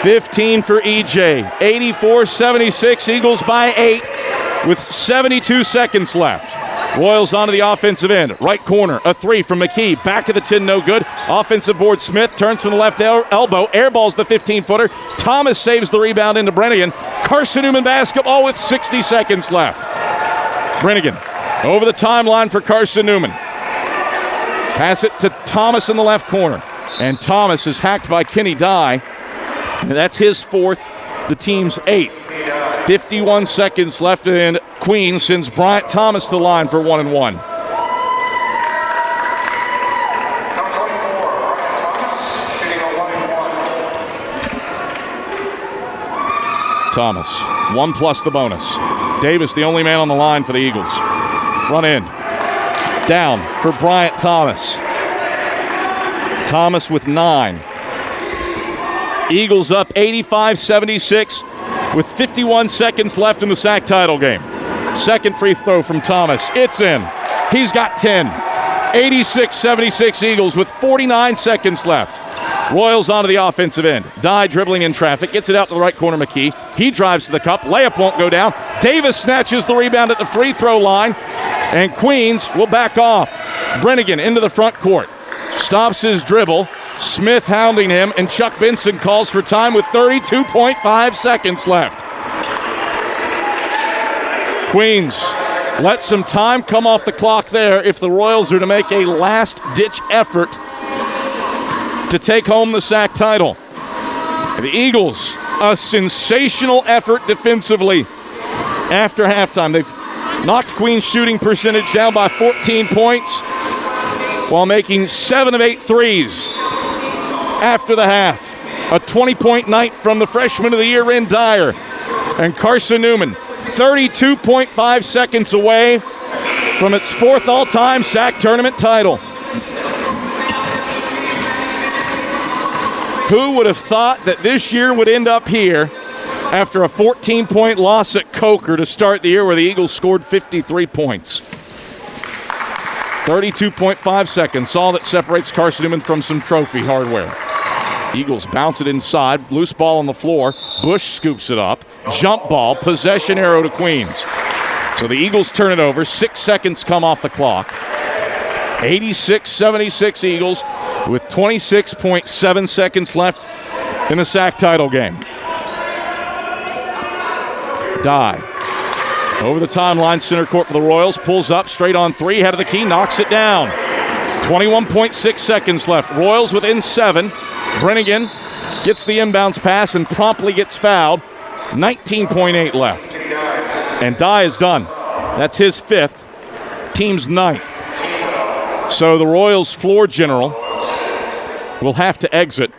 15 for E.J. 84-76. Eagles by 8 with 72 seconds left. Royals onto the offensive end. Right corner, a 3 from McKee. Back of the 10, no good. Offensive board, Smith turns from the left elbow. Airballs the 15-footer. Thomas saves the rebound into Brennigan. Carson-Newman basketball with 60 seconds left. Brennigan over the timeline for Carson-Newman. Pass it to Thomas in the left corner. And Thomas is hacked by Kenny Dye. And that's his 4th, the team's 8th. 51 seconds left, and Queens sends Bryant Thomas to the line for 1 and 1. Number 24, Ryan Thomas, shooting a 1 and 1. Thomas, 1 plus the bonus. Davis, the only man on the line for the Eagles. Front end. Down for Bryant Thomas. Thomas with 9. Eagles up 85-76 with 51 seconds left in the SAC title game. Second free throw from Thomas. It's in. He's got 10. 86-76 Eagles with 49 seconds left. Royals onto the offensive end. Dye dribbling in traffic. Gets it out to the right corner, McKee. He drives to the cup. Layup won't go down. Davis snatches the rebound at the free throw line. And Queens will back off. Brennigan into the front court. Stops his dribble. Smith hounding him, and Chuck Benson calls for time with 32.5 seconds left. Queens let some time come off the clock there if the Royals are to make a last-ditch effort to take home the SAC title. The Eagles, a sensational effort defensively after halftime. They've knocked Queens' shooting percentage down by 14 points while making 7 of 8 threes. After the half, a 20-point night from the freshman of the year, Ren Dyer. And Carson-Newman, 32.5 seconds away from its 4th all-time SAC tournament title. Who would have thought that this year would end up here after a 14-point loss at Coker to start the year where the Eagles scored 53 points? 32.5 seconds, all that separates Carson-Newman from some trophy hardware. Eagles bounce it inside, loose ball on the floor. Bush scoops it up, jump ball, possession arrow to Queens. So the Eagles turn it over, 6 seconds come off the clock. 86-76 Eagles with 26.7 seconds left in the SAC title game. Dye. Over the timeline, center court for the Royals. Pulls up, straight on three, head of the key, knocks it down. 21.6 seconds left. Royals within 7. Brennigan gets the inbounds pass and promptly gets fouled. 19.8 left. And Dye is done. That's his 5th, team's 9th. So the Royals floor general will have to exit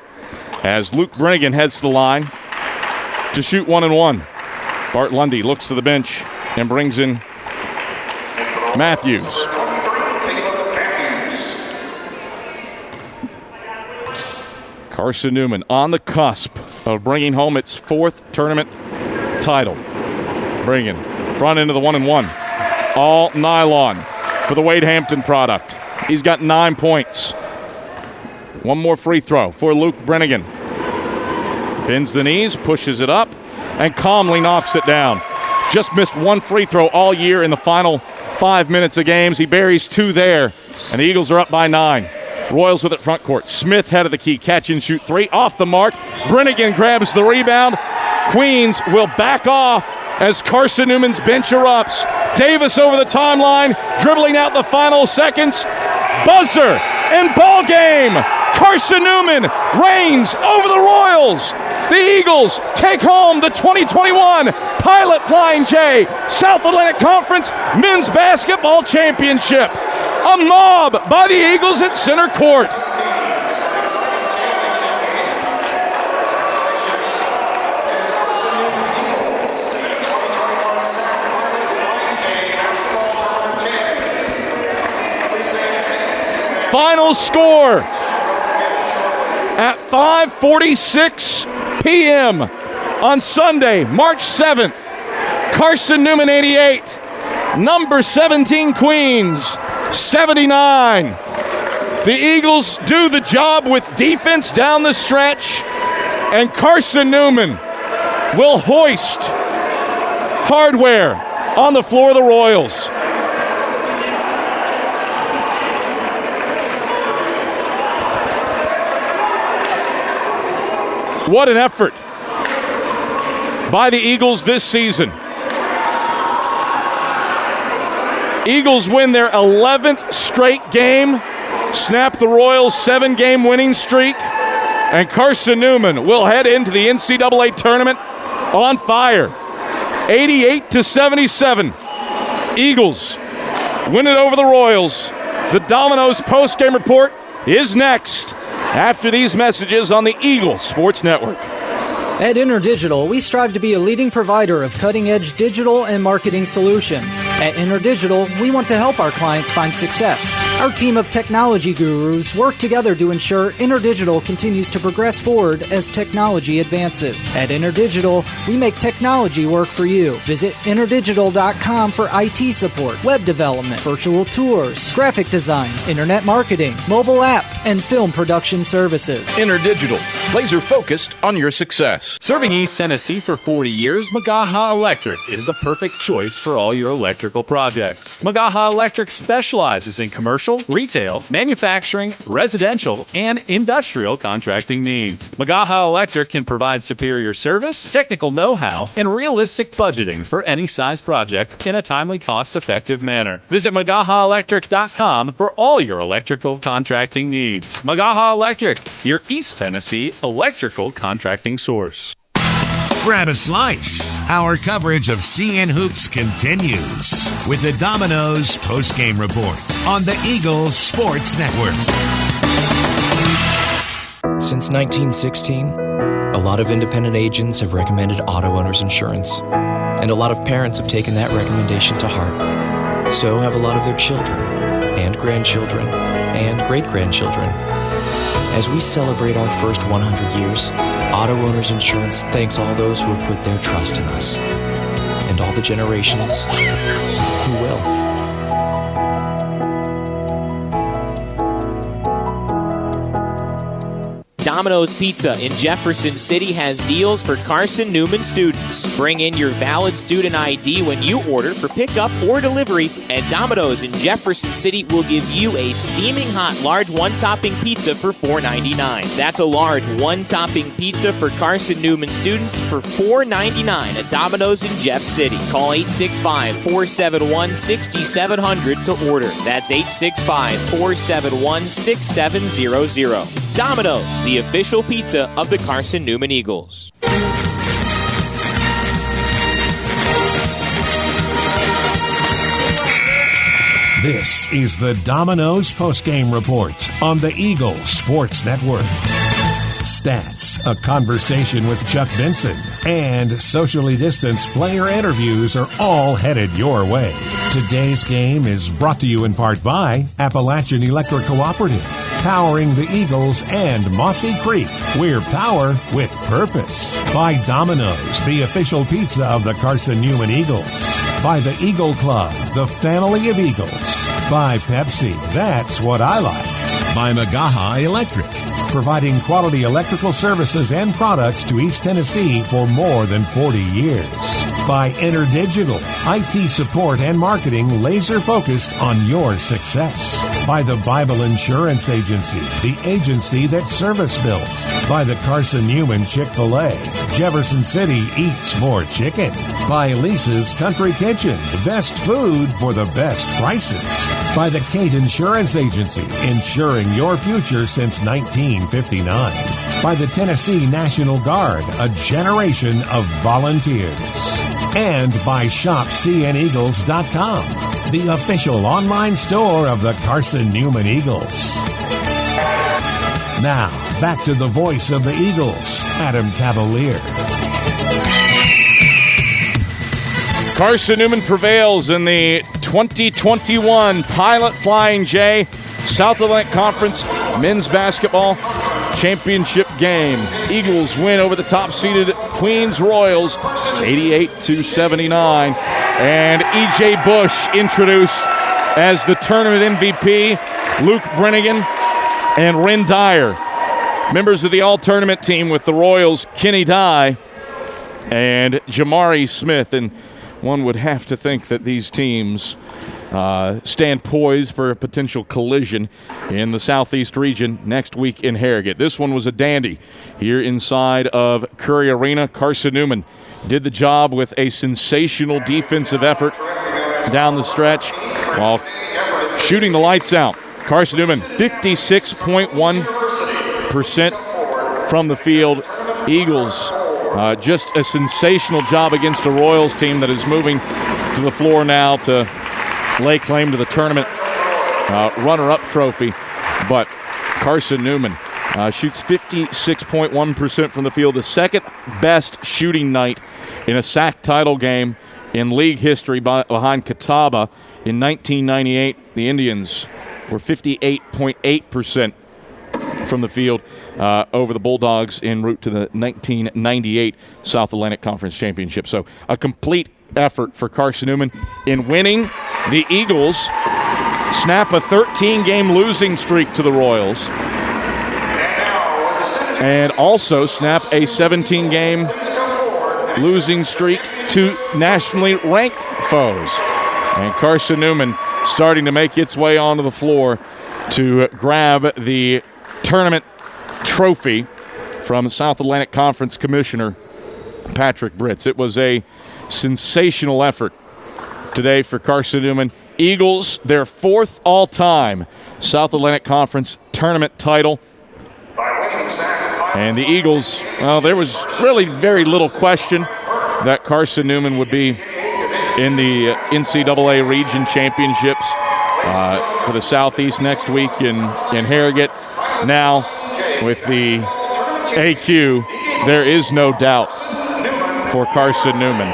as Luke Brennigan heads to the line to shoot 1-1. Bart Lundy looks to the bench and brings in Matthews. Carson-Newman on the cusp of bringing home its 4th tournament title. Bringing front into the 1-1. All nylon for the Wade Hampton product. He's got 9 points. One more free throw for Luke Brennigan. Bends the knees, pushes it up, and calmly knocks it down. Just missed 1 free throw all year in the final 5 minutes of games. He buries 2 there, and the Eagles are up by 9. Royals with it front court. Smith head of the key, catch and shoot 3. Off the mark. Brennigan grabs the rebound. Queens will back off as Carson-Newman's bench erupts. Davis over the timeline, dribbling out the final seconds. Buzzer and ball game. Carson-Newman reigns over the Royals. The Eagles take home the 2021 Pilot Flying J South Atlantic Conference Men's Basketball Championship. A mob by the Eagles at center court. Final score at 5:46 p.m. on Sunday, March 7th. Carson-Newman 88, number 17 Queens 79. The Eagles do the job with defense down the stretch, and Carson-Newman will hoist hardware on the floor of the Royals. What an effort by the Eagles this season. Eagles win their 11th straight game, snap the Royals' 7-game winning streak, and Carson-Newman will head into the NCAA tournament on fire. 88-77. Eagles win it over the Royals. The Domino's post-game report is next after these messages on the Eagles Sports Network. At InterDigital, we strive to be a leading provider of cutting-edge digital and marketing solutions. At InterDigital, we want to help our clients find success. Our team of technology gurus work together to ensure InterDigital continues to progress forward as technology advances. At InterDigital, we make technology work for you. Visit interdigital.com for IT support, web development, virtual tours, graphic design, internet marketing, mobile app, and film production services. InterDigital, laser-focused on your success. Serving East Tennessee for 40 years, Magaha Electric is the perfect choice for all your electrical projects. Magaha Electric specializes in commercial, retail, manufacturing, residential, and industrial contracting needs. Magaha Electric can provide superior service, technical know-how, and realistic budgeting for any size project in a timely, cost-effective manner. Visit MagahaElectric.com for all your electrical contracting needs. Magaha Electric, your East Tennessee electrical contracting source. Grab a slice. Our coverage of CN Hoops continues with the Domino's post-game report on the Eagles Sports Network. Since 1916, a lot of independent agents have recommended auto owner's insurance, and a lot of parents have taken that recommendation to heart. So have a lot of their children, and grandchildren, and great-grandchildren. As we celebrate our first 100 years, Auto Owners Insurance thanks all those who have put their trust in us, and all the generations who will. Domino's Pizza in Jefferson City has deals for Carson-Newman students. Bring in your valid student ID when you order for pickup or delivery, and Domino's in Jefferson City will give you a steaming hot large one-topping pizza for $4.99. That's a large one-topping pizza for Carson-Newman students for $4.99 at Domino's in Jeff City. Call 865-471-6700 to order. That's 865-471-6700. Domino's, the official pizza of the Carson-Newman Eagles. This is the Domino's postgame report on the Eagles Sports Network. Stats, a conversation with Chuck Benson, and socially distanced player interviews are all headed your way. Today's game is brought to you in part by Appalachian Electric Cooperative, powering the Eagles, and Mossy Creek, we're power with purpose. By Domino's, the official pizza of the Carson-Newman Eagles. By the Eagle Club, the family of Eagles. By Pepsi, that's what I like. By Magaha Electric, providing quality electrical services and products to East Tennessee for more than 40 years. By InterDigital, IT support and marketing laser-focused on your success. By the Bible Insurance Agency, the agency that service built. By the Carson-Newman Chick-fil-A, Jefferson City eats more chicken. By Lisa's Country Kitchen, the best food for the best prices. By the Kate Insurance Agency, insuring your future since 1959. By the Tennessee National Guard, a generation of volunteers. And by ShopCNEagles.com, the official online store of the Carson-Newman Eagles. Now, back to the voice of the Eagles, Adam Cavalier. Carson-Newman prevails in the 2021 Pilot Flying J South Atlantic Conference Men's Basketball Championship game. Eagles win over the top-seeded Queens Royals, 88-79. And E.J. Bush introduced as the tournament MVP, Luke Brennigan and Ren Dyer. Members of the all-tournament team with the Royals, Kenny Dye and Jamari Smith. And one would have to think that these teams stand poised for a potential collision in the Southeast region next week in Harrogate. This one was a dandy here inside of Curry Arena. Carson-Newman did the job with a sensational defensive effort down the stretch while shooting the lights out. Carson-Newman, 56.1% from the field. Eagles, just a sensational job against a Royals team that is moving to the floor now to lay claim to the tournament runner-up trophy. But Carson-Newman shoots 56.1% from the field, the second best shooting night in a SAC title game in league history behind Catawba in 1998. The Indians were 58.8% from the field over the Bulldogs en route to the 1998 South Atlantic Conference Championship. So a complete effort for Carson-Newman in winning. The Eagles snap a 13-game losing streak to the Royals and also snap a 17-game losing streak to nationally ranked foes. And Carson-Newman starting to make its way onto the floor to grab the tournament trophy from South Atlantic Conference Commissioner Patrick Britz. It was a sensational effort today for Carson-Newman. Eagles, their fourth all-time South Atlantic Conference tournament title. And the Eagles, well, there was really very little question that Carson-Newman would be in the NCAA Region Championships for the Southeast next week in Harrogate. Now, with the AQ, there is no doubt for Carson-Newman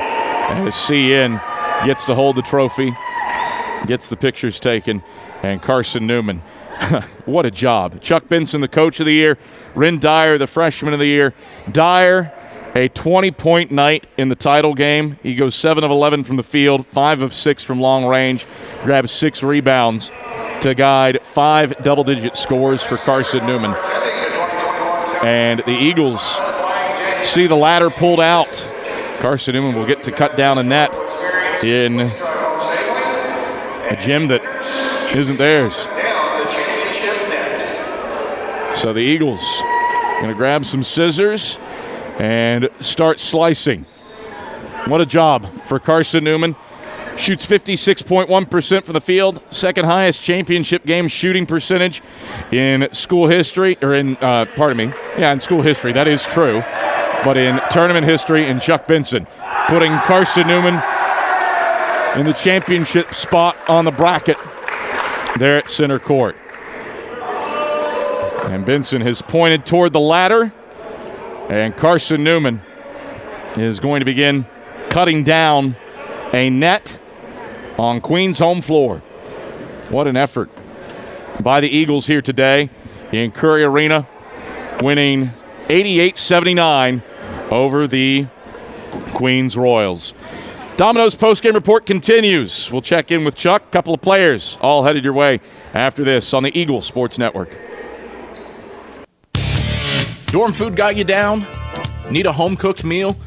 as CN gets to hold the trophy, gets the pictures taken, and Carson-Newman, what a job. Chuck Benson, the coach of the year, Ren Dyer, the freshman of the year. Dyer, a 20-point night in the title game. He goes 7 of 11 from the field, 5 of 6 from long range, grabs 6 rebounds to guide 5 double-digit scores for Carson-Newman. And the Eagles see the ladder pulled out. Carson-Newman will get to cut down a net in a gym that isn't theirs. So the Eagles going to grab some scissors and start slicing. What a job for Carson-Newman. Shoots 56.1% from the field, second highest championship game shooting percentage in school history, or in school history, that is true, but in tournament history in Chuck Benson, putting Carson-Newman in the championship spot on the bracket there at center court. And Benson has pointed toward the ladder, and Carson-Newman is going to begin cutting down a net on Queens' home floor. What an effort by the Eagles here today in Curry Arena, winning 88-79 over the Queens Royals. Domino's postgame report continues. We'll check in with Chuck. A couple of players all headed your way after this on the Eagle Sports Network. Dorm food got you down? Need a home-cooked meal?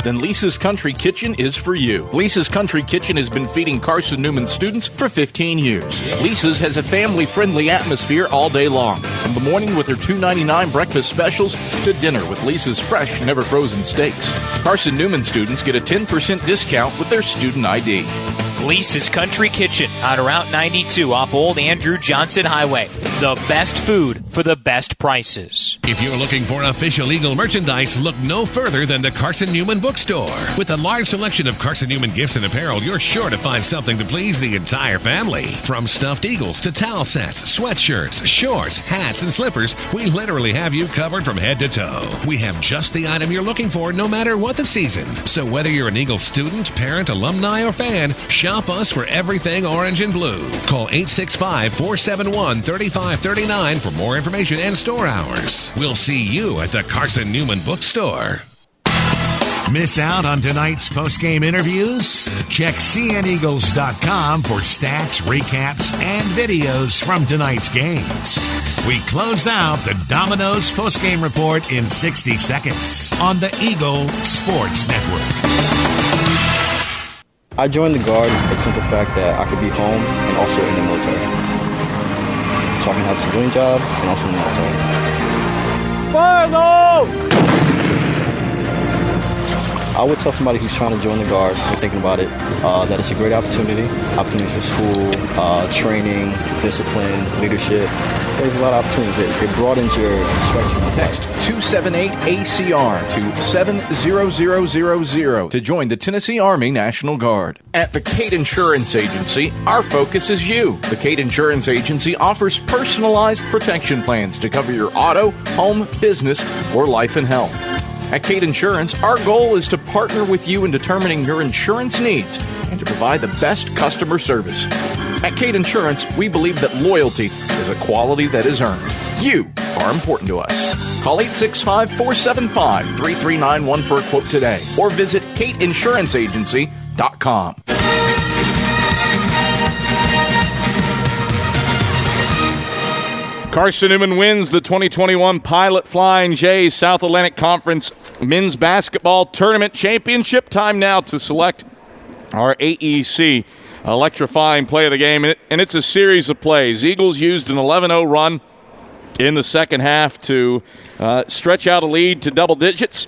Then Lisa's Country Kitchen is for you. Lisa's Country Kitchen has been feeding Carson-Newman students for 15 years. Lisa's has a family-friendly atmosphere all day long. From the morning with her $2.99 breakfast specials to dinner with Lisa's fresh, never-frozen steaks. Carson-Newman students get a 10% discount with their student ID. Lisa's Country Kitchen on Route 92 off Old Andrew Johnson Highway. The best food for the best prices. If you're looking for official Eagle merchandise, look no further than the Carson-Newman Bookstore. With a large selection of Carson-Newman gifts and apparel, you're sure to find something to please the entire family. From stuffed eagles to towel sets, sweatshirts, shorts, hats, and slippers, we literally have you covered from head to toe. We have just the item you're looking for no matter what the season. So whether you're an Eagle student, parent, alumni, or fan, shop us for everything orange and blue. Call 865-471-3539 for more information and store hours. We'll see you at the Carson-Newman Bookstore. Miss out on tonight's postgame interviews? Check cneagles.com for stats, recaps, and videos from tonight's games. We close out the Domino's postgame report in 60 seconds on the Eagle Sports Network. I joined the Guard for the simple fact that I could be home and also in the military. So I can have a civilian job and also in the military. I would tell somebody who's trying to join the Guard or thinking about it that it's a great opportunities for school, training, discipline, leadership. There's a lot of opportunities. It broadens your spectrum. Text 278-ACR to 70000 to join the Tennessee Army National Guard. At the Cate Insurance Agency, our focus is you. The Cate Insurance Agency offers personalized protection plans to cover your auto, home, business, or life and health. At Cate Insurance, our goal is to partner with you in determining your insurance needs and to provide the best customer service. At Cate Insurance, we believe that loyalty is a quality that is earned. You are important to us. Call 865-475-3391 for a quote today or visit CateInsuranceAgency.com. Carson-Newman wins the 2021 Pilot Flying J's South Atlantic Conference Men's Basketball Tournament Championship. Time now to select our AEC electrifying play of the game, and it's a series of plays. Eagles used an 11-0 run in the second half to stretch out a lead to double digits.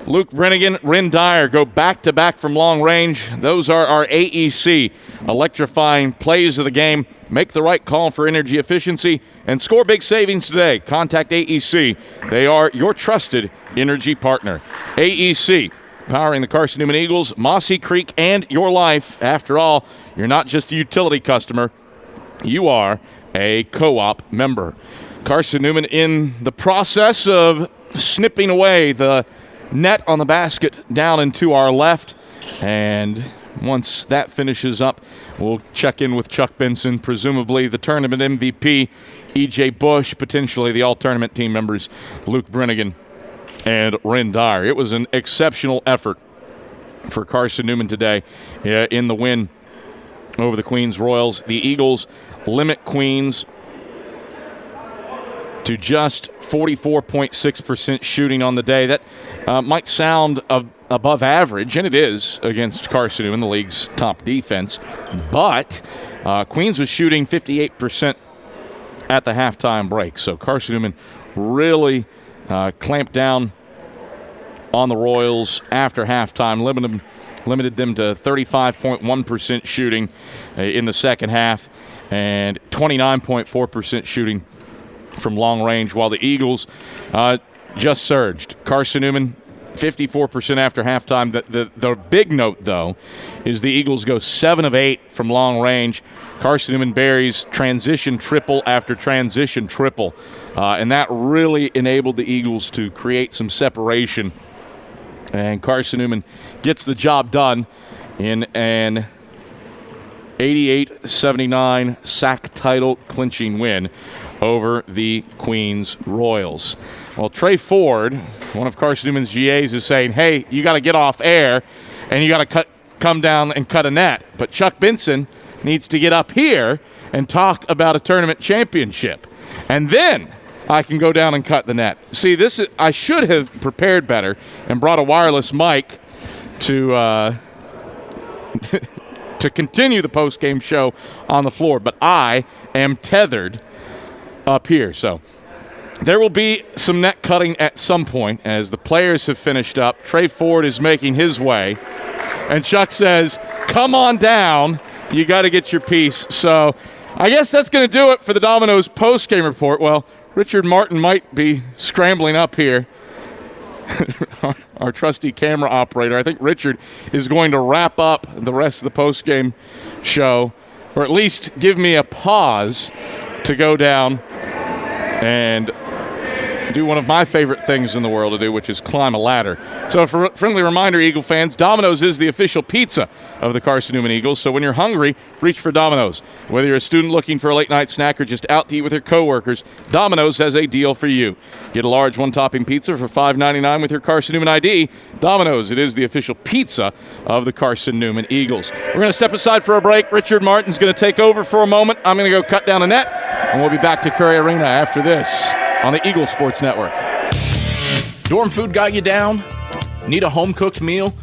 Luke Brennigan, Ren Dyer go back-to-back from long range. Those are our AEC electrifying plays of the game. Make the right call for energy efficiency and score big savings today. Contact AEC. They are your trusted energy partner. AEC, powering the Carson-Newman Eagles, Mossy Creek, and your life. After all, you're not just a utility customer. You are a co-op member. Carson-Newman in the process of snipping away the net on the basket down and to our left. And once that finishes up, we'll check in with Chuck Benson, presumably the tournament MVP, E.J. Bush, potentially the all-tournament team members, Luke Brennigan and Ren Dyer. It was an exceptional effort for Carson-Newman today in the win over the Queens Royals. The Eagles limit Queens to just 44.6% shooting on the day. That might sound above average, and it is against Carson-Newman, the league's top defense. But Queens was shooting 58% at the halftime break. So Carson-Newman really clamped down on the Royals after halftime, limited them to 35.1% shooting in the second half and 29.4% shooting from long range, while the Eagles just surged. Carson-Newman 54% after halftime. The big note, though, is the Eagles go 7 of 8 from long range. Carson-Newman buries transition triple after transition triple, and that really enabled the Eagles to create some separation. And Carson-Newman gets the job done in an 88-79 SAC title clinching win over the Queens Royals. Well, Trey Ford, one of Carson-Newman's GAs, is saying, hey, you got to get off air and you got to come down and cut a net. But Chuck Benson needs to get up here and talk about a tournament championship. And then I can go down and cut the net. See, I should have prepared better and brought a wireless mic to to continue the post-game show on the floor. But I am tethered up here. So there will be some net cutting at some point as the players have finished up. Trey Ford is making his way. And Chuck says, come on down. You got to get your piece. So I guess that's going to do it for the Domino's post-game report. Well, Richard Martin might be scrambling up here. Our trusty camera operator. I think Richard is going to wrap up the rest of the post-game show, or at least give me a pause to go down and do one of my favorite things in the world to do, which is climb a ladder. So for a friendly reminder, Eagle fans, Domino's is the official pizza of the Carson-Newman Eagles. So when you're hungry, reach for Domino's. Whether you're a student looking for a late-night snack or just out to eat with your coworkers, Domino's has a deal for you. Get a large one-topping pizza for $5.99 with your Carson-Newman ID. Domino's, it is the official pizza of the Carson-Newman Eagles. We're going to step aside for a break. Richard Martin's going to take over for a moment. I'm going to go cut down a net, and we'll be back to Curry Arena after this on the Eagle Sports Network. Dorm food got you down? Need a home-cooked meal?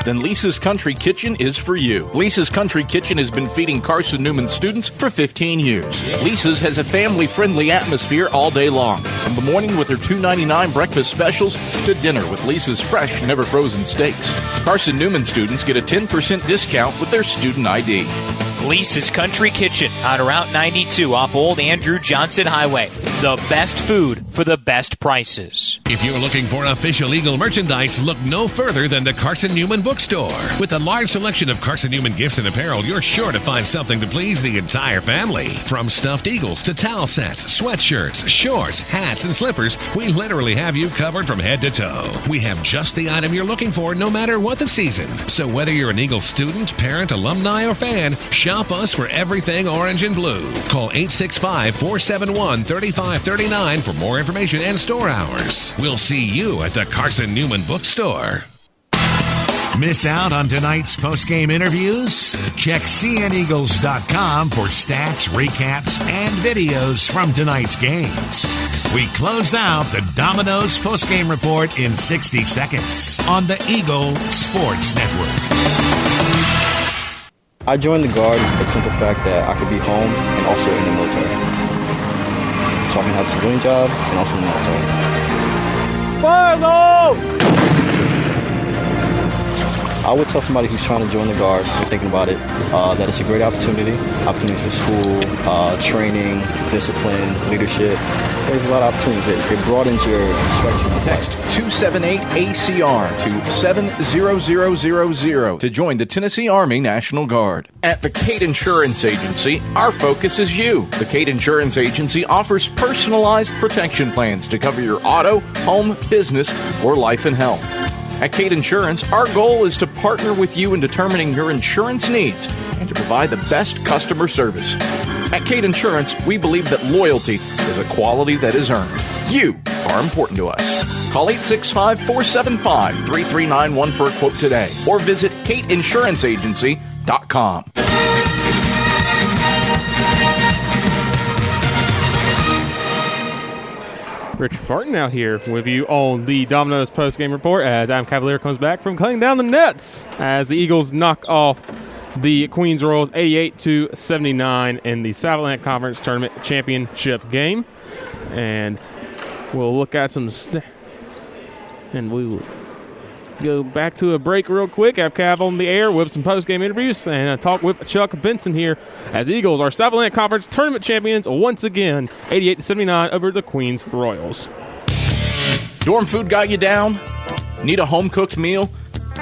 Then Lisa's Country Kitchen is for you. Lisa's Country Kitchen has been feeding Carson-Newman students for 15 years. Lisa's has a family-friendly atmosphere all day long. From the morning with their $2.99 breakfast specials to dinner with Lisa's fresh, never-frozen steaks. Carson-Newman students get a 10% discount with their student ID. Lisa's Country Kitchen on Route 92 off Old Andrew Johnson Highway. The best food for the best prices. If you're looking for official Eagle merchandise, look no further than the Carson-Newman Bookstore. With a large selection of Carson-Newman gifts and apparel, you're sure to find something to please the entire family. From stuffed eagles to towel sets, sweatshirts, shorts, hats, and slippers, we literally have you covered from head to toe. We have just the item you're looking for no matter what the season. So whether you're an Eagle student, parent, alumni, or fan, shop us for everything orange and blue. Call 865-471-3539 for more information and store hours. We'll see you at the Carson-Newman Bookstore. Miss out on tonight's post-game interviews? Check cneagles.com for stats, recaps, and videos from tonight's games. We close out the Domino's post-game report in 60 seconds on the Eagle Sports Network. I joined the Guard for the simple fact that I could be home and also in the military. So I can have a civilian job and also in the military. I would tell somebody who's trying to join the Guard and thinking about it that it's a great opportunities for school, training, discipline, leadership. There's a lot of opportunities. It broadens your spectrum. Text 278-ACR to 70000 to join the Tennessee Army National Guard. At the Cate Insurance Agency, our focus is you. The Cate Insurance Agency offers personalized protection plans to cover your auto, home, business, or life and health. At Cate Insurance, our goal is to partner with you in determining your insurance needs and to provide the best customer service. At Cate Insurance, we believe that loyalty is a quality that is earned. You are important to us. Call 865-475-3391 for a quote today or visit CateInsuranceAgency.com. Richard Martin out here with you on the Domino's postgame report as Adam Cavalier comes back from cutting down the nets as the Eagles knock off the Queens Royals 88-79 in the Southland Conference Tournament Championship game. And we'll look at some and we will go back to a break real quick. Have Cav on the air with some post-game interviews and talk with Chuck Benson here as Eagles are Southland Conference Tournament champions once again, 88-79 over the Queens Royals. Dorm food got you down? Need a home-cooked meal?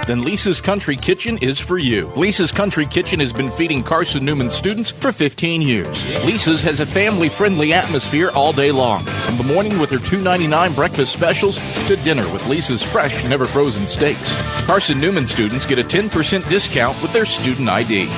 Then Lisa's Country Kitchen is for you. Lisa's Country Kitchen has been feeding Carson-Newman students for 15 years. Lisa's has a family-friendly atmosphere all day long. From the morning with their $2.99 breakfast specials to dinner with Lisa's fresh, never-frozen steaks. Carson-Newman students get a 10% discount with their student ID.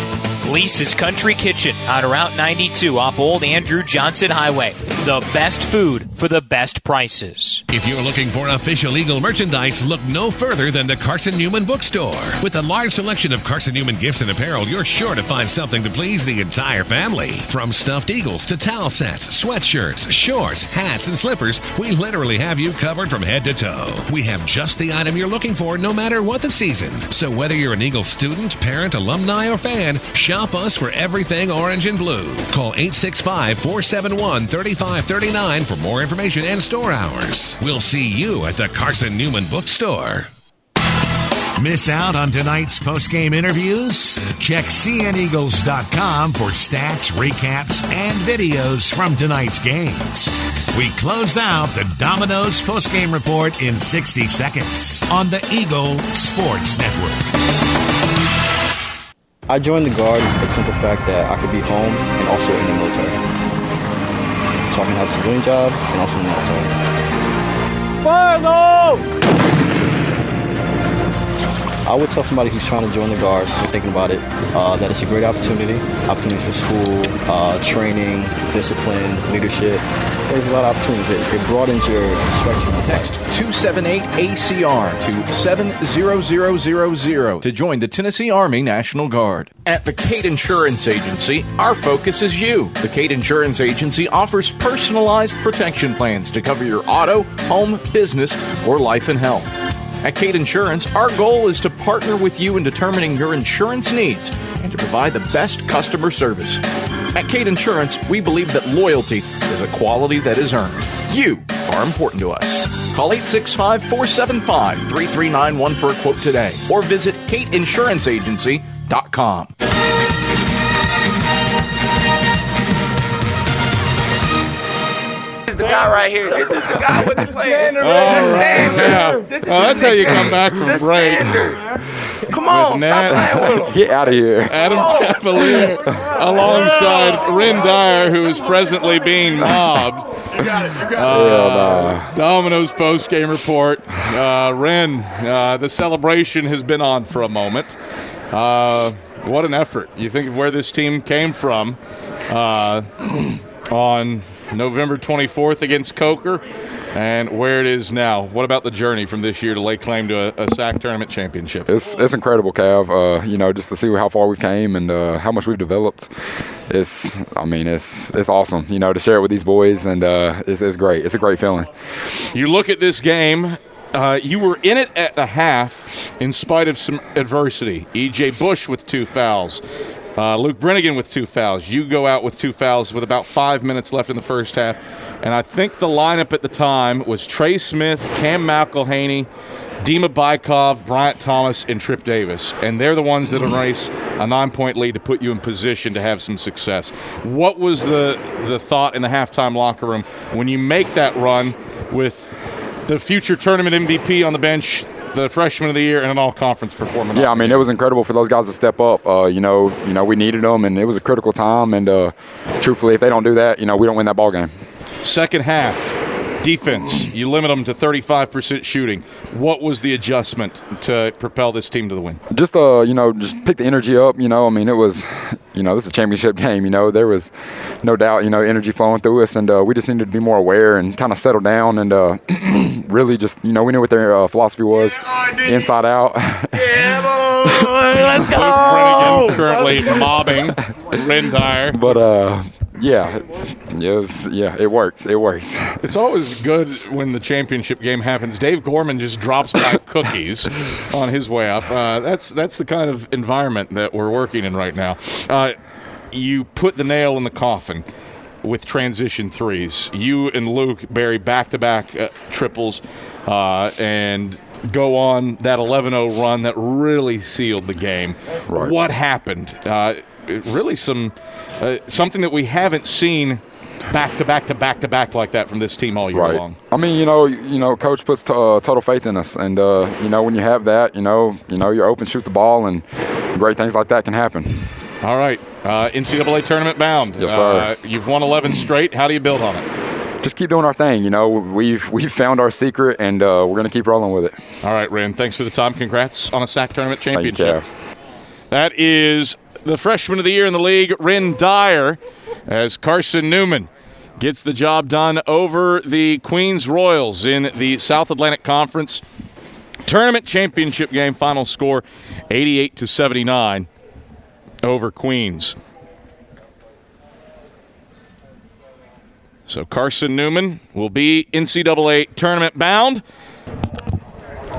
Lisa's Country Kitchen on Route 92 off Old Andrew Johnson Highway. The best food for the best prices. If you're looking for official Eagle merchandise, look no further than the Carson-Newman Bookstore. With a large selection of Carson-Newman gifts and apparel, you're sure to find something to please the entire family. From stuffed eagles to towel sets, sweatshirts, shorts, hats, and slippers, we literally have you covered from head to toe. We have just the item you're looking for no matter what the season. So whether you're an Eagle student, parent, alumni, or fan, shop us for everything orange and blue. Call 865-471-3539 for more information and store hours. We'll see you at the Carson-Newman Bookstore. Miss out on tonight's postgame interviews? Check cneagles.com for stats, recaps, and videos from tonight's games. We close out the Domino's postgame report in 60 seconds on the Eagle Sports Network. I joined the Guard for the simple fact that I could be home and also in the military. So I can have a civilian job and also in the military. Fire! I would tell somebody who's trying to join the Guard and thinking about it that it's a great opportunity. Opportunities for school, training, discipline, leadership. There's a lot of opportunities. It broadens your spectrum. Text 278-ACR to 70000 to join the Tennessee Army National Guard. At the Cate Insurance Agency, our focus is you. The Cate Insurance Agency offers personalized protection plans to cover your auto, home, business, or life and health. At Cate Insurance, our goal is to partner with you in determining your insurance needs and to provide the best customer service. At Cate Insurance, we believe that loyalty is a quality that is earned. You are important to us. Call 865-475-3391 for a quote today or visit CateInsuranceAgency.com. The guy right here. This is the guy with the plan. That's how you come back from break. Come on, stop playing with him. Get out of here. Adam Cavalier alongside Ren Dyer, who is presently being mobbed. Domino's post-game report. Ren, the celebration has been on for a moment. What an effort. You think of where this team came from on November 24th against Coker and where it is now. What about the journey from this year to lay claim to a SAC tournament championship? It's incredible, Cav. Just to see how far we came and how much we've developed. It's awesome, to share it with these boys, and it's great. It's a great feeling. You look at this game, you were in it at the half in spite of some adversity. E.J. Bush with 2 fouls. Luke Brennigan with 2 fouls. You go out with 2 fouls with about 5 minutes left in the first half. And I think the lineup at the time was Trey Smith, Cam McElhaney, Dima Bykov, Bryant Thomas, and Trip Davis. And they're the ones that erase a 9-point lead to put you in position to have some success. What was the thought in the halftime locker room when you make that run with the future tournament MVP on the bench, the freshman of the year, and an all-conference performance? Yeah, it was incredible for those guys to step up. We needed them, and it was a critical time. And truthfully, if they don't do that, we don't win that ball game. Second half, defense, you limit them to 35% shooting. What was the adjustment to propel this team to the win? Just just pick the energy up. It was, this is a championship game. There was no doubt, energy flowing through us, and we just needed to be more aware and kind of settle down and really just, we knew what their philosophy was, inside out. Yeah, boy, let's go. Currently mobbing Ren Dyer. But it works. It works. It's always good when the championship game happens. Dave Gorman just drops by cookies on his way up. That's the kind of environment that we're working in right now. You put the nail in the coffin with transition threes. You and Luke bury back-to-back triples and go on that 11-0 run that really sealed the game. Right. What happened? Really something that we haven't seen back-to-back like that from this team all year long. I mean, Coach puts total faith in us, and when you have that, you're open, shoot the ball, and great things like that can happen. All right, NCAA tournament bound. Yes, sir. You've won 11 straight. How do you build on it? Just keep doing our thing. We've found our secret, and we're going to keep rolling with it. All right, Ren. Thanks for the time. Congrats on a SAC tournament championship. Thank you, Kev. That is the freshman of the year in the league, Ren Dyer, as Carson-Newman gets the job done over the Queens Royals in the South Atlantic Conference tournament championship game. Final score 88-79 over Queens. So Carson-Newman will be NCAA tournament bound.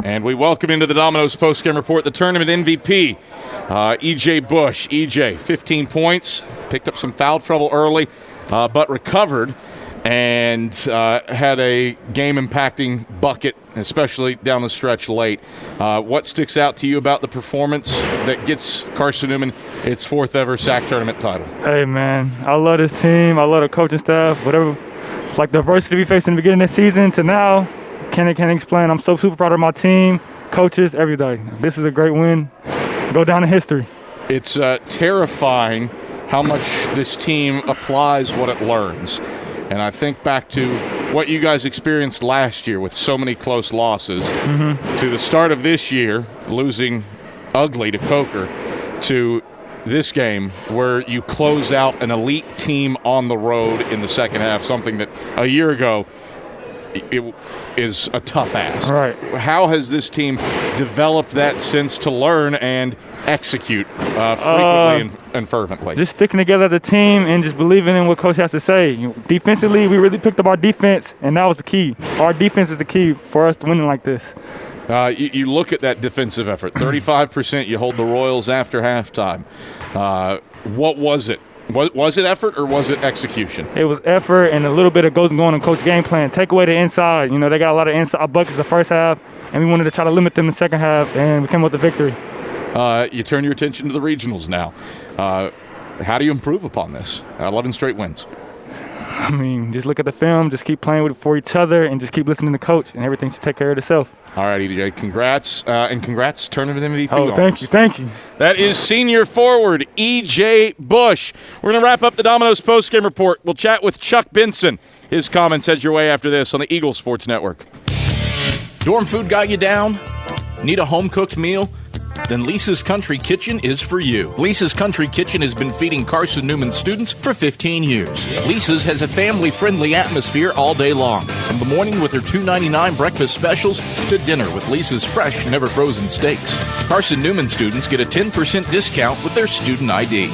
And we welcome into the Domino's postgame report the tournament MVP, E.J. Bush. E.J., 15 points, picked up some foul trouble early, but recovered and had a game-impacting bucket, especially down the stretch late. What sticks out to you about the performance that gets Carson-Newman its fourth ever SAC tournament title? Hey, man, I love this team. I love the coaching staff. Whatever, like the adversity we faced in the beginning of the season to now, can't explain. I'm so super proud of my team, coaches, everybody. This is a great win. Go down in history. It's terrifying how much this team applies what it learns. And I think back to what you guys experienced last year with so many close losses, to the start of this year, losing ugly to Coker, to this game where you close out an elite team on the road in the second half, something that a year ago it is a tough ask. Right. How has this team developed that sense to learn and execute frequently and fervently? Just sticking together as a team and just believing in what Coach has to say. Defensively, we really picked up our defense, and that was the key. Our defense is the key for us to winning like this. You look at that defensive effort, 35% you hold the Royals after halftime. What was it? Was it effort or was it execution? It was effort and a little bit of going on Coach's game plan. Take away the inside. They got a lot of inside buckets the first half, and we wanted to try to limit them in the second half, and we came with the victory. You turn your attention to the regionals now. How do you improve upon this? 11 straight wins. I mean, just look at the film, just keep playing with it for each other, and just keep listening to Coach, and everything should take care of itself. All right, EJ, congrats, and congrats, tournament MVP. Oh, thank you. That is senior forward E.J. Bush. We're going to wrap up the Domino's postgame report. We'll chat with Chuck Benson. His comments head your way after this on the Eagle Sports Network. Dorm food got you down? Need a home-cooked meal? Then Lisa's Country Kitchen is for you. Lisa's Country Kitchen has been feeding Carson-Newman students for 15 years. Lisa's has a family-friendly atmosphere all day long. From the morning with her $2.99 breakfast specials to dinner with Lisa's fresh, never-frozen steaks. Carson-Newman students get a 10% discount with their student ID.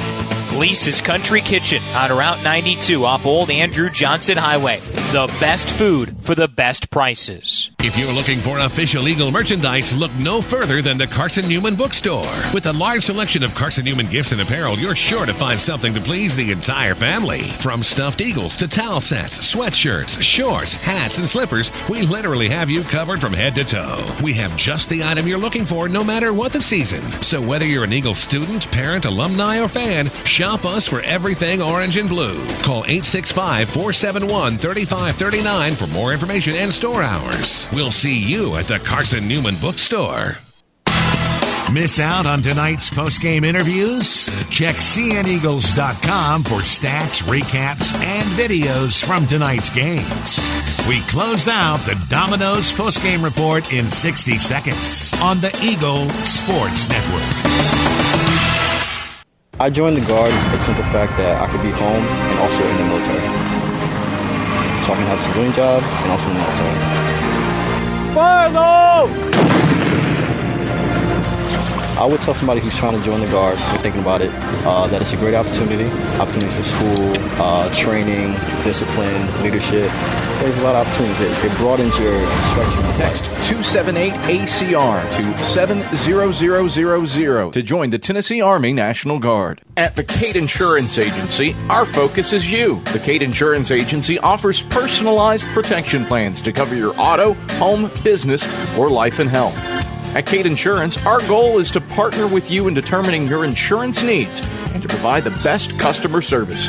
Lisa's Country Kitchen on Route 92 off Old Andrew Johnson Highway. The best food for the best prices. If you're looking for official Eagle merchandise, look no further than the Carson-Newman Bookstore. With a large selection of Carson-Newman gifts and apparel, you're sure to find something to please the entire family. From stuffed eagles to towel sets, sweatshirts, shorts, hats, and slippers, we literally have you covered from head to toe. We have just the item you're looking for no matter what the season. So whether you're an Eagle student, parent, alumni, or fan, shop us for everything orange and blue. Call 865-471-3539 for more information and store hours. We'll see you at the Carson-Newman Bookstore. Miss out on tonight's postgame interviews? Check cneagles.com for stats, recaps, and videos from tonight's games. We close out the Domino's postgame report in 60 seconds on the Eagle Sports Network. I joined the Guard for the simple fact that I could be home and also in the military. So I can have a civilian job and also in the military. Final! I would tell somebody who's trying to join the Guard and thinking about it that it's a great opportunities for school, training, discipline, leadership. There's a lot of opportunities. It broadens your spectrum. Text 278-ACR to 70000 to join the Tennessee Army National Guard. At the Cate Insurance Agency, our focus is you. The Cate Insurance Agency offers personalized protection plans to cover your auto, home, business, or life and health. At Cate Insurance, our goal is to partner with you in determining your insurance needs and to provide the best customer service.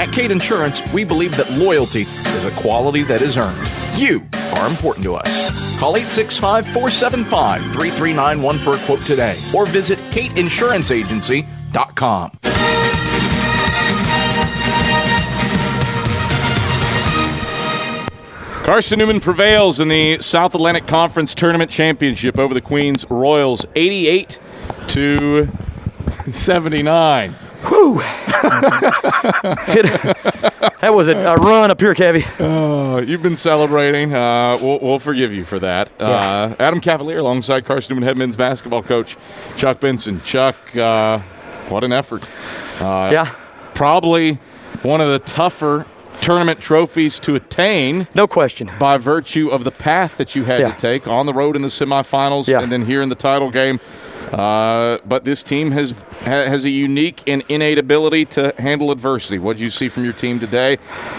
At Cate Insurance, we believe that loyalty is a quality that is earned. You are important to us. Call 865-475-3391 for a quote today or visit CateInsuranceAgency.com. Carson-Newman prevails in the South Atlantic Conference Tournament Championship over the Queens Royals, 88-79. Whew! That was a run up here, Kevy. Oh, you've been celebrating. We'll forgive you for that. Yeah. Adam Cavalier alongside Carson-Newman head men's basketball coach Chuck Benson. Chuck, what an effort. Yeah. Probably one of the tougher tournament trophies to attain. No question. By virtue of the path that you had to take on the road in the semifinals and then here in the title game. But this team has a unique and innate ability to handle adversity. What did you see from your team today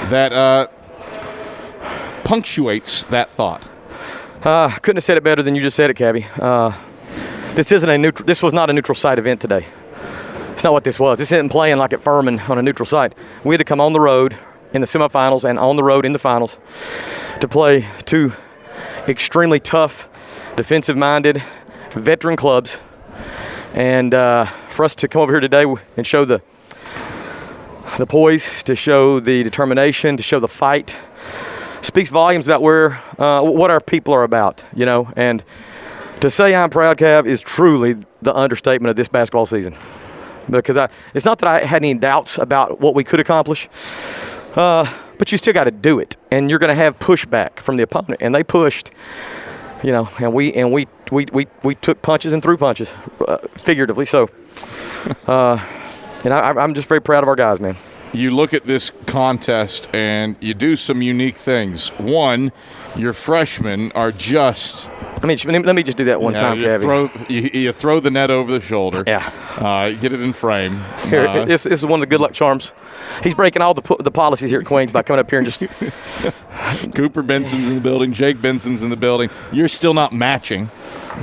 that punctuates that thought? Couldn't have said it better than you just said it, Cabby. This was not a neutral site event today. It's not what this was. This isn't playing like at Furman on a neutral site. We had to come on the road in the semifinals and on the road in the finals to play two extremely tough, defensive-minded veteran clubs. And for us to come over here today and show the poise, to show the determination, to show the fight, speaks volumes about what our people are about, you know. And to say I'm proud, Cav, is truly the understatement of this basketball season. Because it's not that I had any doubts about what we could accomplish, but you still got to do it, and you're going to have pushback from the opponent, and they pushed. You know, and we took punches and threw punches, figuratively. So, and I'm just very proud of our guys, man. You look at this contest and you do some unique things. One, your freshmen are just. Let me just do that one time, Kevin. You throw the net over the shoulder. Yeah. You get it in frame. Here, this is one of the good luck charms. He's breaking all the policies here at Queens by coming up here and just. Cooper Benson's in the building. Jake Benson's in the building. You're still not matching,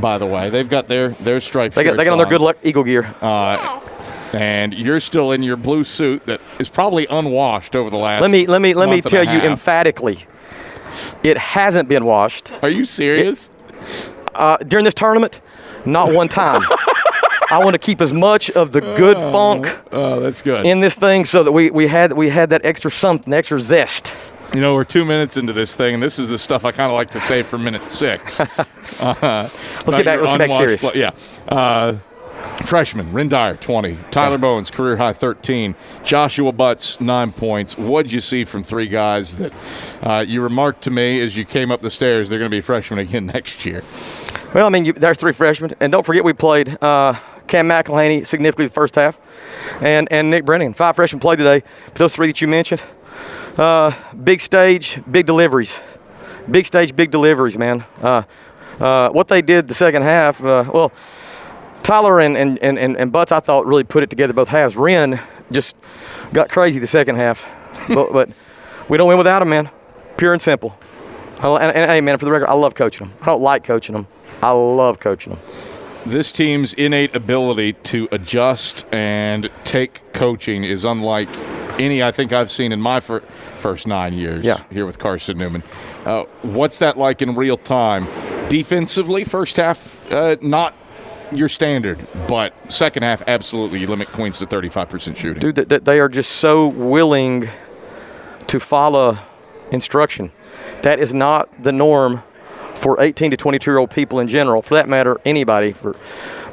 by the way. They've got their striped shirts They got on their good luck Eagle gear. And you're still in your blue suit that is probably unwashed over the last. Let me tell you emphatically, it hasn't been washed. Are you serious? During this tournament, not one time. I want to keep as much of the good funk that's good. in this thing so that we had that extra something, extra zest. You know, we're 2 minutes into this thing, and this is the stuff I kind of like to save for minute 6. Let's get back serious. Freshman, Ren Dyer, 20. Tyler Bowens, career high 13. Joshua Butts, 9 points. What did you see from three guys that you remarked to me as you came up the stairs they're going to be freshmen again next year? Well, I mean, there's three freshmen. And don't forget we played Cam McElhaney significantly the first half and Nick Brennan. 5 freshmen played today. But those three that you mentioned, big stage, big deliveries. Big stage, big deliveries, man. What they did the second half, Tyler and Butts, I thought, really put it together both halves. Ren just got crazy the second half. but we don't win without him, man. Pure and simple. And hey, man, for the record, I love coaching them. I don't like coaching them. I love coaching them. This team's innate ability to adjust and take coaching is unlike any I think I've seen in my first 9 years here with Carson-Newman. What's that like in real time? Defensively, first half, not your standard, but second half, absolutely, you limit Queens to 35% shooting. Dude, they are just so willing to follow instruction. That is not the norm for 18 to 22-year-old people in general, for that matter, anybody.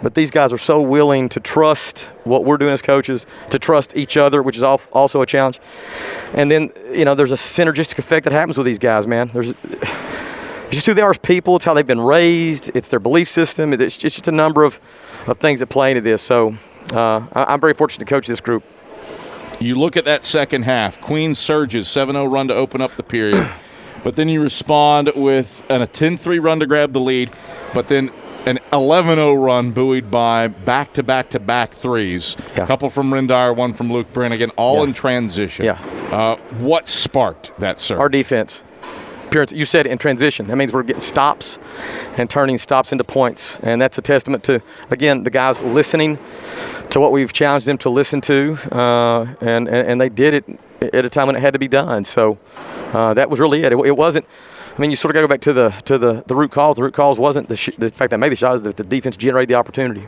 But these guys are so willing to trust what we're doing as coaches, to trust each other, which is also a challenge. And then, you know, there's a synergistic effect that happens with these guys, man. just who they are as people. It's how they've been raised. It's their belief system. It's just a number of things that play into this. So I'm very fortunate to coach this group. You look at that second half. Queens surges, 7-0 run to open up the period. But then you respond with a 10-3 run to grab the lead. But then an 11-0 run buoyed by back-to-back-to-back threes. Yeah. A couple from Rendire, one from Luke Brannigan, all in transition. Yeah. What sparked that surge? Our defense. You said in transition. That means we're getting stops and turning stops into points. And that's a testament to, again, the guys listening to what we've challenged them to listen to. And they did it at a time when it had to be done. So that was really it. It wasn't, I mean, you sort of got to go back to the root cause. The root cause wasn't the fact that I made the shot, is that the defense generated the opportunity.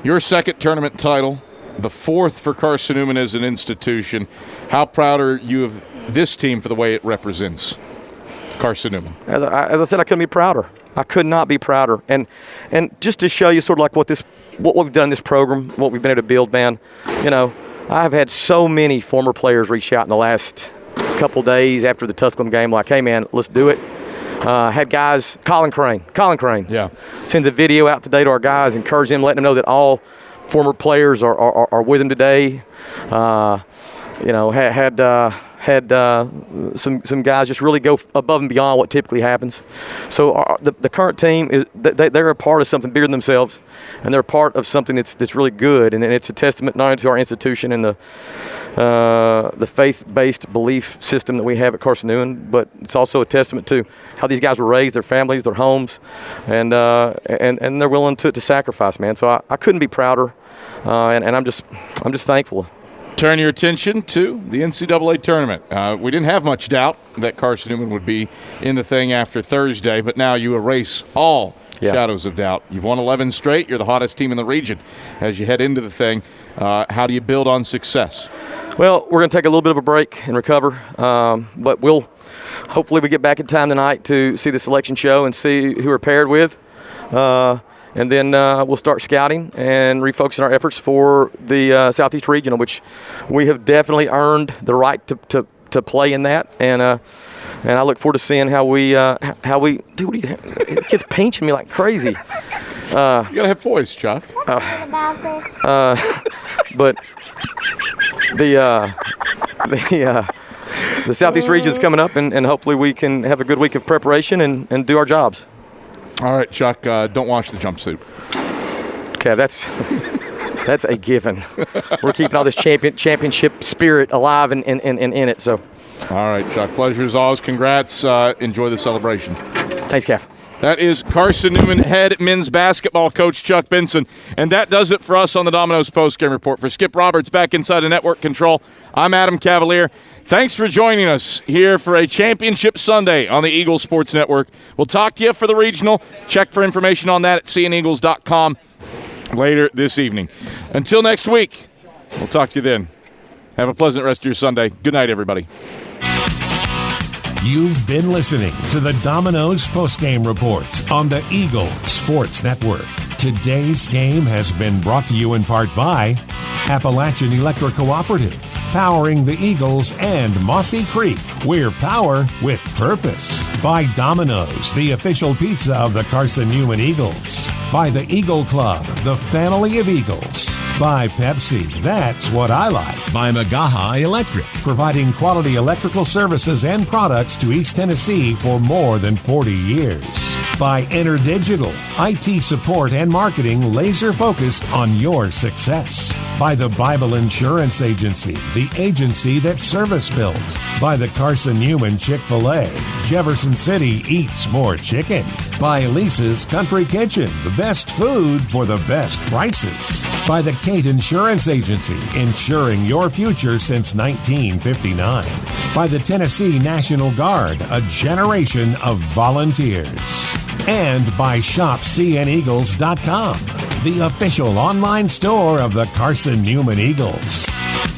Your second tournament title, the fourth for Carson-Newman as an institution. How proud are you of this team for the way it represents Carson-Newman? As I said, I couldn't be prouder. I could not be prouder. And just to show you sort of like what we've done in this program, what we've been able to build, man, you know, I've had so many former players reach out in the last couple days after the Tusculum game like, hey, man, let's do it. Had guys, Colin Crane, yeah, sends a video out today to our guys, encourage them, letting them know that all former players are with him today. You know, had some guys just really go above and beyond what typically happens. So the current team, they're a part of something bigger than themselves, and they're a part of something that's really good. And it's a testament not only to our institution and the faith-based belief system that we have at Carson-Newman, but it's also a testament to how these guys were raised, their families, their homes, and they're willing to sacrifice, man. So I couldn't be prouder, and I'm just thankful. Turn your attention to the NCAA tournament. We didn't have much doubt that Carson-Newman would be in the thing after Thursday, but now you erase all shadows of doubt. You've won 11 straight. You're the hottest team in the region. As you head into the thing, how do you build on success? Well, we're going to take a little bit of a break and recover, but hopefully we get back in time tonight to see the selection show and see who we're paired with. And then we'll start scouting and refocusing our efforts for the Southeast Regional, which we have definitely earned the right to play in that. And I look forward to seeing how we do. The kid's pinching me like crazy. You gotta have voice, Chuck. But the Southeast Region is coming up, and hopefully we can have a good week of preparation and do our jobs. All right, Chuck, don't wash the jumpsuit. Okay, that's a given. We're keeping all this championship spirit alive and in it. So, all right, Chuck, pleasure as always. Congrats. Enjoy the celebration. Thanks, Cav. That is Carson-Newman head men's basketball coach Chuck Benson. And that does it for us on the Domino's postgame report. For Skip Roberts back inside the network control, I'm Adam Cavalier. Thanks for joining us here for a championship Sunday on the Eagles Sports Network. We'll talk to you for the regional. Check for information on that at cneagles.com later this evening. Until next week, we'll talk to you then. Have a pleasant rest of your Sunday. Good night, everybody. You've been listening to the Domino's postgame report on the Eagle Sports Network. Today's game has been brought to you in part by Appalachian Electric Cooperative, powering the Eagles and Mossy Creek. We're power with purpose. By Domino's, the official pizza of the Carson-Newman Eagles. By the Eagle Club, the family of Eagles. By Pepsi, that's what I like. By Magaha Electric, providing quality electrical services and products to East Tennessee for more than 40 years. By InterDigital, IT support and marketing laser focused on your success. By the Bible Insurance Agency, the agency that service built. By the Carson-Newman Chick-fil-A, Jefferson City eats more chicken. By Lisa's Country Kitchen, the best food for the best prices. By the Kate Insurance Agency, insuring your future since 1959. By the Tennessee National Guard, a generation of volunteers. And by ShopCNEagles.com, the official online store of the Carson-Newman Eagles.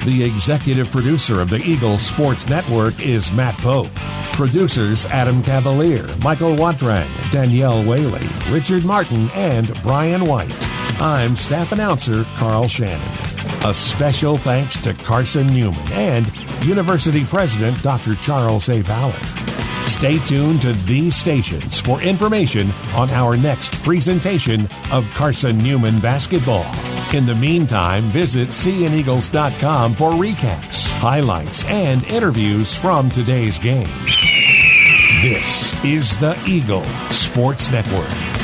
The executive producer of the Eagles Sports Network is Matt Pope. Producers Adam Cavalier, Michael Watrang, Danielle Whaley, Richard Martin, and Brian White. I'm staff announcer Carl Shannon. A special thanks to Carson-Newman and University President Dr. Charles A. Fowler. Stay tuned to these stations for information on our next presentation of Carson-Newman basketball. In the meantime, visit CNEagles.com for recaps, highlights, and interviews from today's game. This is the Eagle Sports Network.